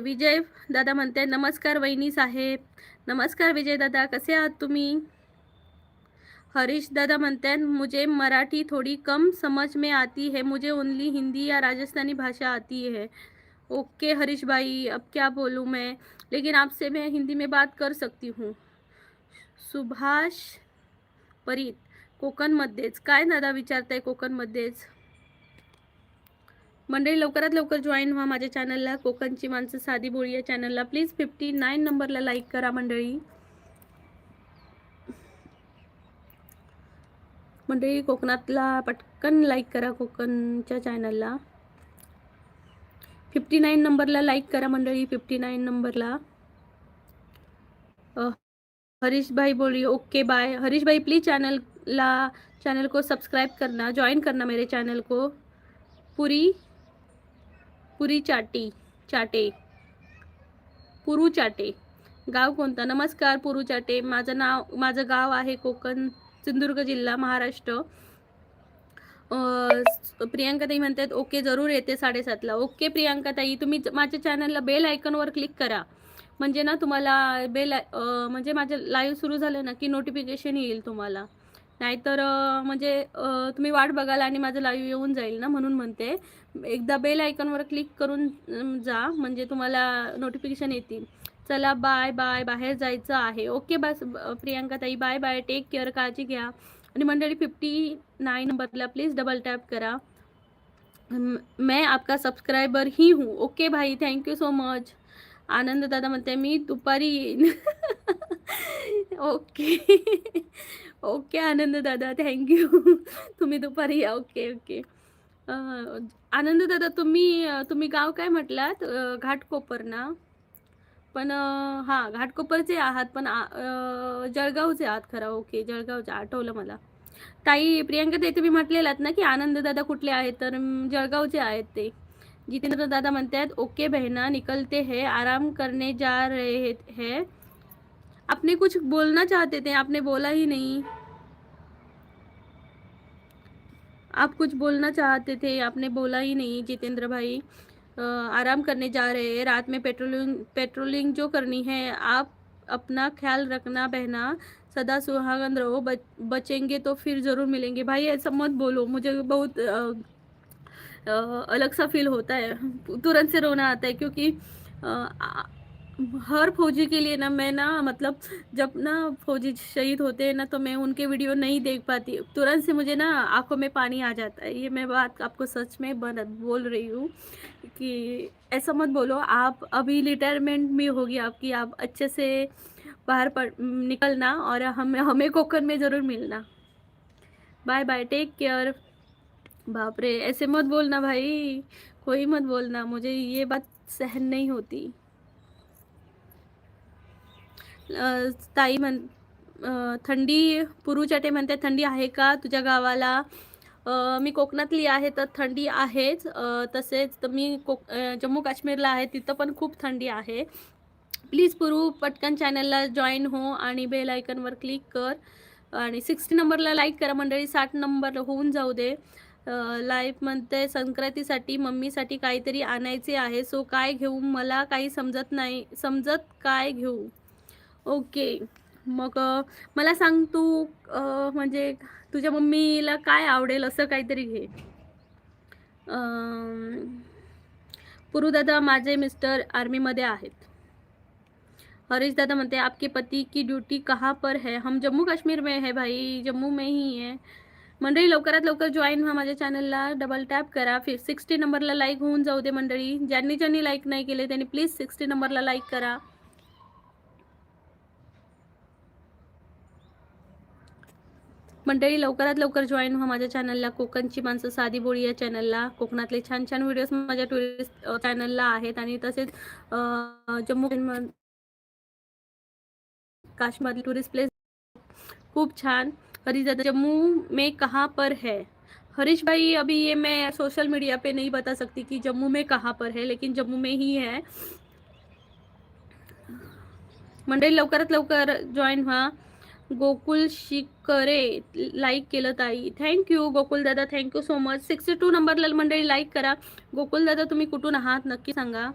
विजय दादा म्हणते नमस्कार वहिनी साहेब. नमस्कार विजय दादा, कसे आहात तुम्ही? हरीश दादा म्हणते हैं मुझे मराठी थोड़ी कम समझ में आती है, मुझे ओनली हिंदी या राजस्थानी भाषा आती है. ओके हरीश भाई, अब क्या बोलूँ मैं, लेकिन आपसे मैं हिंदी में बात कर सकती हूँ. सुभाष परीत कोकणमध्येच काय दादा विचारताय? कोकणमध्येच. मंडळी लवकरात लवकर जॉईन व्हा माझ्या चॅनलला, कोकणची माणसं साधी बोली या चॅनलला. प्लीज 59 नंबरला लाईक करा मंडळी. मंडळी कोकणातला पटकन लाईक करा कोकणच्या चॅनलला. 59 नंबरला लाईक करा मंडळी, 59 नंबरला. हरीश भाई बोल रही ओके बाय. हरीश भाई प्लीज चैनल को सब्सक्राइब करना, ज्वाइन करना मेरे चैनल को. पुरी चाटे पुरू चाटे. गाव कोणता? नमस्कार पुरू चाटे. माझं गाव आहे कोकण, सिंधुदुर्ग जिल्हा, महाराष्ट्र. प्रियांका ताई म्हणतात ओके जरूर येते 7:30ला. ओके प्रियांका ताई, तुम्ही माझ्या चॅनलला बेल आयकॉनवर क्लिक करा, म्हणजे ना तुम्हाला म्हणजे माझे लाईव्ह सुरू झाले ना की नोटिफिकेशन येईल तुम्हाला. नाहीतर म्हणजे तुम्ही वाट बघाल आणि माझं लाईव्ह येऊन जाईल ना, म्हणून म्हणते एकदा बेल आयकॉनवर क्लिक करून जा, म्हणजे तुम्हाला नोटिफिकेशन येतील. चला बाय बाय, बाहेर जायचं आहे. ओके बस प्रियांका ताई, बाय बाय, टेक केअर, काळजी घ्या. आणि मंडळी 59 नंबरला प्लीज डबल टॅप करा. मैं आपका सब्सक्राइबर ही हूँ. ओके भाई, थँक्यू सो मच. आनंद दादा म्हणते मी दुपारी येईन. ओके ओके आनंद दादा, थँक्यू. तुम्ही दुपारी या. Okay okay. आनंद दादा, तुम्ही गाव काय म्हटलात? घाटकोपर ना? पण हां, घाटकोपरचे आहात, पण जळगावचे आहात खरं. ओके, जळगावचे, आठवलं मला. ताई प्रियांका ताई, तुम्ही म्हटलेलात ना की आनंद दादा कुठले आहेत, तर जळगावचे आहेत ते. जितेंद्र दादा म्हणतात ओके बहना, निकलते हैं, आराम करने जा रहे हैं. आपने कुछ बोलना चाहते थे, आपने बोला ही नहीं. आप कुछ बोलना चाहते थे, आपने बोला ही नहीं जितेंद्र भाई. आराम करने जा रहे हैं, रात में पेट्रोलिंग जो करनी है. आप अपना ख्याल रखना बहना, सदा सुहागन रहो. बचेंगे तो फिर ज़रूर मिलेंगे. भाई ऐसा मत बोलो, मुझे बहुत अलग सा फील होता है, तुरंत से रोना आता है, क्योंकि हर फौजी के लिए ना मैं ना मतलब जब ना फौजी शहीद होते हैं ना तो मैं उनके वीडियो नहीं देख पाती, तुरंत से मुझे ना आंखों में पानी आ जाता है. ये मैं बात आपको सच में बोल रही हूँ कि ऐसा मत बोलो. आप अभी रिटायरमेंट में होगी आपकी, आप अच्छे से बाहर निकलना और हमें कोकण में ज़रूर मिलना. Bye bye, take care. बाप रे, ऐसे मत बोलना भाई, कोई मत बोलना, मुझे ये बात सहन नहीं होती. ताई थंडी, पुरू चाटे म्हणते थंडी आहे का तुझ्या गावाला? मी कोकणातली आहे तर थंडी आहेच. तसेच मी जम्मू काश्मीरला आहे, तिथं पण खूप थंडी आहे. प्लीज पुरू पटकन चॅनलला जॉईन हो आणि बेल आयकनवर क्लिक कर आणि 60 नंबरला लाईक करा मंडळी. 60 नंबर होऊन जाऊ दे. लाईव्ह म्हणते संक्रांतीसाठी मम्मीसाठी काहीतरी आणायचे आहे, सो काय घेऊ, मला काही समजत काय घेऊ. ओके, मग मला सांग तू, म्हणजे तुझ्या मम्मीला काय आवडेल असं काहीतरी घे. पुरू दादा, माझे मिस्टर आर्मीमध्ये आहेत. हरीश दादा म्हणते आपके पति की ड्यूटी कहाँ पर है? हम जम्मू काश्मीर में है भाई, जम्मू में ही है. मंडळी लवकरात लवकर जॉईन व्हा माझ्या चॅनलला, डबल टॅप करा. 60 नंबरला लाईक होऊन जाऊ दे मंडळी. ज्यांनी लाईक नाही केले त्यांनी प्लीज 60 नंबरला लाईक करा. मंडळी लवकरात लवकर जॉईन व्हा माझ्या चॅनलला, कोकणची माणसं साधी बोळी या चॅनलला. कोकणातले छान छान व्हिडिओज माझ्या टुरिस्ट चॅनलला आहेत आणि तसेच जम्मू काश्मीर टुरिस्ट प्लेस खूप छान. हरीश दादा, जम्मू में कहाँ पर है? हरीश भाई, अभी ये मैं सोशल मीडिया पे नहीं बता सकती कि जम्मू में कहाँ पर है, लेकिन जम्मू में ही है. मंडळी लवकरात लवकर जॉईन व्हा. गोकुल शिकरे लाईक केलं ताई, थँक्यू. गोकुल दादा, थँक्यू सो मच. 62 नंबरला मंडळी लाईक करा. गोकुल दादा, तुम्ही कुठून आहात नक्की सांगा.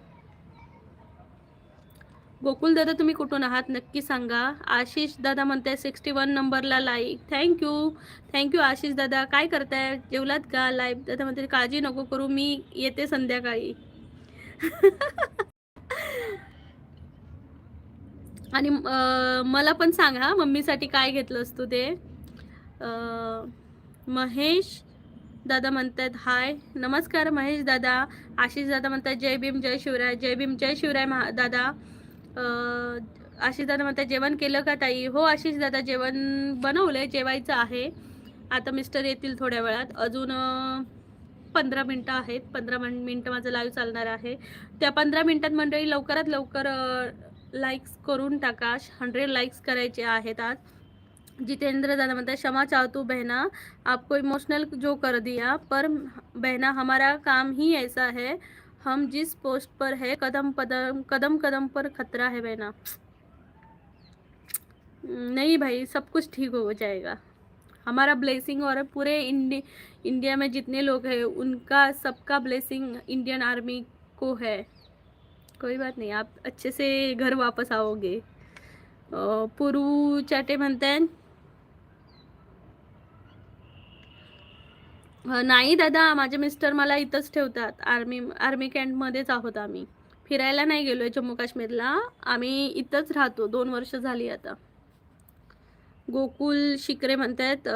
गोकुल दादा, तुम्ही कुठून आहात नक्की सांगा. आशिष दादा म्हणताय 61 नंबरला लाईक, थँक्यू आशिष दादा. काय करताय, जेवलात का? लाईव्ह दादा म्हणते काळजी नको करू, मी येते संध्याकाळी. आणि मला पण सांग हा, मम्मीसाठी काय घेतलंस तू ते. महेश दादा म्हणतात हाय, नमस्कार महेश दादा. आशिष दादा म्हणतात जय भीम जय शिवराय. जय भीम जय शिवराय दादा. आशिष दादा म्हणतात जेवण केलं का ताई? हो आशिष दादा, जेवण बनवलंय, जेवायचं आहे आता. मिस्टर येतील थोड्या वेळात. अजून 15 मिनटं आहेत. 15 मिनटं माझं लाईव्ह चालणार आहे. त्या 15 मिनिटात मंडळी लवकरात लवकर लाईक्स करून टाका. 100 लाईक्स करायचे आहेत आज. जितेंद्र दादा म्हणता क्षमा चाहतू बहना, आपको इमोशनल जो कर दिया, पर बहना हमारा काम ही ऐसा है, हम जिस पोस्ट पर है कदम कदम पर खतरा है बहना. नहीं भाई, सब कुछ ठीक हो जाएगा. हमारा ब्लेसिंग और पूरे इंडिया में जितने लोग हैं उनका सबका ब्लेसिंग इंडियन आर्मी को है. कोई बात नहीं, आप अच्छे से घर वापस आओगे. पुरू चाटे म्हणते हैं नाही दादा, माझे मिस्टर मला इथंच ठेवतात. आर्मी कॅम्पमध्येच आहोत आम्ही. फिरायला नाही गेलोय जम्मू काश्मीरला, आम्ही इथंच राहतो. 2 वर्ष झाली आता. गोकुल शिकरे म्हणतात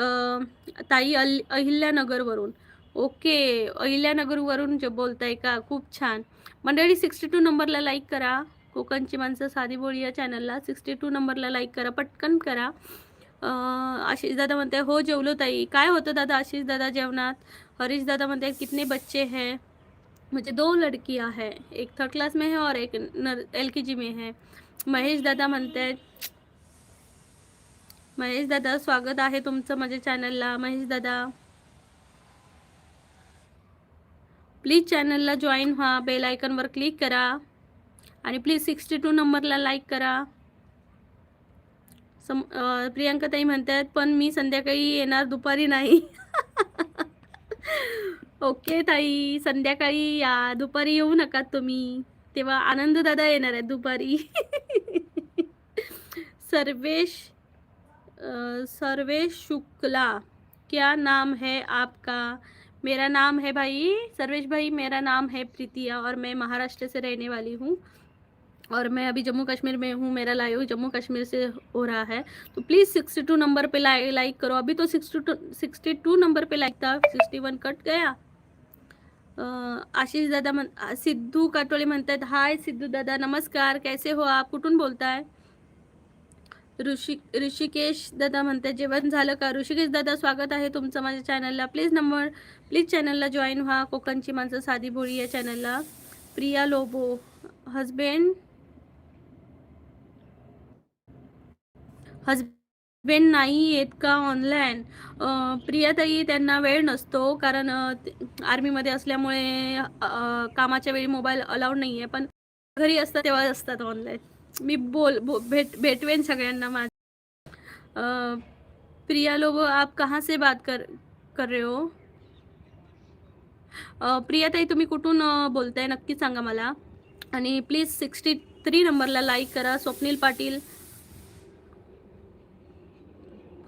ताई अहिल्यानगरवरून. ओके, अहिल्यानगरवरून जे बोलताय का, खूप छान. मंडळी 62 नंबरला लाईक करा. कोकणची माणसं साधी बोळी या चॅनलला 62 नंबरला लाईक करा, पटकन करा. आशिष दादा म्हणते हो जेवलो ताई. काय होतं दादा आशिष दादा जेवणात? हरीश दादा म्हणते कितने बच्चे हैं? मुझे 2 लड़कियां हैं, एक 3rd क्लास में है और एक LKG में है. महेश दादा म्हणते, महेश दादा स्वागत आहे तुमचं माझ्या चॅनलला. महेश दादा प्लीज चॅनलला जॉईन व्हा, बेल आयकॉनवर क्लिक करा आणि प्लीज 62 नंबरला लाईक करा. प्रियांका ताई म्हणतात पण मी संध्याकाळी येणार, दुपारी नाही. ओके ताई, संध्याकाळी या, दुपारी येऊ नका तुम्ही. तेव्हा आनंद दादा येणार आहे दुपारी. सर्वेश शुक्ला, क्या नाम है आपका? मेरा नाम है भाई सर्वेश भाई, मेरा नाम है प्रीतिया और मैं महाराष्ट्र से रहने वाली हूँ और मैं अभी जम्मू कश्मीर में हूँ. मेरा लाइव जम्मू कश्मीर से हो रहा है, तो प्लीज़ 62 नंबर पे लाइक करो. अभी तो 62 नंबर पे लाइक था, 61 कट गया. आशीष दादा सिद्धू काटोळे म्हणतात हाय सिद्धू दादा नमस्कार, कैसे हो आप, कुठून बोलताय? ऋषिकेश दादा म्हणतात जेवण झालं का? ऋषिकेश दादा स्वागत आहे तुमचं माझ्या चॅनलला. प्लीज चॅनलला जॉईन व्हा, कोकणची माणसं साधी बोळी या चॅनलला. प्रिया लोबो, हजबेंड नाही येत का ऑनलाईन? प्रियाताई त्यांना वेळ नसतो, कारण आर्मीमध्ये असल्यामुळे कामाच्या वेळी मोबाईल अलाउड नाही आहे, पण घरी असतात तेव्हा असतात ऑनलाईन. मी भेटवेन सगळ्यांना. प्रिया लोगो आप कहाँ से बात कर रहे हो? प्रियाताई तुम्ही कुठून बोलताय नक्की सांगा मला. आणि प्लीज 63 नंबरला लाईक करा. स्वप्नील पाटील,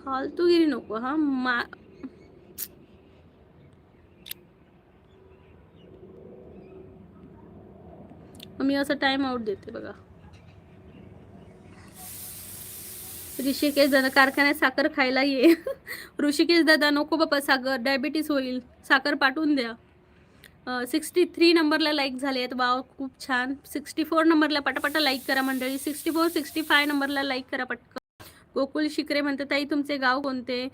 फालतूगिरी नको हा. मी असं टाइम आउट देते बघा. ऋषिकेश दादा कारखान्यात साखर खायला ये. ऋषिकेश दादा नको बाबा साखर, डायबिटीस होईल, साखर पाठवून द्या. 63 नंबरला लाईक झाले आहेत. वाव खूप छान. 64 नंबरला पटापटा लाईक करा मंडळी. 64 65 नंबरला लाईक करा पटकन. गोकुल शिकरे म्हणते ताई तुमचे गाव कोणते?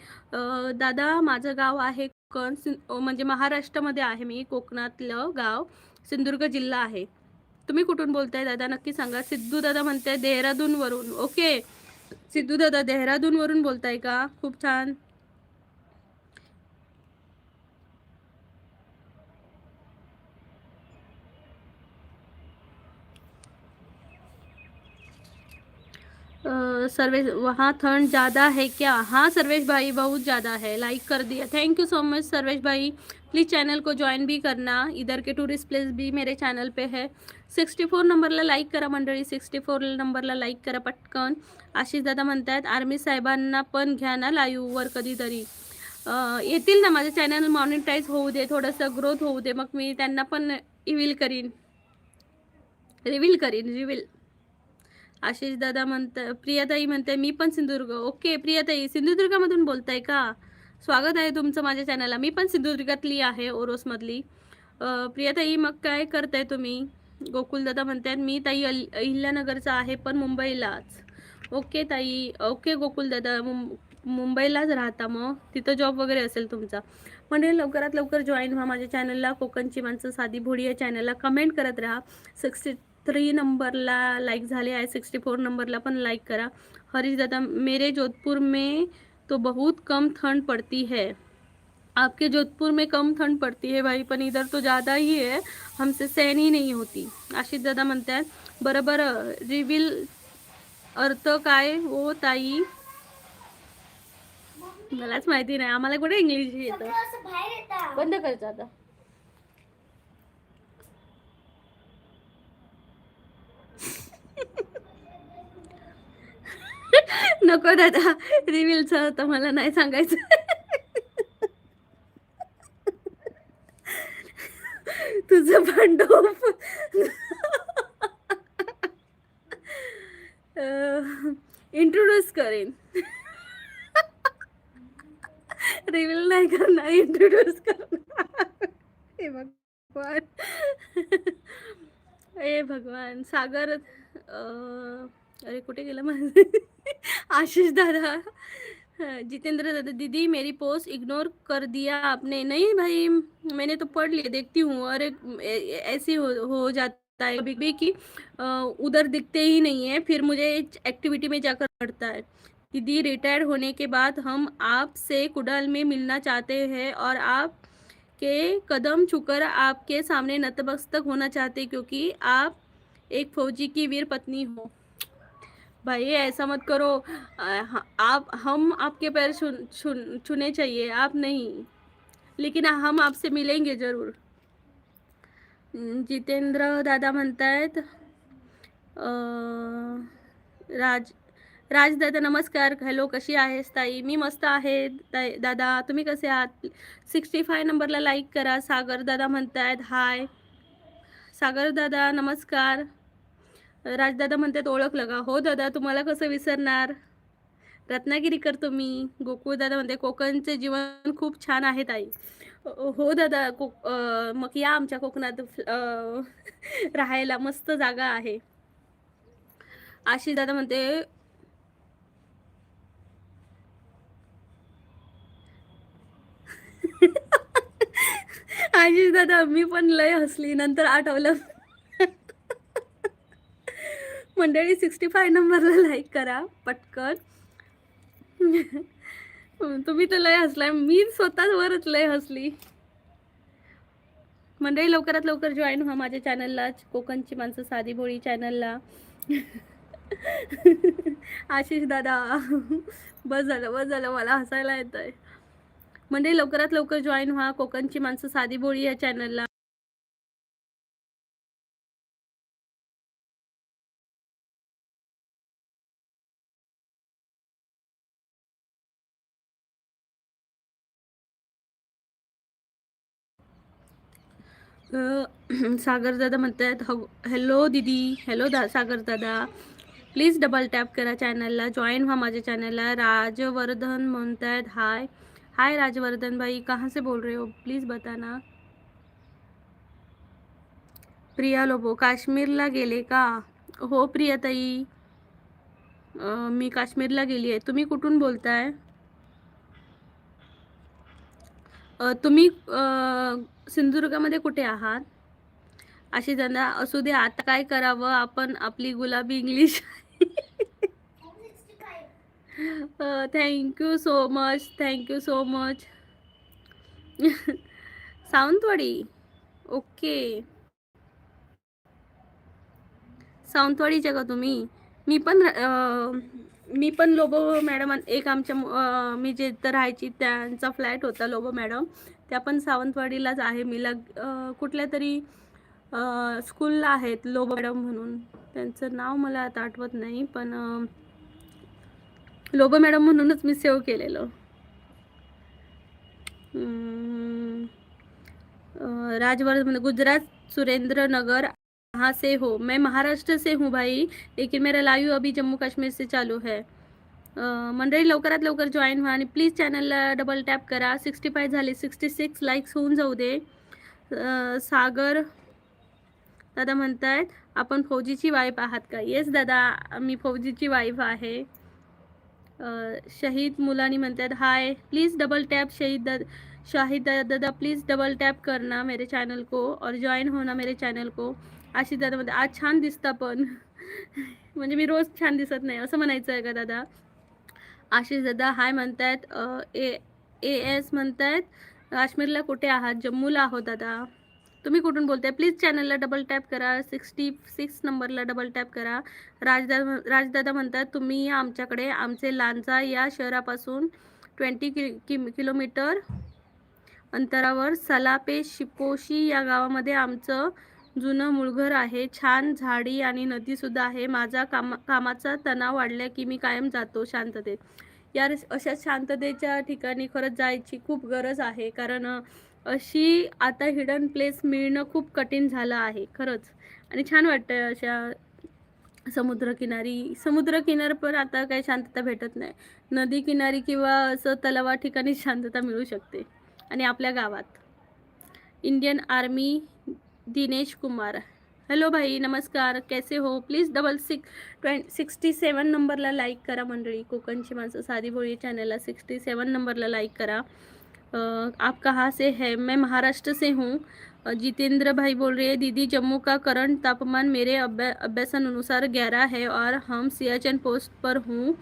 दादा माझं गाव आहे कोकण, म्हणजे महाराष्ट्रामध्ये आहे मी. कोकणातलं गाव सिंधुदुर्ग जिल्हा आहे. तुम्ही कुठून बोलताय दादा नक्की सांगा. सिद्धू दादा म्हणते देहरादून वरून. ओके सिद्धू दादा देहरादून वरून बोलताय का? खूप छान. सर्वेश वहाँ ठंड ज़्यादा है क्या? हाँ सर्वेश भाई बहुत ज़्यादा है. लाइक कर दिया, thank you so much Sarvesh भाई. प्लीज़ चैनल को ज्वाइन भी करना. इधर के टूरिस्ट प्लेस भी मेरे चॅनल पे है. 64 नंबरला लाईक करा मंडळी. 64 नंबरला लाईक करा पटकन. आशिष दादा म्हणतात आर्मी साहेबांना पण घ्या ना लाईव्हवर कधीतरी. येतील ना, माझं चॅनल मॉनिटाईज होऊ दे, थोडंसं ग्रोथ होऊ दे, मग मी त्यांना पण रिव्हील करीन. आशिष दादा म्हणतं, प्रियाताई म्हणते मी पण सिंधुदुर्ग. ओके प्रियाताई सिंधुदुर्गामधून बोलताय का? स्वागत आहे तुमचं माझ्या चॅनलला. मी पण सिंधुदुर्गातली आहे, ओरोसमधली. प्रियाताई मग काय करताय तुम्ही? गोकुल दादा म्हणतात मी ताई अहिल्यानगरचा आहे पण मुंबईलाच. ओके ताई, ओके गोकुल दादा मुंबईलाच राहता, मग तिथं जॉब वगैरे असेल तुमचा. म्हणजे लवकरात लवकर जॉईन व्हा माझ्या चॅनलला, कोकणची माणसं साधी भोळी या चॅनलला. कमेंट करत राहा. 63 नंबरला लाईक झाले आहे, 64 नंबरला पण लाईक करा. हरीश दादा, मेरे जोधपुर में तो बहुत कम ठंड पड़ती है. आपके जोधपुर में कम ठंड पड़ती है भाई, पण इधर तो ज़्यादा ही है, हमसे सहन ही नहीं होती. आशिष दादा म्हणतात बरोबर. रिव्हिल अर्थ काय हो ताई? मलाच माहिती नाही, आम्हाला कुठे इंग्लिश येतं. बंद करायचं आता. नको दादा, रिव्हिलचं तर मला नाही सांगायचं. तुझं भांडोप इंट्रोड्यूस करेन. रिव्हिल नाही करणार, इंट्रोड्यूस करणार. हे भगवान, हे भगवान. सागर अरे कुठे गेला माझं? आशीष दादा, जितेंद्र दादा, दीदी मेरी पोस्ट इग्नोर कर दिया आपने. नहीं भाई, मैंने तो पढ़ लिया, देखती हूँ. अरे ऐसे हो जाता है कभी कभी कि उधर दिखते ही नहीं है, फिर मुझे एक्टिविटी में जाकर पड़ता है. दीदी रिटायर होने के बाद हम आपसे कुडाल में मिलना चाहते हैं और आप के कदम छूकर आपके सामने नतमस्तक होना चाहते, क्योंकि आप एक फौजी की वीर पत्नी हो. भाई ऐसा मत करो. आप हम आपके पैर छूने चाहिए, आप नहीं, लेकिन हम आपसे मिलेंगे जरूर. जितेंद्र दादा म्हणतायत राज राजदादा नमस्कार. हॅलो, कशी आहेस ताई? मी मस्त आहे ताई. दादा तुम्ही कसे आहात? 65 नंबरला लाईक करा. सागर दादा म्हणतायत हाय. सागर दादा नमस्कार. राजदादा म्हणतात ओळखलं का? हो दादा, तुम्हाला कसं विसरणार. रत्नागिरी करतो मी. गोकुळ दादा म्हणते कोकणचे जीवन खूप छान आहे ताई. हो दादा, मग या आमच्या कोकणात राहायला, मस्त जागा आहे. आशिष दादा म्हणते आशिष दादा मी पण लय हसली, नंतर आठवलं. मंडळी 65 नंबरला लाईक करा पटकन. तुम्ही तर लय हसलाय, मी स्वतःवरच लय हसली. मंडळी लवकरात लवकर जॉईन व्हा माझ्या चॅनलला, कोकणची माणसं साधी भोळी चॅनलला. आशिष दादा, बस झालं, मला हसायला येत आहे. मंडळी लवकरात लवकर जॉईन व्हा कोकणची माणसं साधी भोळी या चॅनलला. सागर दादा म्हणतात हॅलो दीदी. हॅलो सागर दादा, प्लीज डबल टॅप करा चॅनलला, जॉईन व्हा माझ्या चॅनलला. राजवर्धन म्हणतात हाय. हाय राजवर्धन भाई, कहाँ से बोल रहे हो प्लीज बताना. प्रिया लोबो, काश्मीरला गेले का? हो प्रियाताई, मी काश्मीरला गेली आहे. तुम्ही कुठून बोलताय? तुम्ही सिंधुदुर्गामध्ये कुठे आहात? अशी त्यांना असू दे. आता काय करावं आपण, आपली गुलाबी English. Thank you so much, thank you so much. Sawantwadi, okay. सावंतवाडीच्या का तुम्ही? मी पण लोबो मॅडम, एक आमच्या मी जे इथं राहायची त्यांचा फ्लॅट होता लोबो मॅडम, त्या पण सावंतवाडीलाच आहे. कुठल्या तरी स्कूलला आहेत लोबो मॅडम म्हणून, त्यांचं नाव मला आता आठवत नाही, पण लोबो मॅडम म्हणूनच मी सेव्ह केलेलं. राजवर्धन, गुजरात सुरेंद्र नगर. कहाँ से हो? मैं महाराष्ट्र से हूँ भाई, लेकिन मेरा लाईव्ह अभी जम्मू काश्मीर से चालू है. मंडळी लवकरात लवकर जॉईन व्हा आणि प्लीज चॅनलला डबल टॅप करा. 65 झाले, 66 लाईक्स होऊन जाऊ दे. सागर दादा म्हणतायत आपण फौजीची वाईफ आहात का? येस दादा, मी फौजीची वाईफ आहे. शहीद मुलानी म्हणतात हाय, प्लीज़ डबल टैप शाहिद दादा प्लीज़ डबल टैप करना मेरे चैनल को और जॉइन होना मेरे चॅनल को. आशिष दादा म्हणतात आज छान दिसता पण म्हणजे मी रोज छान दिसत नाही असं म्हणायचं आहे का दादा. आशिष दादा हाय म्हणतायत. ए एस म्हणतायत काश्मीरला कुठे आहात? जम्मूला आहोत दादा. तुम्ही कुठून बोलताय? प्लीज चॅनलला डबल टॅप करा. 66 नंबरला डबल टॅप करा. राजदादा म्हणतात तुम्ही या आमच्याकडे. आमचे लांजा या शहरापासून 20 किलोमीटर अंतरावर सलापे शिपोशी या गावामध्ये आमचं जुनं मूळघर आहे. छान झाडी आणि नदीसुद्धा आहे. माझा कामाचा तणाव वाढला की मी कायम जातो शांततेत. यार अशा शांततेच्या ठिकाणी खरंच जायची खूप गरज आहे, कारण अशी आता हिडन प्लेस मिळणं खूप कठीण झालं आहे खरंच. आणि छान वाटतं अशा समुद्रकिनार पण आता काही शांतता भेटत नाही. नदी किनारी किंवा असं तलावा ठिकाणी शांतता मिळू शकते. आणि आपल्या गावात Indian army Dinesh Kumar hello भाई नमस्कार, कैसे हो? प्लीज़ 67 नंबरला लाईक करा मंडळी. कोकणची माणसं साधी भोळी चॅनलला 67 नंबरला लाईक करा. आप कहाँ से है? मैं महाराष्ट्र से हूँ. जितेंद्र भाई बोल रहे हैं दीदी जम्मू का करंट तापमान मेरे अभ्यासानुसार 11 है और हम सियाचिन पोस्ट पर हूँ.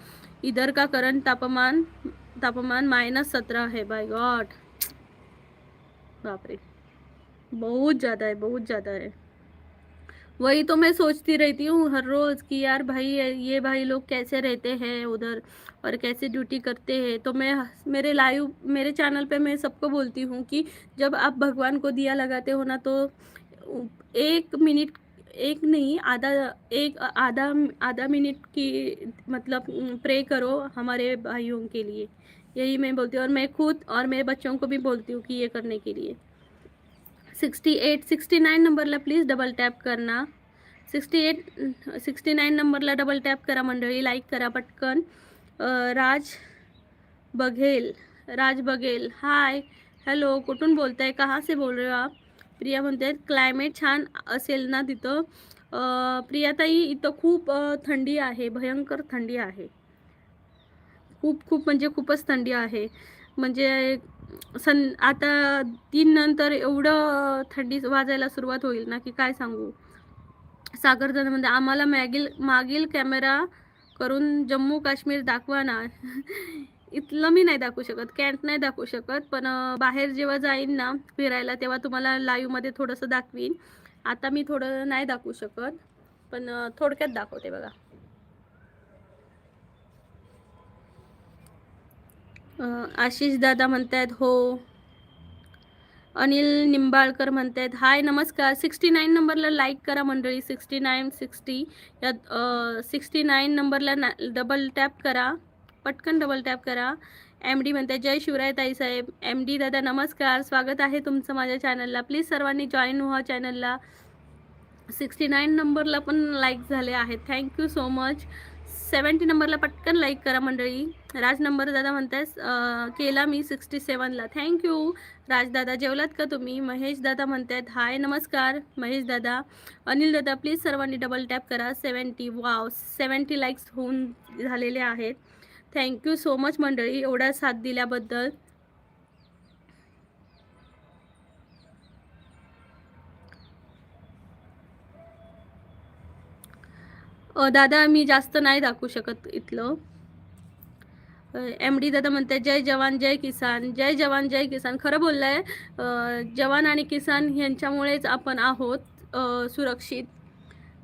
इधर का करंट तापमान -17 है. बाय गॉड, बाप रे, बहुत ज़्यादा है. वही तो मैं सोचती रहती हूँ हर रोज़ कि यार भाई ये भाई लोग कैसे रहते हैं उधर और कैसे ड्यूटी करते हैं. तो मैं मेरे चैनल पे मैं सबको बोलती हूँ कि जब आप भगवान को दिया लगाते हो ना, तो 1 मिनट, एक नहीं, आधा मिनट की मतलब प्रे करो हमारे भाइयों के लिए. यही मैं बोलती हूँ और मैं खुद और मेरे बच्चों को भी बोलती हूँ कि ये करने के लिए. 69 नंबरला प्लीज डबल टॅप करना. 69 नंबरला डबल टॅप करा मंडळी. लाईक करा पटकन. राज बघेल हाय हॅलो, कुठून बोलताय? कहाँ से बोल रहे हो आप? प्रिया म्हणते क्लायमेट छान असेल ना तिथं? प्रियाताई इथं खूप थंडी आहे, भयंकर थंडी आहे. खूप म्हणजे खूपच थंडी आहे. म्हणजे आता 3 नंतर एवढं थंडी वाजायला सुरुवात होईल ना की काय सांगू. सागरदादा म्हणजे आम्हाला मागील कॅमेरा करून जम्मू काश्मीर दाखवा ना. इथलं मी नाही दाखवू शकत, कॅन्ट नाही दाखवू शकत, पण बाहेर जेव्हा जाईन ना फिरायला तेव्हा तुम्हाला लाईव्हमध्ये थोडंसं दाखवीन. आता मी थोडं नाही दाखवू शकत, पण थोडक्यात दाखवते बघा. आशिष दादा म्हणतात हो. अनिल निंबाळकर म्हणतात हाय नमस्कार. 69 नंबरला लाईक करा मंडळी. 60 या 69 नंबरला डबल टॅप करा, पटकन डबल टॅप करा. MD म्हणतात जय शिवराय ताई साहेब. MD दादा नमस्कार, स्वागत आहे तुमचं माझ्या चॅनलला. प्लीज सर्वांनी जॉईन व्हा चॅनलला. 69 नंबरला पण लाईक झाले आहेत, थँक्यू सो मच. 70 नंबरला पटकन लाईक करा मंडळी. राज नंबर दादा म्हणतात केला मी 67ला, थँक्यू राजदादा. जेवलात का तुम्ही? महेश दादा म्हणतात हाय नमस्कार महेश दादा. अनिल दादा प्लीज सर्वांनी डबल टॅप करा. 70 वाव 70 लाईक्स होऊन झालेले आहेत. थँक्यू सो मच मंडळी एवढा साथ दिल्याबद्दल. दादा मी जास्त नाही दाखवू शकत इथलं. MD दादा म्हणतात जय जवान जय किसान. जय जवान जय किसान. खरं बोललाय. जवान आणि किसान यांच्यामुळेच आपण आहोत सुरक्षित.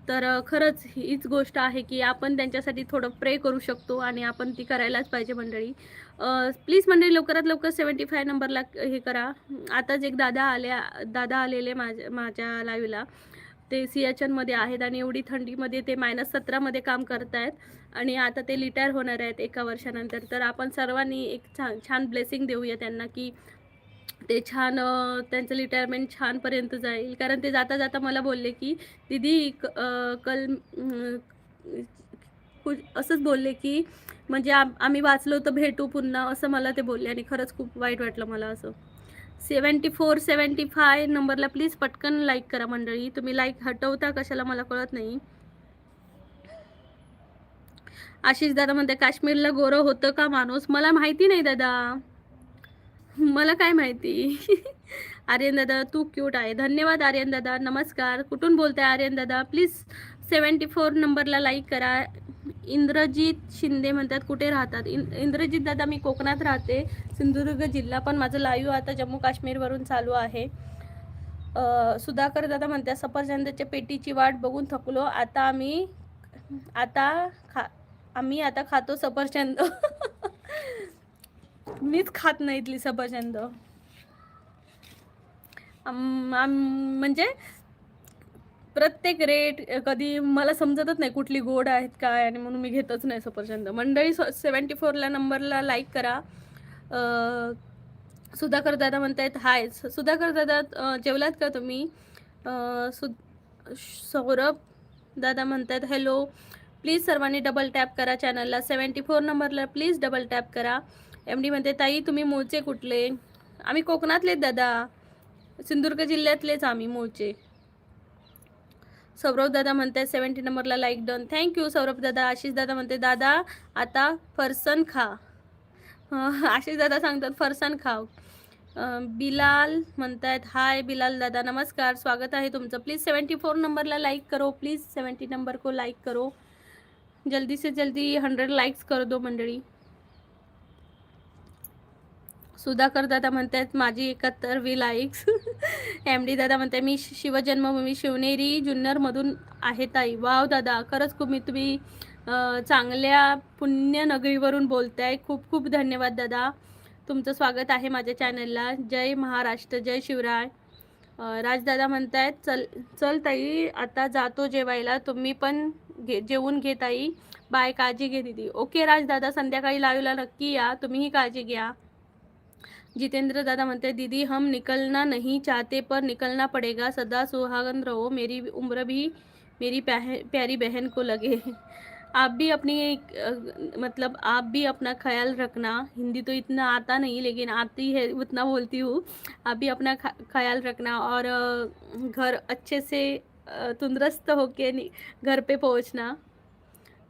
तर खरंच हीच गोष्ट आहे की आपण त्यांच्यासाठी थोडं प्रे करू शकतो आणि आपण ती करायलाच पाहिजे मंडळी. प्लीज मंडळी लवकरात लवकर 75 नंबरला हे करा. आताच एक दादा आलेले माझ्या लाईव्हला. ते सियाचनमध्ये आहेत आणि एवढी थंडीमध्ये ते -17 काम करत आहेत आणि आता ते रिटायर होणार आहेत 1 वर्षानंतर. तर आपण सर्वांनी एक छान ब्लेसिंग देऊया त्यांना की ते छान त्यांचं रिटायरमेंट छानपर्यंत जाईल. कारण ते जाता जाता मला बोलले की दीदी असंच बोलले की म्हणजे आम्ही वाचलो तर भेटू पुन्हा, असं मला ते बोलले आणि खरंच खूप वाईट वाटलं मला असं. 75 नंबरला प्लीज पटकन लाईक करा मंडळी. तुम्ही लाईक हटवता कशाला मला कळत नाही. आशिष दादा म्हणते काश्मीरला गोरं होतं का माणूस? मला माहिती नाही दादा, मला काय माहिती. आर्यन दादा तू क्यूट आहे. धन्यवाद आर्यन दादा. नमस्कार. कुठून बोलताय आर्यन दादा? प्लीज 74 नंबरला लाईक करा. इंद्रजित शिंदे म्हणतात कुठे राहतात? इंद्रजित दादा मी कोकणात राहते, सिंधुदुर्ग जिल्हा, पण माझं लाईव्ह आता जम्मू काश्मीरवरून चालू आहे. सुधाकर दादा म्हणतात सफरचंदाच्या पेटीची वाट बघून थकलो, आम्ही आता खातो सफरचंद. मीच खात नाही इथली सफरचंद. म्हणजे प्रत्येक रेट कधी मला समजतच नाही कुठली गोड आहेत काय, आणि म्हणून मी घेतच नाही सफरचंद. मंडळी 74 नंबरला लाईक करा. सुधाकर दादा म्हणतायत हाय. सुधाकर दादा जेवलात का तुम्ही? सौरभ दादा म्हणतात हॅलो. प्लीज सर्वांनी डबल टॅप करा चॅनलला. 74 नंबरला प्लीज डबल टॅप करा. MD म्हणते ताई तुम्ही मूळचे कुठले? आम्ही कोकणातलेच दादा, सिंधुदुर्ग जिल्ह्यातलेच आम्ही मूळचे. सौरभ दादा म्हणतात 70 नंबरला लाईक डन. थँक्यू सौरभ दादा. आशिष दादा म्हणते दादा आता फरसन खा. आशिष दादा सांगतात फरसन खाव. बिलाल म्हणतात हाय बिलाल दादा नमस्कार, स्वागत आहे तुमचं. प्लीज़ 74 नंबरला लाइक करो. प्लीज़ 70 नंबर को लाइक करो. जल्दी से जल्दी 100 लाइक्स कर दो मंडळी. सुधाकर दादा म्हणतात माझी 71 लाईक्स. MD दादा म्हणते मी शिवजन्मभूमी शिवनेरी जुन्नरमधून आहे ताई. वाव दादा, खरंच तुम्ही चांगल्या पुण्यनगरीवरून बोलताय. खूप खूप धन्यवाद दादा. तुमचं स्वागत आहे माझ्या चॅनलला. जय महाराष्ट्र, जय शिवराय. राजदादा म्हणतायत चल ताई आता जातो जेवायला, तुम्ही पण जेवून घे ताई. बाय, काळजी घे दीदी. ओके राजदादा, संध्याकाळी लाईव्हला नक्की या, तुम्हीही काळजी घ्या. जितेंद्र दादा म्हणते दीदी हम निकलना नहीं चाहते पर निकलना पड़ेगा, सदा सुहागन रहो, मेरी उम्र भी मेरी प्यारी बहन को लगे. आप भी आप भी अपना ख्याल रखना. हिंदी तो इतना आता नहीं लेकिन आती है, उतना बोलती हूँ. आप भी अपना ख्याल रखना और घर अच्छे से तंदुरुस्त होके घर पे पहुँचना.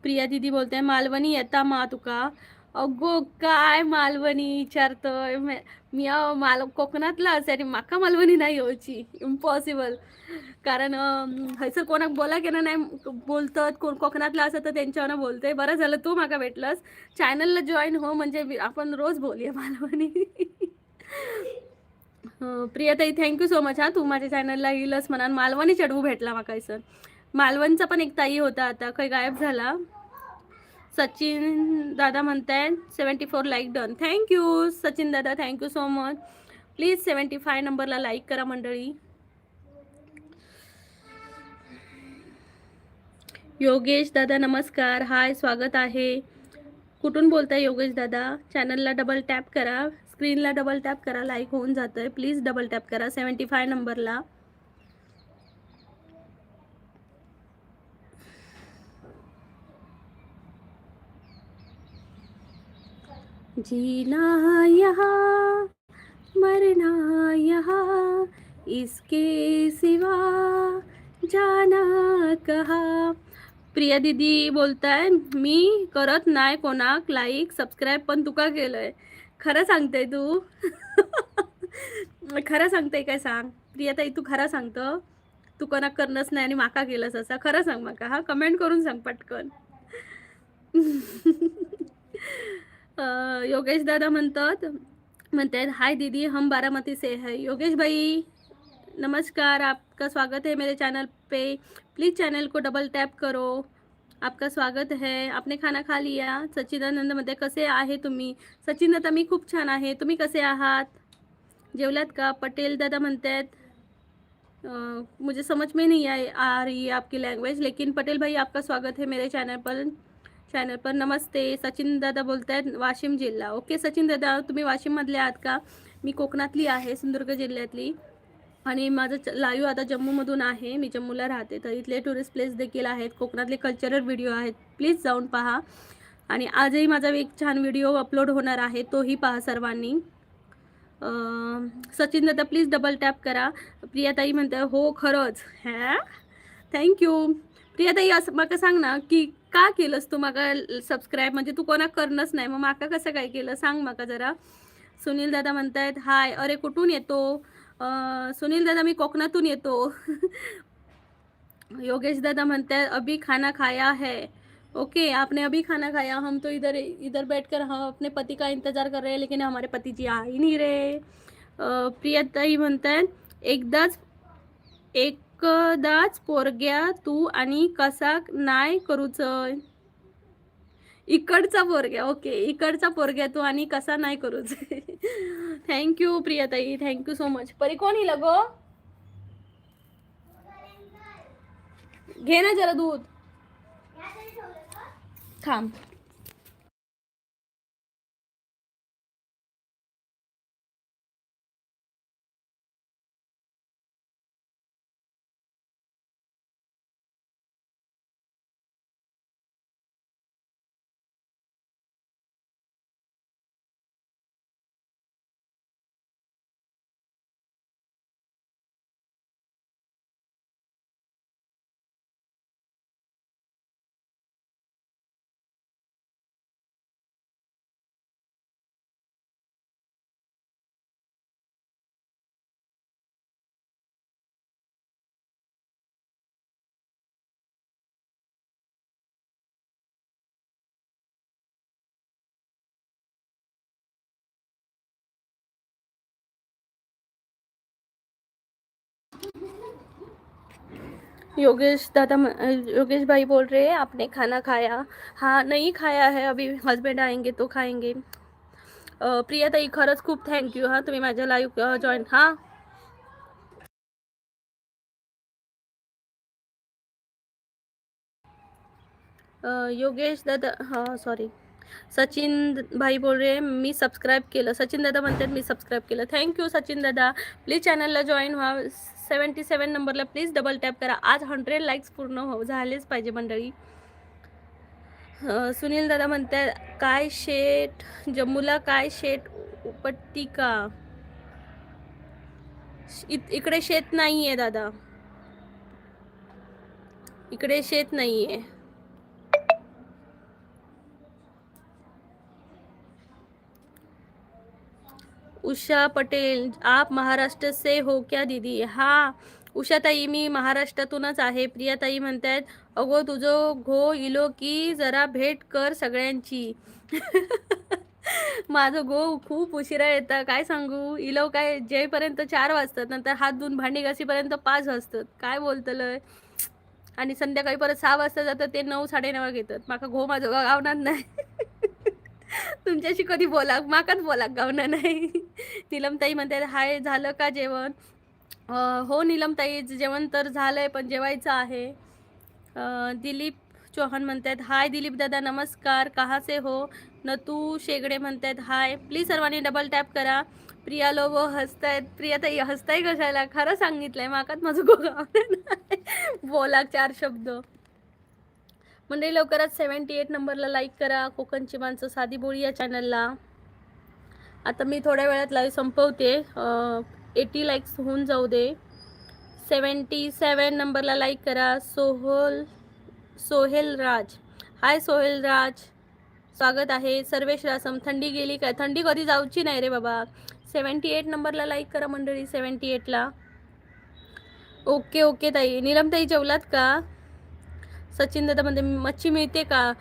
प्रिया दीदी बोलते हैं मालवणी येता मा तुका? अगो काय मालवणी विचारतोय मी कोकणातला असे माका मालवणी नाही येऊची, इम्पॉसिबल. कारण हयसर कोणाक बोला की नाही बोलतात, कोण कोकणातला असं तर त्यांच्यावर बोलतोय. बरं झालं तू माका भेटलंस, चॅनलला जॉईन हो म्हणजे आपण रोज बोलूया मालवणी. प्रियाताई थँक्यू सो मच. हा तू माझ्या चॅनलला येईलच म्हणा. मालवणी चढवू भेटला माका सर. मालवणचा पण एक ताई होता आता काही गायब झाला. सचिन दादा म्हणताय 74 लाईक डन. थँक्यू सचिन दादा, थँक्यू सो मच. प्लीज 75 नंबरला लाईक करा मंडळी. योगेश दादा नमस्कार, हाय, स्वागत आहे. कुठून बोलताय योगेश दादा? चॅनलला डबल टॅप करा, स्क्रीनला डबल टॅप करा, लाईक होऊन जातंय. प्लीज डबल टॅप करा 75 नंबरला. जीना यहाँ मरना यहाँ इसके सिवा जाना कहा. प्रिया दीदी बोलताय मी करत नाही कोणाक लाईक सबस्क्राईब, पण तुका केलंय. खरं सांगते तू? खरं सांगते काय सांग प्रियाताई, तू खरं सांगतं तू कोणाक करणंच नाही आणि माका केलंस असं? खरं सांग माका, हा कमेंट करून सांग पटकन. योगेश दादा म्हणतात हाय दीदी हम बारामती से है. योगेश भाई नमस्कार, आपका स्वागत है मेरे चैनल पे. प्लीज़ चैनल को डबल टैप करो, आपका स्वागत है. आपने खाना खा लिया? सच्चिदानंद म्हणते कसे आहे तुम्ही? सचिन दादा मी खूप छान आहे, तुम्ही कसे आहात? जेवलात का? पटेल दादा म्हणतात मुझे समझ में नहीं आ रही है आपकी लैंग्वेज, लेकिन पटेल भाई आपका स्वागत है मेरे चैनल पर. नमस्ते. सचिन दादा बोलत आहेत वाशिम जिल्हा. ओके सचिन दादा, तुम्ही वाशिममधले आहात का? मी कोकणातली आहे, सिंधुदुर्ग जिल्ह्यातली, आणि माझं लाईव्ह आता जम्मूमधून आहे. मी जम्मूला राहते, तर इथले टुरिस्ट प्लेस देखील आहेत, कोकणातले कल्चरल व्हिडिओ आहेत, प्लीज जाऊन पहा. आणि आजही माझा एक छान व्हिडिओ अपलोड होणार आहे, तोही पहा सर्वांनी. सचिन दादा प्लीज डबल टॅप करा. प्रियाताई म्हणते हो खरंच. थँक्यू प्रियाताई. असं मला सांग ना की का केलंस तू माका सबस्क्राईब, म्हणजे तू कोणाक करणंच नाही, मग माका कसं काय केलं सांग माका जरा. सुनील दादा म्हणतायत हाय, अरे कुठून येतो? सुनील दादा मी कोकणातून येतो. योगेश दादा म्हणताय अभी खाना खाया है। ओके, आपने अभी खाना खाया, हम तो इधर इधर बैठकर हम अपने पति का इंतजार कर रहे हैं, लेकिन हमारे पति जी आ ही नहीं रहे। प्रियताई म्हणतायत एकदाच पोरग्या तू आणि कसा नाही करूच. इकडचा पोरग्या, ओके, इकडचा पोरग्या तू आणि कसा नाही करूच. थँक्यू प्रियताई, थँक्यू सो मच. परी कोण येईल गो? घे ना जरा दूध, थांब. योगेश भाई बोल रहे हैं आपने खाना खाया? हाँ नहीं खाया है, अभी हस्बैंड आएंगे तो खाएंगे. प्रियाताई खरंच खूप थँक्यू हा, तुम्ही माझ्या लाईव्ह जॉईन. हा योगेश दादा, हां सॉरी, सचिन भाई बोल रहे मी सबस्क्राईब केलं. सचिन दादा म्हणतात मी सबस्क्राईब केलं. थँक्यू सचिन दादा. प्लीज चॅनलला जॉईन व्हा. 77 नंबरला प्लीज डबल टॅप करा. आज 100 लाईक्स पूर्ण झालेच पाहिजे मंडळी. सुनील दादा म्हणतात काय शेट जम्मूला, काय शेट उपटती का? इकडे शेत नाहीये दादा, इकडे शेत नाहीये. उषा पटेल, आप महाराष्ट्र से हो क्या दीदी? हा उषाताई मी महाराष्ट्रातूनच आहे. प्रियाताई म्हणतायत अगो तुझं घो इलो की जरा भेट कर सगळ्यांची. माझं गो खूप उशिरा येतं, काय सांगू. इलो काय जेपर्यंत 4 वाजतात, नंतर हात धुवून भांडी घासीपर्यंत 5 वाजतात. काय बोलतलंय. आणि संध्याकाळी परत 6 वाजता जातात, ते 9 9:30 घेतात. माका घो माझं गावणार नाही. तुमच्याशी कधी बोला माकाच बोला गावणार नाही. नीलमताई म्हणते हाय झालं का जेवण? हो नीलमताई जेवण तर झालंय, पण जेवायचं आहे. दिलीप चौहान म्हणतात हाय दिलीप दादा नमस्कार, कहा से हो? नतू शेगडे म्हणतात हाय. प्लीज सर्वांनी डबल टॅप करा. प्रिया लोगो हसतायत. प्रियाताई हसताय कशाला? खरं सांगितलंय, माकात माझं बोला 4 शब्द. मंडळी लवकरात 78 नंबरला लाईक करा. कोकणची माणसं साधी बोळी या चॅनलला. आता मी थोड्या वेळात लाईव्ह संपवते. 80 लाईक्स होऊन जाऊ दे. 77 नंबरला लाईक करा. सोहेल राज, हाय सोहेल राज, स्वागत आहे. सर्वेश रासम, थंडी गेली काय? थंडी कधी जाऊची नाही रे बाबा. 78 नंबरला लाईक करा मंडळी, 78ला. ओके ओके ताई. नीलम ताई जेवलात का? सचिन दादा म्हणते मच्छी मिळते का?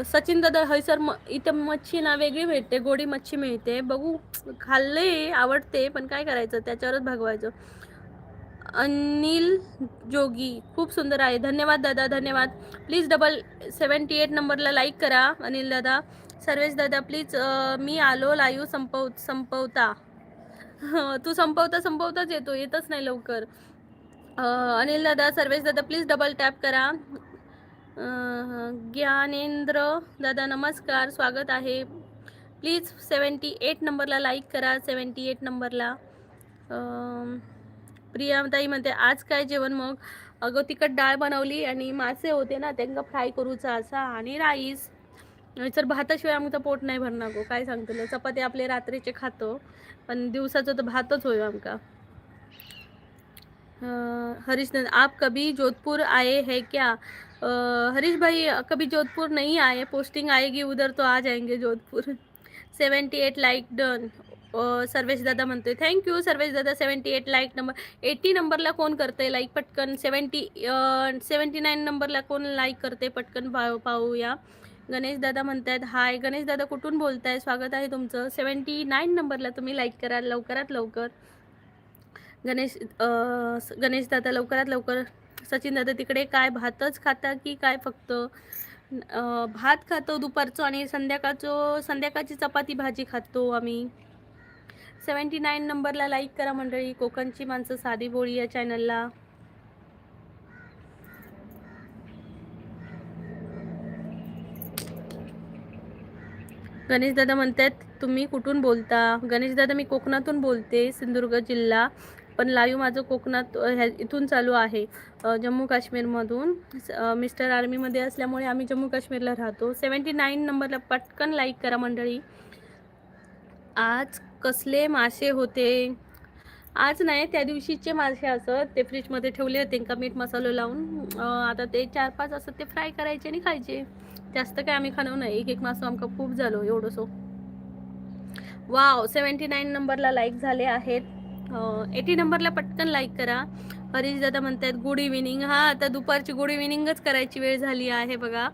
सचिन दादा हैसर इथं मच्छी ना वेगळी मिळते, गोडी मच्छी मिळते. बघू, खाल्ले आवडते, पण काय करायचं, त्याच्यावरच भागवायचं. अनिल जोगी खूप सुंदर आहे. धन्यवाद दादा, धन्यवाद. प्लीज डबल 78 नंबरला लाईक करा अनिल दादा. सर्वेश दादा प्लीज, मी आलो लाईव्ह संपवता. तू संपवताच येतच नाही लवकर. अनिल दादा, सर्वेश दादा प्लीज डबल टॅप करा. ज्ञानेंद्र दादा नमस्कार, स्वागत आहे. प्लीज 78 नंबरला लाईक करा. 78 नंबरला. प्रियाताई म्हणते आज काय जेवण मग? अगं तिखट डाळ बनवली आणि मासे होते ना, त्यांना फ्राय करूचा असा, आणि राईस. तर भाताशिवाय आमचं पोट नाही भरणार गो, काय सांगतो. चपाती आपले रात्रीचे खातो, पण दिवसाचं तर भातच होय आमका. हरीश आप कभी जोधपुर आए हैं क्या? हरीश भाई कभी जोधपुर नहीं आए, पोस्टिंग आएगी उधर तो आ जाएंगे जोधपुर. 78 like done. सर्वेश दादा म्हणतोय थँक्यू सर्वेश दादा. 78 लाईक नंबर. 80 नंबरला कोण करते लाईक पटकन. 79 नंबरला कोण लाईक करते पटकन पाहूया. गणेश दादा म्हणतायत हाय. गणेश दादा कुठून बोलताय, स्वागत आहे तुमचं. 79 नंबरला तुम्ही लाईक करा लवकरात लवकर. गणेश दादा लवकरात लवकर. सचिन दादा तिकडे काय भातच खाता की काय फक्त. भात खातो दुपारचं आणि संध्याकाळची चपाती भाजी खातो आम्ही. 79 नंबरला लाईक करा मंडळी. कोकणची माणसं साधी बोळी या चॅनलला. गणेश दादा म्हणतात तुम्ही कुठून बोलता. गणेश दादा मी कोकणातून बोलते, सिंधुदुर्ग जिल्हा. पण लाईव्ह माझं कोकणात इथून चालू आहे, जम्मू काश्मीरमधून. मिस्टर आर्मीमध्ये असल्यामुळे आम्ही जम्मू काश्मीरला राहतो. 79 नंबरला पटकन लाईक करा मंडळी. आज कसले मासे होते. आज नाही, त्या दिवशीचे मासे असत ते फ्रीजमध्ये ठेवले होते का मीठ मसाला लावून. आता ते 4-5 असत ते फ्राय करायचे आणि खायचे. जास्त काय आम्ही खाणं नाही. एक मासं आमका खूप झालो एवढंसो. वाव 79 नंबरला लाईक झाले आहेत. 80 नंबरला पटकन लाईक करा. हरीश दादा म्हणतात गुड इव्हिनिंग. हा आता दुपारची गुड इव्हिनिंगच करायची वेळ झाली आहे बघा.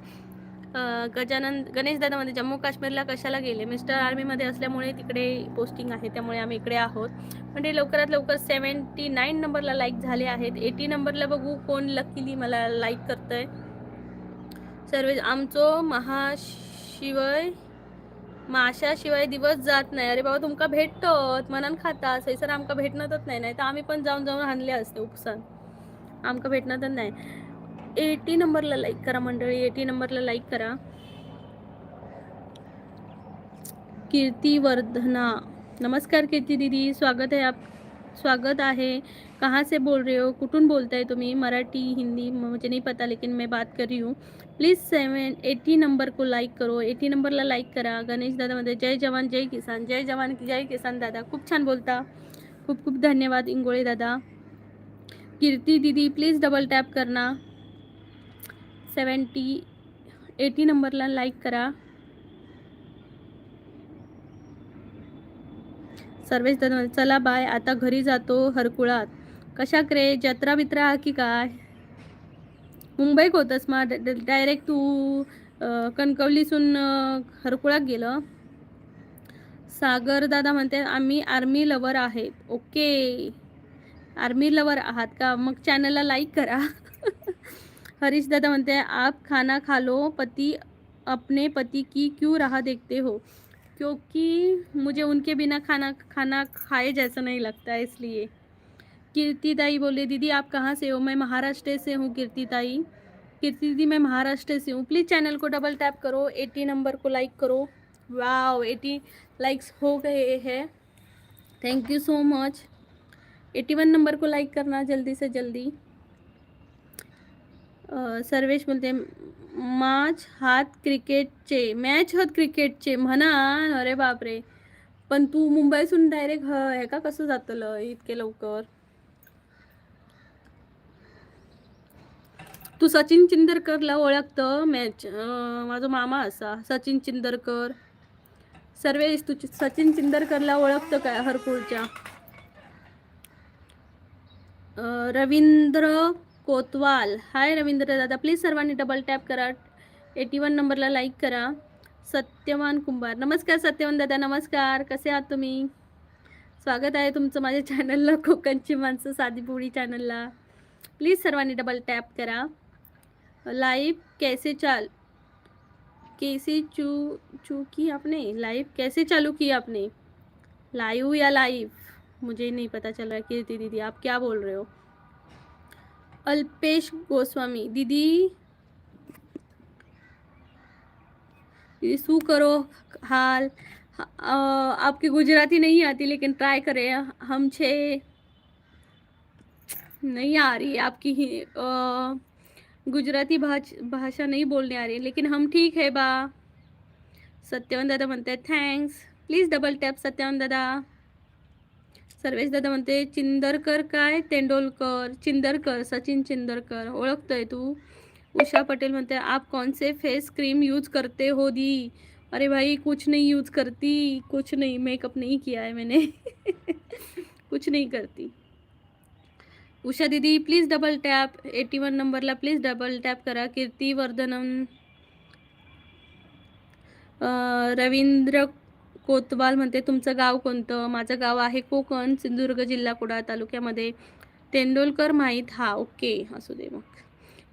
गणेश दादा मध्ये जम्मू काश्मीरला कशाला गेले. मिस्टर आर्मीमध्ये असल्यामुळे तिकडे पोस्टिंग आहे, त्यामुळे आम्ही इकडे आहोत. म्हणजे लवकरात लवकर 79 नंबरला लाईक झाले आहेत. 80 नंबरला बघू कोण लकीली मला लाईक करतंय. सर्व आमचो माशाशिवाय दिवस जात नाही. अरे बाबा तुमका भेटत म्हणून खाता, सर आमका भेटणतच नाही. तर आम्ही पण जाऊन आणले असते उपसान. आमका भेटणतच नाही. 80 नंबरला लाईक करा मंडळी. 80 नंबरला लाईक करा. कीर्ती वर्धना नमस्कार कीर्ती दीदी, स्वागत आहे. कहाँ से बोल रहे हो, कुठून बोलताय तुम्ही. मराठी हिंदी मुझे नहीं पता लेकिन मैं बात कर रही हूँ. प्लीज 80 नंबर को लाईक करो. 80 नंबरला लाईक करा. गणेश दादा मध्ये जय जवान जय किसान. जय जवान जय किसान दादा, खूप छान बोलता. खूप खूप धन्यवाद इंगोळे दादा. कीर्ती दीदी प्लीज डबल टॅप करना. 80 नंबरला लाईक करा. सर्वेश दादा चला बाय, आता घरी जातो हरकुळात. कशा क्रे जत्रा बित्रा की काय. मुंबईत होतस मग डायरेक्ट तू कणकवलीसून हरकुळात गेलं. सागर दादा म्हणते आम्ही आर्मी लवर आहेत. ओके आर्मी लवर आहात का, मग चॅनलला लाईक करा. हरीश दादा म्हणते आप खाना खा लो, अपने पति की क्यों राह देखते हो. क्योंकि मुझे उनके बिना खाना खाए जैसा नहीं लगता है इसलिए. कीर्ति ताई बोले दीदी आप कहाँ से हो. मैं महाराष्ट्र से हूँ कीर्ति ताई. कीर्ति दीदी मैं महाराष्ट्र से हूँ. प्लीज़ चैनल को डबल टैप करो. 80 नंबर को लाइक करो. वाव 80 लाइक्स हो गए हैं. Thank you so much. 81 number को लाइक करना जल्दी से जल्दी. सर्वेश बोलते मॅच हात क्रिकेटचे म्हणा. अरे बापरे, पण तू मुंबईसून डायरेक्ट हे का कसं जातलं इतके लवकर. तू सचिन चिंदरकरला ओळखतं. माझा मामा असा सचिन चिंदरकर. सर्वेश तू सचिन चिंदरकरला ओळखतं काय हरकुळच्या. रवींद्र कोतवाल हाय रवींद्र दादा. प्लीज सर्वांनी डबल टॅप करा. 81 नंबरला लाईक करा. सत्यवान कुंभार नमस्कार. सत्यवान दादा नमस्कार, कसे आहात तुम्ही. स्वागत आहे तुमचं माझ्या चॅनलला, कोकणची माणसं साधी बोळी चॅनलला. प्लीज सर्वांनी डबल टॅप करा. लाइव कैसे की आपने लाइव कैसे चालू की आपने. लाइव या लाइव मुझे नहीं पता चल रहा है. कीर्ति दीदी आप क्या बोल रहे हो. अल्पेश गोस्वामी दीदी शू करो हाल. आपकी गुजराती नहीं आती लेकिन ट्राई करें. हमसे नहीं आ रही आपकी गुजराती भाषा नहीं बोलने आ रही, लेकिन हम ठीक है बा. सत्यवान दादा म्हणते thanks. Please double tap Satyavan दादा. सर्वेश दादा म्हणते चिंदरकर काय तेंडोलकर. चिंदरकर सचिन चिंदरकर ओळखतोय तू. उषा पटेल म्हणते आप कौन से फेस क्रीम यूज करते हो दी? अरे भाई कुछ नहीं यूज करती, कुछ नहीं, मेकअप नहीं किया है मैंने कुछ नहीं करती. उषा दीदी प्लीज डबल टॅप. 81 नंबरला प्लीज डबल टॅप करा. कीर्ती वर्धनम, रवींद्र कोतवाल म्हणते तुमचं गाव कोणतं? माझं गाव आहे कोकण, सिंधुदुर्ग जिल्हा, कुडाळ तालुक्यामध्ये. तेंडोलकर माहीत? हा, ओके, असू दे मग.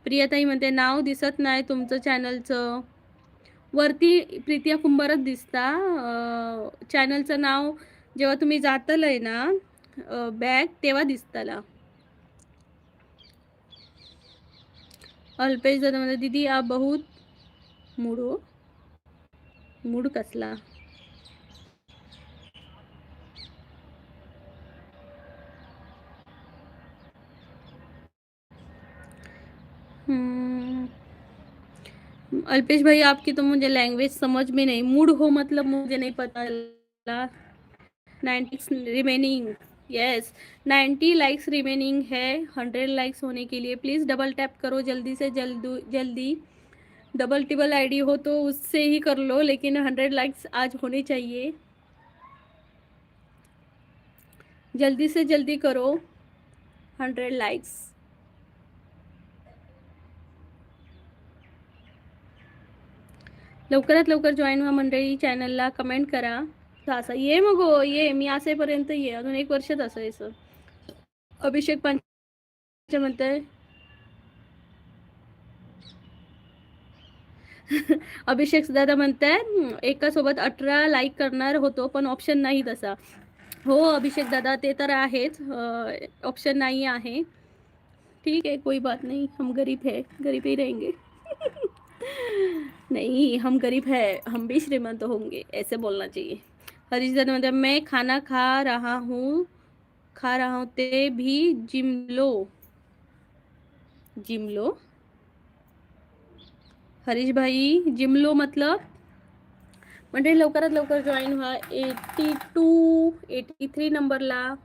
प्रियाताई म्हणते नाव दिसत नाही तुमचं चॅनलचं. वरती प्रीतिया कुंभारच दिसता. चॅनलचं नाव जेव्हा तुम्ही जातलंय ना बॅग, तेव्हा दिसताला. अल्पेश दादा म्हणते दीदी आप बहुत मूड हो. मूड कसला? अल्पेश भाई आपकी तो मुझे लैंग्वेज समझ में नहीं. मूड हो मतलब मुझे नहीं पता. 90 रिमेनिंग. यस, 90 लाइक्स रिमेनिंग है 100 लाइक्स होने के लिए. प्लीज़ डबल टैप करो जल्दी से जल्दी. डबल टिबल आईडी हो तो उससे ही कर लो, लेकिन 100 लाइक्स आज होने चाहिए. जल्दी से जल्दी करो 100 लाइक्स. लवकरात लवकर जॉईन व्हा मंडळी. चॅनलला कमेंट करा. असं ये मग हो, ये मी असेपर्यंत ये. अजून 1 वर्षच असायचं. अभिषेक पंच म्हणतंय अभिषेक दादा म्हणताय एका सोबत 18 लाईक करणार होतो पण ऑप्शन नाही तसा. हो अभिषेक दादा, ते तर आहेच, ऑप्शन नाही आहे. ठीक है, कोई बात नहीं, हम गरीब है, गरीब ही रहेंगे. नहीं, हम गरीब है, हम भी श्रीमंत होंगे, ऐसे बोलना चाहिए. हरीश दादा म्हणतात मैं खाना खा रहा हूँ ते भी जिमलो. हरीश भाई जिमलो मतलब म्हणजे लवकरात लवकर जॉईन व्हा. 83 नंबरला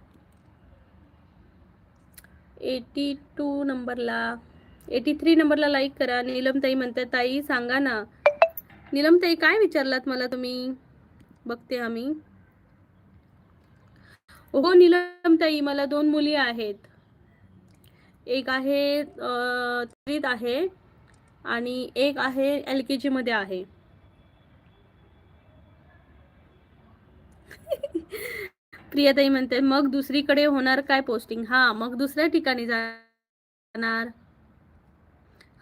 83 नंबरला लाईक करा. नीलमताई म्हणते ताई सांगा ना. नीलमताई काय विचारलात मला तुम्ही? बघते आम्ही. हो नीलमताई, मला 2 मुली आहेत. एक आहे त्रित आहे आणि एक आहे LKG मध्ये आहे. प्रियाताई म्हणते मग दुसरीकडे होणार काय पोस्टिंग? हा, मग दुसऱ्या ठिकाणी जाणार.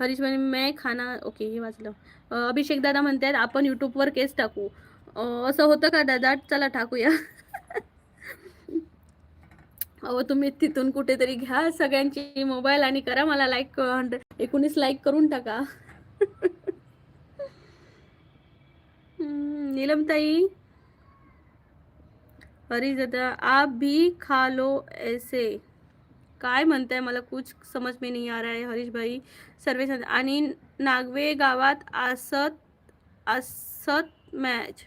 हरीश म्हणे मैं खाना. ओके, हे वाचलं. अभिषेक दादा म्हणतात आपण यूट्यूबवर केस टाकू. असं होतं का दादा? चला टाकूया. अहो तुम्ही तिथून कुठेतरी घ्या सगळ्यांची मोबाईल आणि करा मला लाईक. 19 लाईक करून टाका. नीलमताई, हरीश दादा आप भी खा लो ऐसे. काय म्हणताय मला कुछ समझ में नहीं आ रहा है. हरीश भाई सर्वे आणि नागवे गावात असत मॅच.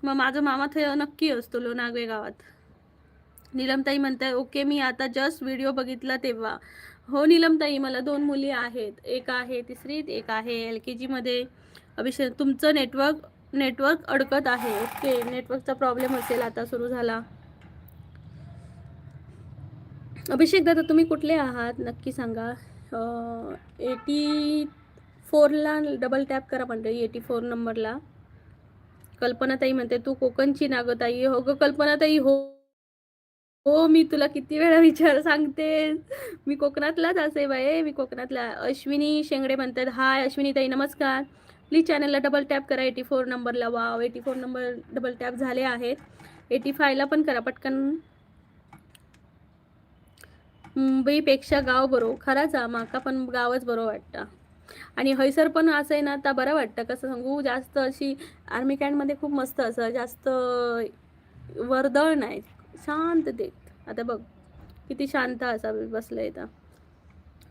मग माझा मामा ते नक्की असतो लो नागवे गावात. नीलमताई म्हणताय ओके मी आता जस्ट व्हिडिओ बघितला तेव्हा. हो नीलमताई, मला 2 मुली आहेत. एक आहे तिसरीत, एक आहे LKG मध्ये. अभिषेक तुमचं नेटवर्क अडकत आहे. ओके, नेटवर्कचा प्रॉब्लेम असेल, आता सुरू झाला. अभिषेक दादा तुम्ही कुठले आहात नक्की सांगा. 84ला डबल टॅप करा मंडळी. 84 नंबरला. कल्पनाताई म्हणते तू कोकणची नागताई? हो ग कल्पनाताई, हो हो, मी तुला किती वेळा सांगते, मी कोकणातलाच असे बाई, मी कोकणातला. अश्विनी शेंगडे म्हणतात हाय. अश्विनीताई नमस्कार. प्लीज चॅनलला डबल टॅप करा 84 नंबरला. वाव, 84 नंबर डबल टॅप झाले आहेत. 85ला पण करा पटकन. मुंबईपेक्षा गाव बरो. खराच माका पण गावच बरं वाटतं. आणि हैसर पण असं आहे ना, आता बरं वाटतं. कसं सांगू, जास्त अशी आर्मी कॅम्पमध्ये खूप मस्त असं जास्त वर्दळ नाही, शांत देत. आता बघ किती शांत असा बसलं इथं.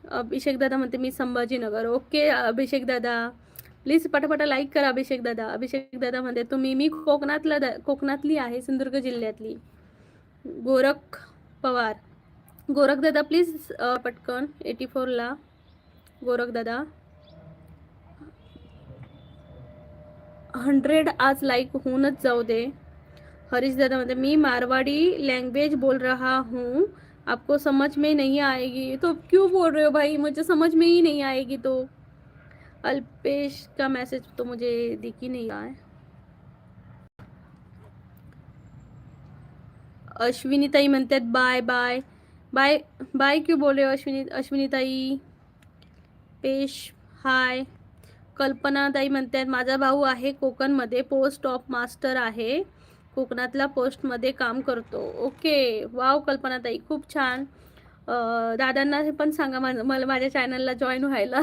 अभिषेक दादा म्हणते मी संभाजीनगर. ओके अभिषेक दादा, प्लीज पटापटा लाईक करा अभिषेक दादा. अभिषेक दादा म्हणते मी कोकणातली आहे, सिंधुदुर्ग जिल्ह्यातली. गोरख पवार. गोरख दादा प्लीज पटकन 84ला. गोरख दादा 100 आज लाइक होऊनच जाऊ दे. हरीश दादा म्हणते मी मारवाड़ी लैंग्वेज बोल रहा हूँ, आपको समझ में नहीं आएगी तो क्यों बोल रहे हो भाई, मुझे समझ में ही नहीं आएगी तो. अल्पेश का मैसेज तो मुझे दिख ही नहीं रहा है. अश्विनी ताई म्हणतात बाय बाय बाय बाय, क्यों बोल रहे हो अश्विनी ताई. पेश हाय. कल्पना ताई म्हणतात माझा भाऊ आहे कोकणमध्ये, पोस्ट ऑफ मास्टर आहे, कोकणातल्या पोस्टमध्ये काम करतो. ओके, वाव कल्पना ताई, खूप छान. दादांना पण सांगा मला माझ्या चॅनलला जॉईन व्हायला.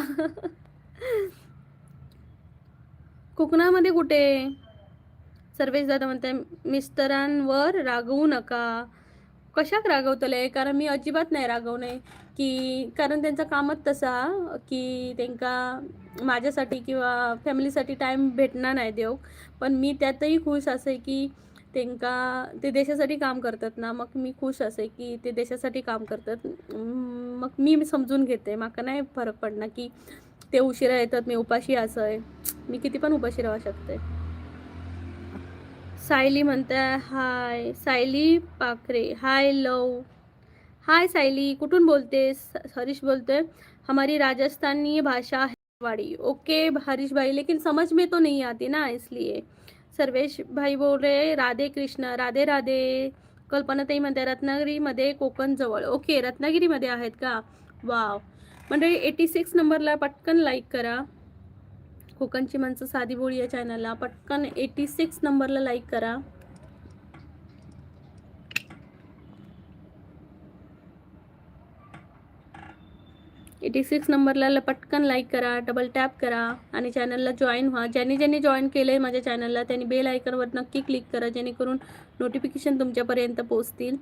कोकणामध्ये कुठे. सर्वेश दादा म्हणते मिस्टरांवर रागवू नका. कशाक रागवतले, कारण मी अजिबात नाही रागवणे, की कारण त्यांचं कामच तसा की त्यांना माझ्यासाठी किंवा फॅमिलीसाठी टाईम भेटणार नाही देऊ. पण मी त्यातही खुश असे की त्यांना ते देशासाठी काम करतात ना, मग मी खुश असे की ते देशासाठी काम करतात. मग मी समजून घेते, माका नाही फरक पडणार की ते उशिरा येतात मी उपाशी असं आहे. मी किती पण उपाशी राहू शकते. सायली म्हणते हाय. सायली पाखरे हाय लव. हाय सायली, कुठून बोलतेस. हरीश बोलते हमारी राजस्थानी भाषा है मारवाड़ी. ओके हरीश भाई, लेकिन समझ में तो नहीं आती ना इसलिए. सर्वेश भाई बोल रहे राधे कृष्ण. राधे राधे. कल्पना ताई म्हणते रत्नागिरीमध्ये कोकण जवळ. ओके, रत्नागिरीमध्ये आहेत का. वाव. मंडळी 86 नंबरला पटकन लाईक करा. कोकणची माणसं साधी बोळी या चॅनलला पटकन 86 नंबरला लाईक करा. एटी 86 नंबरला पटकन लाईक करा, डबल टॅप करा आणि चॅनलला जॉईन व्हा. ज्यांनी जॉईन केलं आहे माझ्या चॅनलला त्यांनी बेल आयकॉनवर नक्की क्लिक करा, जेणेकरून नोटिफिकेशन तुमच्यापर्यंत पोहोचतील.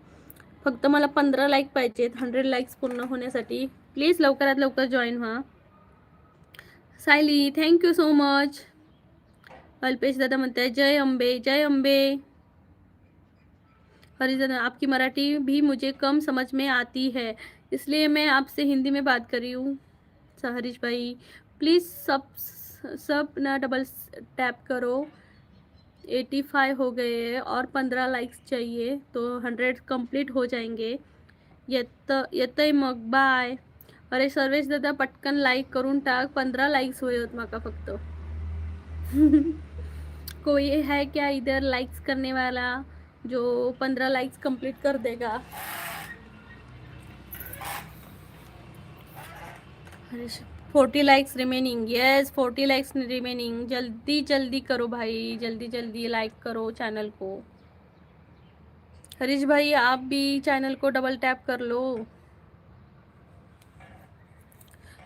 फक्त मला 15 लाईक पाहिजेत 100 लाईक्स पूर्ण होण्यासाठी. प्लीज लवकरात लवकर जॉईन व्हा. Sayali thank you so much. Alpesh दादा म्हणते जय अंबे जय अंबे. हरीश दादा आपकी मराठी भी मुझे कम समझ में आती है, इसलिए मैं आपसे हिंदी में बात कर रही हूँ. हरीश भाई प्लीज़ सब ना डबल टैप करो. 85 हो गए हैं और 15 लाइक्स चाहिए तो 100 कंप्लीट हो जाएंगे. येतय मग बाय. अरे सर्वेश दादा पटकन लाईक करून टाक, 15 लाईक्स होत माका फक्त. कोई है क्या इधर लाइक्स करने वाला जो 15 लाइक्स कंप्लीट कर देगा. 40 likes remaining. Yes 40 likes remaining. जल्दी जल्दी करो भाई, जल्दी जल्दी लाइक करो चैनल को. हरीश भाई आप भी चैनल को डबल टैप कर लो.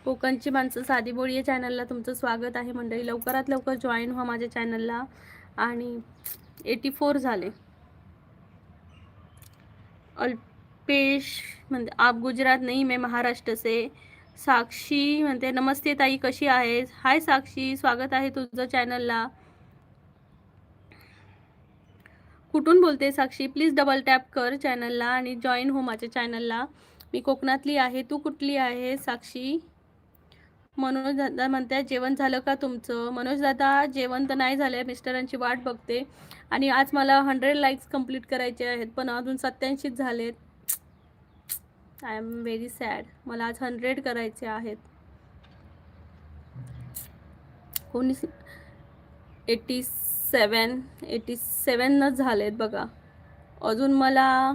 कोकणची माणसं साधी बोळी या चॅनलला तुमचं स्वागत आहे मंडळी. लवकरात लवकर जॉईन व्हा माझ्या चॅनलला. आणि 84 झाले. अल्पेश म्हणते आप गुजरात नहीं मैं महाराष्ट्र से. साक्षी म्हणते नमस्ते ताई कशी आहेस. हाय साक्षी, स्वागत आहे तुझं चॅनलला. कुठून बोलते साक्षी. प्लीज डबल टॅप कर चॅनलला आणि जॉईन हो माझ्या चॅनलला. मी कोकणातली आहे. तू कुठली आहे साक्षी. मनोज दादा म्हणतात जेवण झालं का तुमचं. मनोज दादा जेवण तर नाही झालं, मिस्टरांची वाट बघते. आणि आज मला 100 लाईक्स कंप्लीट करायचे आहेत पण अजून 87 झालेत. I am very sad. मला आज 100 करायचे आहेत. कोणी 87 झालेत बघा. अजून मला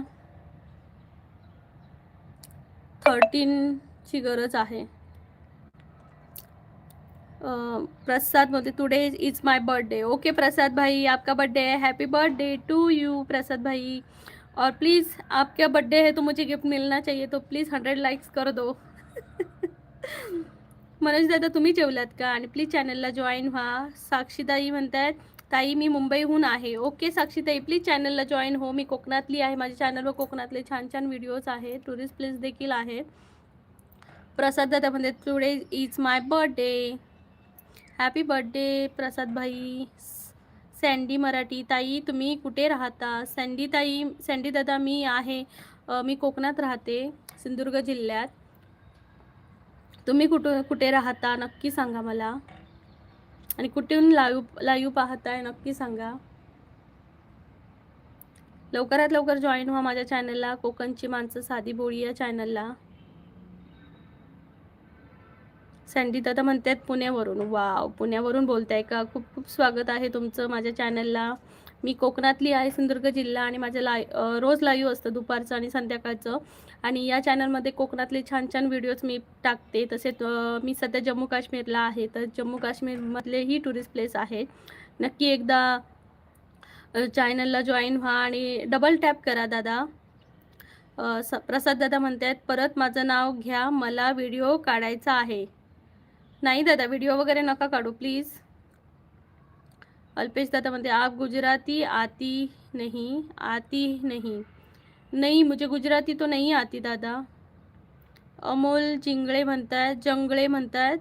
13 ची गरज आहे. प्रसाद बोलते today it's my birthday. Okay Prasad भाई आपका बर्थडे है, happy birthday to you Prasad भाई. और प्लीज़ आपका बर्थडे है तो मुझे गिफ्ट मिलना चाहिए, तो प्लीज़ 100 लाइक्स कर दो. मनोज दादा तुम्ही जेवलात का. आणि प्लीज चॅनलला जॉईन व्हा. साक्षीताई म्हणतात ताई मी मुंबईहून आहे. ओके साक्षीताई प्लीज चॅनलला जॉईन हो. मी कोकणातली आहे. माझ्या चॅनलवर कोकणातले छान छान व्हिडिओज आहेत, टुरिस्ट प्लेस देखील आहे. प्रसाद दादा म्हणतात today is my birthday. Happy birthday Prasad भाई. सँडी मराठी ताई तुम्ही कुठे राहता. सँडी दादा मी कोकणात राहते, सिंधुदुर्ग जिल्ह्यात. तुम्ही कुठे राहता नक्की सांगा मला. आणि कुठून लाईव्ह पाहताय नक्की सांगा. लवकरात लवकर जॉईन व्हा माझ्या चॅनलला, कोकणची माणसं साधी बोळी या चॅनलला. सँडी दादा म्हणतात पुण्यावरून. वाव, पुण्यावरून बोलताय का? खूप खूप स्वागत आहे तुमचं माझ्या चॅनलला. मी कोकणातली आहे, सिंधुदुर्ग जिल्हा, आणि माझं रोज लाईव्ह असतं दुपारचं आणि संध्याकाळचं. आणि या चॅनलमध्ये कोकणातले छान छान व्हिडिओज मी टाकते. तसेच मी सध्या जम्मू काश्मीरला आहे, तर जम्मू काश्मीरमधलेही टुरिस्ट प्लेस आहे. नक्की एकदा चॅनलला जॉईन व्हा आणि डबल टॅप करा दादा. प्रसाद दादा म्हणतात परत माझं नाव घ्या, मला व्हिडिओ काढायचा आहे. नाही दादा, व्हिडिओ वगैरे नका काढू प्लीज. अल्पेश दादा म्हणते आप गुजराती आती नहीं, आती नहीं. नहीं, मुझे गुजराती तो नहीं आती दादा. अमोल जिंगळे म्हणतात, जंगळे म्हणतात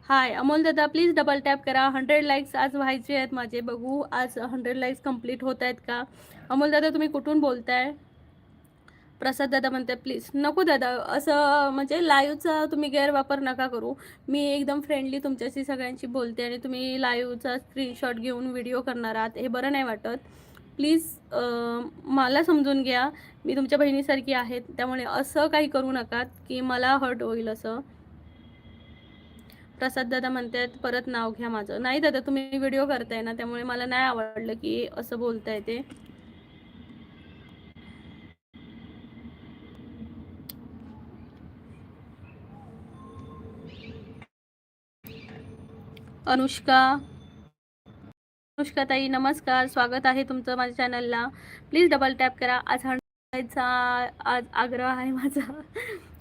हाय. अमोल दादा प्लीज डबल टॅप करा. 100 लाईक्स आज व्हायचे आहेत माझे. बघू आज 100 लाईक्स कंप्लीट होत आहेत का. अमोल दादा तुम्ही कुठून बोलताय? प्रसाद दादा म्हणते प्लीज. नको दादा, असं म्हणजे लाईव्हचा तुम्ही गैरवापर नका करू. मी एकदम फ्रेंडली तुमच्याशी सगळ्यांशी बोलते आणि तुम्ही लाईव्हचा स्क्रीनशॉट घेऊन व्हिडिओ करणार आहात, हे बरं नाही वाटत. प्लीज मला समजून घ्या, मी तुमच्या बहिणीसारखी आहे, त्यामुळे असं काही करू नका की मला हर्ट होईल असं. प्रसाद दादा म्हणतात परत नाव घ्या माझं. नाही दादा, तुम्ही व्हिडिओ करताय ना, त्यामुळे मला नाही आवडलं की असं बोलताय ते. अनुष्का ताई नमस्कार, स्वागत आहे तुमचं माझ्या चॅनलला. प्लीज डबल टॅप करा. आज 100चा आज आग्रह आहे माझा.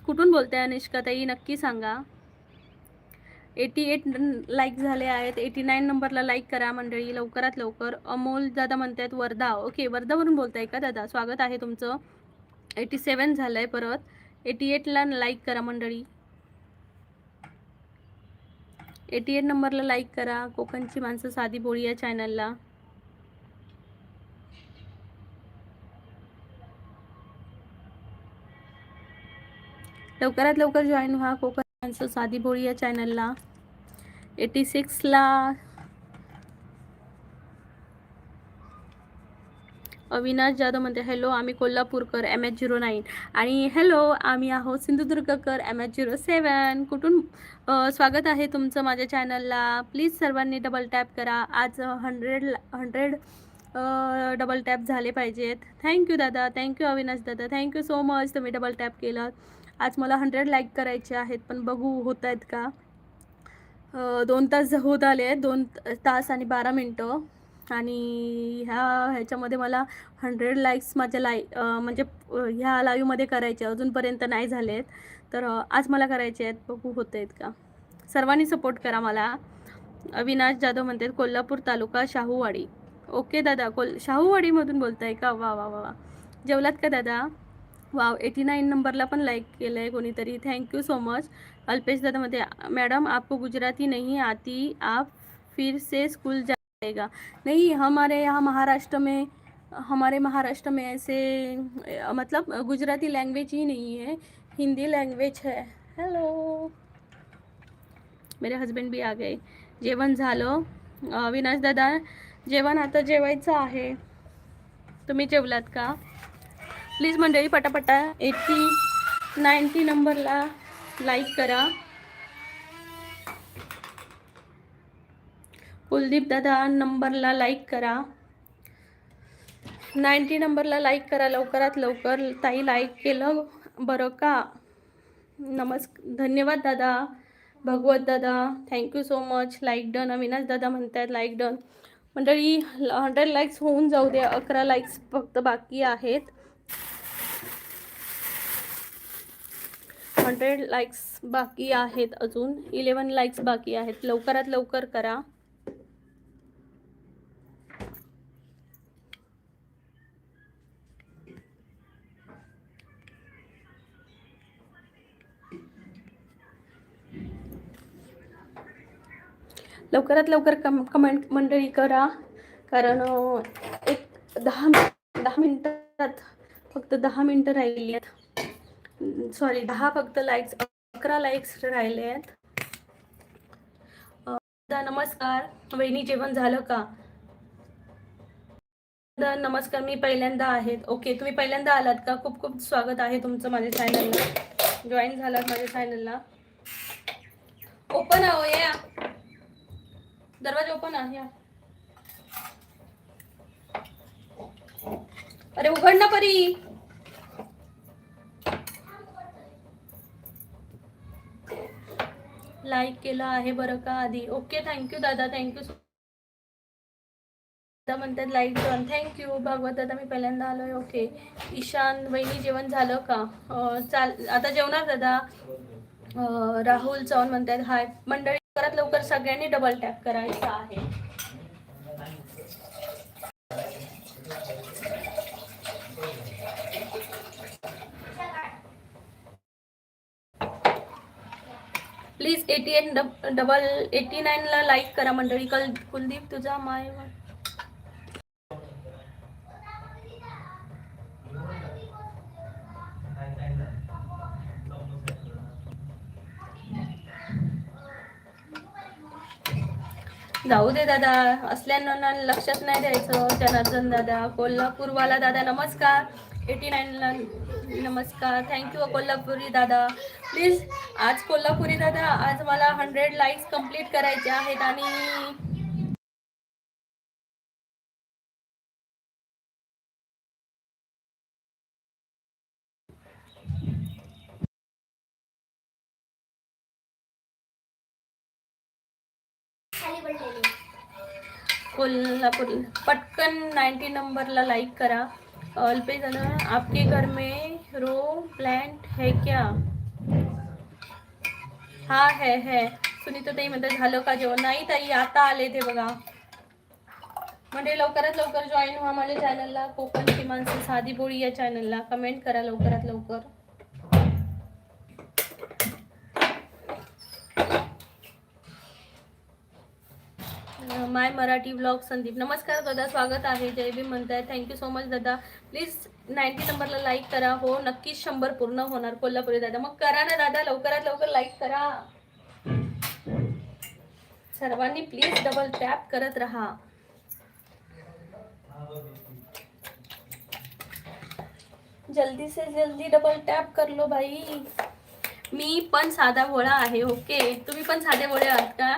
कुठून बोलताय अनुष्का ताई नक्की सांगा. 88 लाईक झाले आहेत. 89 नंबरला लाईक करा मंडळी लवकरात लवकर. अमोल दादा म्हणतात वर्धा. ओके, वर्धावरून बोलताय का दादा? स्वागत आहे तुमचं. 87 झालंय परत. 88ला लाईक करा मंडळी. 88 नंबरला लाईक करा. कोकणची माणसं साधी बोळी या चॅनलला. लवकरात लवकर जॉईन व्हा कोकण माणसं साधी बोळी या चॅनलला. 86ला अविनाश जाधव म्हणते हॅलो, आम्ही कोल्हापूरकर MH09. आणि हॅलो, आम्ही आहोत सिंधुदुर्गकर MH07. कुठून स्वागत आहे तुमचं माझ्या चॅनलला. प्लीज सर्वांनी डबल टॅप करा. आज 100 डबल टॅप झाले पाहिजेत. थँक्यू दादा, थँक्यू अविनाश दादा, थँक्यू सो मच. तुम्ही डबल टॅप केलं. आज मला 100 लाईक करायचे आहेत, पण बघू होत आहेत का. 2 तास होत आले आहेत, 2 तास आणि 12 मिनटं. आणि ह्याच्यामध्ये मला 100 लाईक्स माझ्या म्हणजे ह्या लाईव्हमध्ये करायचे अजूनपर्यंत नाही झाले आहेत, तर आज मला करायचे आहेत. बघू होत आहेत का. सर्वांनी सपोर्ट करा मला. अविनाश जाधव म्हणतात कोल्हापूर तालुका शाहूवाडी. ओके दादा, शाहूवाडीमधून बोलताय का? वा वा वा वा. जेवलात का दादा? वाव, 89 नंबरला पण लाईक केलं आहे कोणीतरी. Thank you so much. अल्पेश दादा म्हणते मैडम आपको गुजराती नहीं आती, आप फिर से स्कूल जाएगा. नहीं, हमारे महाराष्ट्र में ऐसे मतलब गुजराती लैंग्वेज ही नहीं है, हिंदी लैंग्वेज है. हेलो, मेरे हस्बैंड भी आ गए. जेवण झालं. अविनाश दादा जेवण आता जेवायचं आहे. तुम्ही जेवलात का? प्लीज मंडळी पटापटा 90 नंबरला लाईक करा. कुलदीप दादा नंबरला लाईक करा. 90 नंबरला लाईक करा लवकरात लवकर. ताई लाईक केलं बरं का? धन्यवाद दादा. भगवत दादा thank you so much. Like done. Avinash दादा म्हणतात लाईक डन. मंडळी 100 लाईक्स होऊन जाऊ दे. 11 लाईक्स फक्त बाकी आहेत. 100 लाईक्स बाकी आहेत अजून. 11 लाईक्स बाकी आहेत. लवकरात लवकर करा. लवकरात लवकर कमेंट मंडळी करा, कारण एक 10 मिनिटात फक्त 10 मिनिटं राहिली आहेत. सॉरी, 10 फक्त लाईक्स, 11 लाईक्स राहिले आहेत. नमस्कार वहिनी, जेवण झालं का? नमस्कार, मी पहिल्यांदा आहेत. ओके, तुम्ही पहिल्यांदा आलात का? खूप खूप स्वागत आहे तुमचं माझ्या चॅनलला. जॉईन झालात माझ्या चॅनलला. ओपन आहो या, दरवाजा ओपन आहे. अरे उघड ना परी. लाईक केलं आहे बरं का आधी. ओके, थँक्यू दादा, थँक्यू. म्हणतात लाईक डन, थँक्यू. भागवत दादा, मी पहिल्यांदा आलोय. ओके, ईशान वहिनी, जेवण झालं का? चाल आता जेवणार दादा. राहुल चव्हाण म्हणतात हाय मंडळी. लवकरात लवकर सगळ्यांनी डबल टॅप करायचा आहे. प्लीज 89 ला लाईक करा मंडळी. कुलदीप तुझा माय जाऊ दे दादा, असल्यानं लक्षात नाही द्यायचं. जनार्दन दादा, कोल्हापूरवाला दादा नमस्कार. 89ला नमस्कार, थँक्यू कोल्हापुरी दादा. प्लीज आज कोल्हापुरी दादा, आज मला 100 लाईक्स कंप्लीट करायचे आहेत. आणि कोल्हापूर पटकन 90 नंबरला लाईक करा. अल्पेश दादा, आपके घर में रो प्लांट है क्या? हा है. सुनीता ताई म्हणतात झालं का जेवण? नाही ताई, आता आले ते बघा. म्हणजे लवकरात लवकर जॉईन व्हा माझ्या चॅनलला, कोकणची माणसं साधी बोळी या चॅनलला. कमेंट करा लवकरात लवकर. माय मराठी ब्लॉग संदीप, नमस्कार दादा, स्वागत आहे. जय भीम म्हणताय, थँक्यू सो मच दादा. प्लीज 90 नंबरला लाईक करा. हो नक्कीच 100 पूर्ण होणार कोल्हापुरी दादा. मग करा ना दादा, लवकरात लवकर लाईक करा. सर्वांनी प्लीज डबल टॅप करत राहा. जल्दी से जल्दी डबल टॅप कर लो भाई. मी पण साधा भोळा आहे. ओके, तुम्ही पण साधे भोळे आहात का?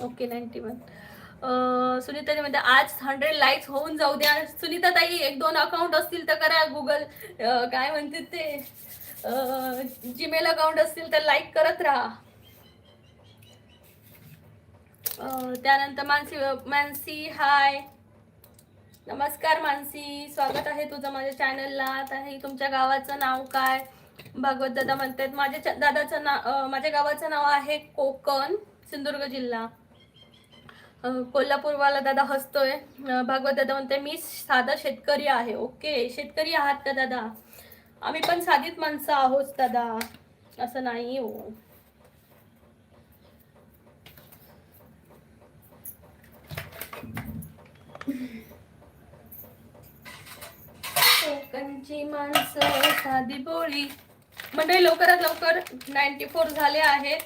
ओके, 91. सुनीता म्हणते आज 100 लाईक्स होऊन जाऊ द्या. सुनीता ताई, 1-2 अकाउंट असतील तर करा. गुगल काय म्हणते ते, जीमेल अकाउंट असतील तर लाईक करत राहा. त्यानंतर मानसी हाय, नमस्कार मानसी, स्वागत आहे तुझं माझ्या चॅनलला. ताई तुमच्या गावाचं नाव काय? भागवत दादा म्हणतात माझ्या दादाचं नाव, माझ्या गावाचं नाव आहे कोकण, सिंधुदुर्ग जिल्हा. कोल्हापूरवाला दादा हसतोय. भागवत दादा म्हणते मी साधा शेतकरी आहे. ओके, शेतकरी आहात का दादा? आम्ही पण साधीच माणसं आहोत दादा, असं नाही हो. कोकणची माणसं साधी बोळी. म्हणजे लवकरात लवकर 94 झाले आहेत.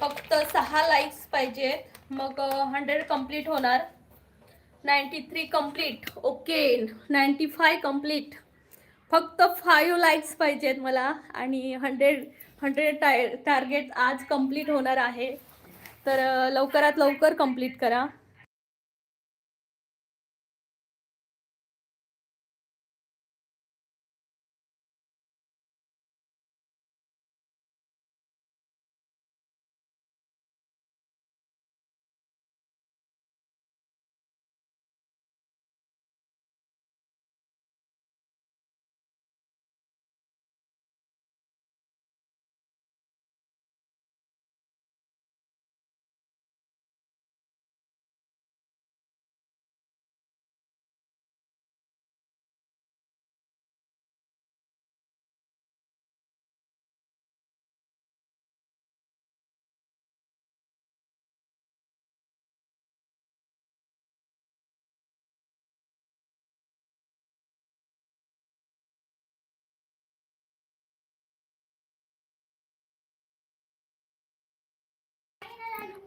फक्त 6 लाईक्स पाहिजेत, मग 100 कंप्लीट होणार. 93 कंप्लीट. Okay, 95 complete. फक्त 5 लाईक्स पाहिजेत मला, आणि 100 टार्गेट आज कंप्लीट होणार आहे. तर लवकरात लवकर कंप्लीट करा.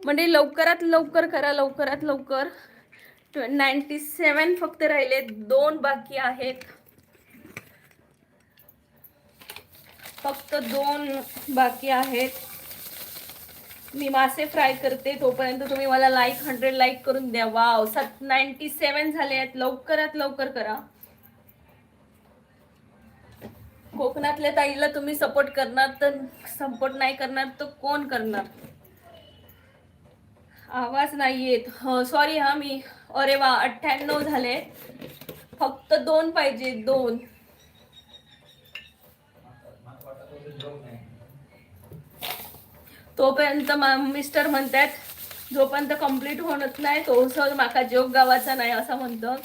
म्हणजे लवकरात लवकर करा, लवकरात लवकर. 97 फक्त राहिले, 2 बाकी आहेत, फक्त 2 बाकी आहेत. मी मासे फ्राय करते तोपर्यंत तुम्ही मला 100 लाईक करून द्या. वाव, 97 झाले आहेत. लवकरात लवकर करा. कोकणातल्या ताईला तुम्ही सपोर्ट करणार तर सपोर्ट नाही करणार तर कोण करणार. आवाज नाही येत. सॉरी हा मी. अरे वा, 98 झाले. फक्त 2 पाहिजे, 2. तोपर्यंत मिस्टर म्हणतात जोपर्यंत कंप्लीट होत नाही तो सर माका जोग गावाचा नाही असं म्हणतो.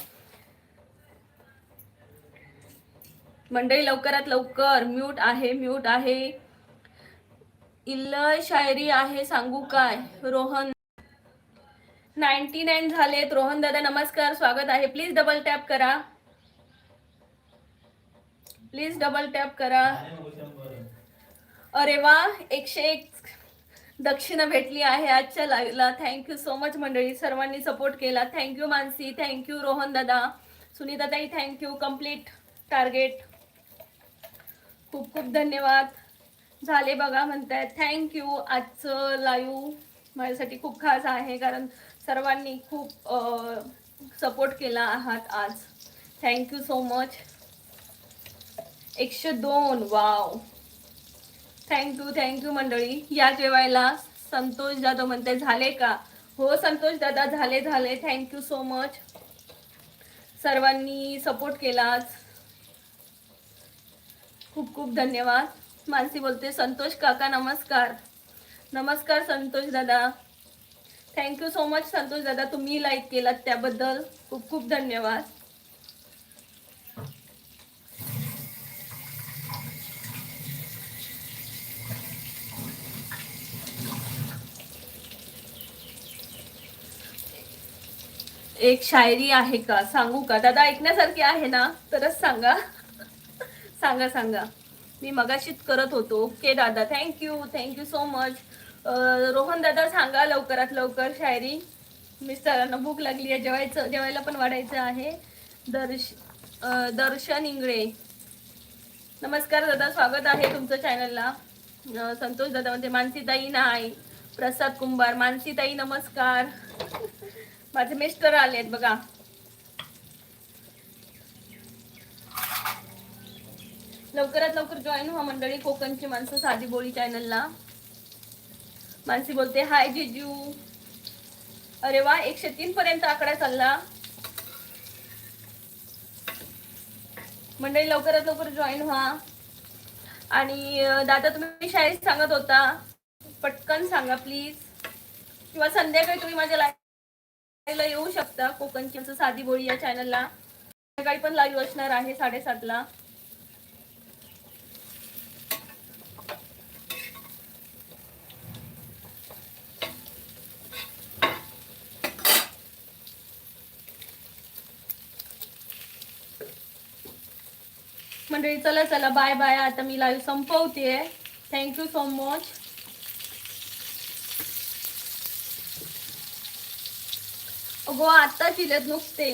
मंडळी लवकरात लवकर. म्यूट आहे, म्यूट आहे. इल्ल शायरी आहे सांगू काय. रोहन 99 झालेत. रोहन दादा नमस्कार, स्वागत आहे. प्लीज डबल टॅप करा, प्लीज डबल टॅप करा. अरे वा, 101 दक्षिणा भेटली आहे आजच्या लाईव्हला. थँक्यू सो मच मंडळी, सर्वांनी सपोर्ट केला. थँक्यू मानसी, थँक्यू रोहन दादा, सुनीता ताई थँक्यू. कंप्लीट टार्गेट, खूप खूप धन्यवाद. झाले बघा म्हणतायत. थँक्यू. आजचं लाईव्ह माझ्यासाठी खूप खास आहे कारण सर्वांनी खूप सपोर्ट केला आहात आज. Thank you so much. 102. Wow, thank you thank you मंडळी. या जेवायला. संतोष जाधव म्हणते झाले का. हो संतोष दादा, झाले झाले. थँक्यू सो मच, सर्वांनी सपोर्ट केला आज. खूप खूप धन्यवाद. मानसी बोलते संतोष काका नमस्कार. नमस्कार संतोष दादा. थँक्यू सो मच संतोष दादा, तुम्ही लाईक केलात त्याबद्दल खूप खूप धन्यवाद. एक शायरी आहे का, सांगू का दादा. ऐकण्यासारखी आहे ना तरच सांगा. सांगा सांगा. मी मगाशीच करत होतो. ओके दादा, thank you thank you so much. Rohan दादा सांगा लवकरात लवकर शायरी. मिस्टरांना भूक लागली आहे, जेवायला पण वाढायचं आहे. दर्शन इंगळे नमस्कार दादा, स्वागत आहे तुमचं चॅनलला. संतोष दादा म्हणते मानसीताई नाही. प्रसाद कुंभार, मानसीताई नमस्कार. माझे मिस्टर आलेत बघा. लवकरात लवकर जॉईन व्हा मंडळी कोकणची माणसं साधी बोली चॅनलला. मानसी बोलते हाय जिजू. अरे वा, 103 पर्यंत आकडा चालला. मंडळी लवकरात लवकर जॉईन व्हा. आणि दादा तुम्ही शाळेत सांगत होता, पटकन सांगा प्लीज. किंवा संध्याकाळी तुम्ही माझ्या लाईव्हला येऊ शकता. कोकणची साधी बोली या चॅनलला संध्याकाळी पण लाईव्ह असणार आहे 7:30 ला. मंडळी चला चला, बाय बाय. आता मी लाईव्ह संपवते. Thank you so much. अगो आता चिलत नुसते.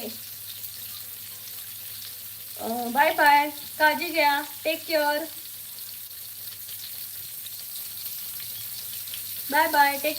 बाय बाय, काळजी घ्या. Take care. Bye bye, take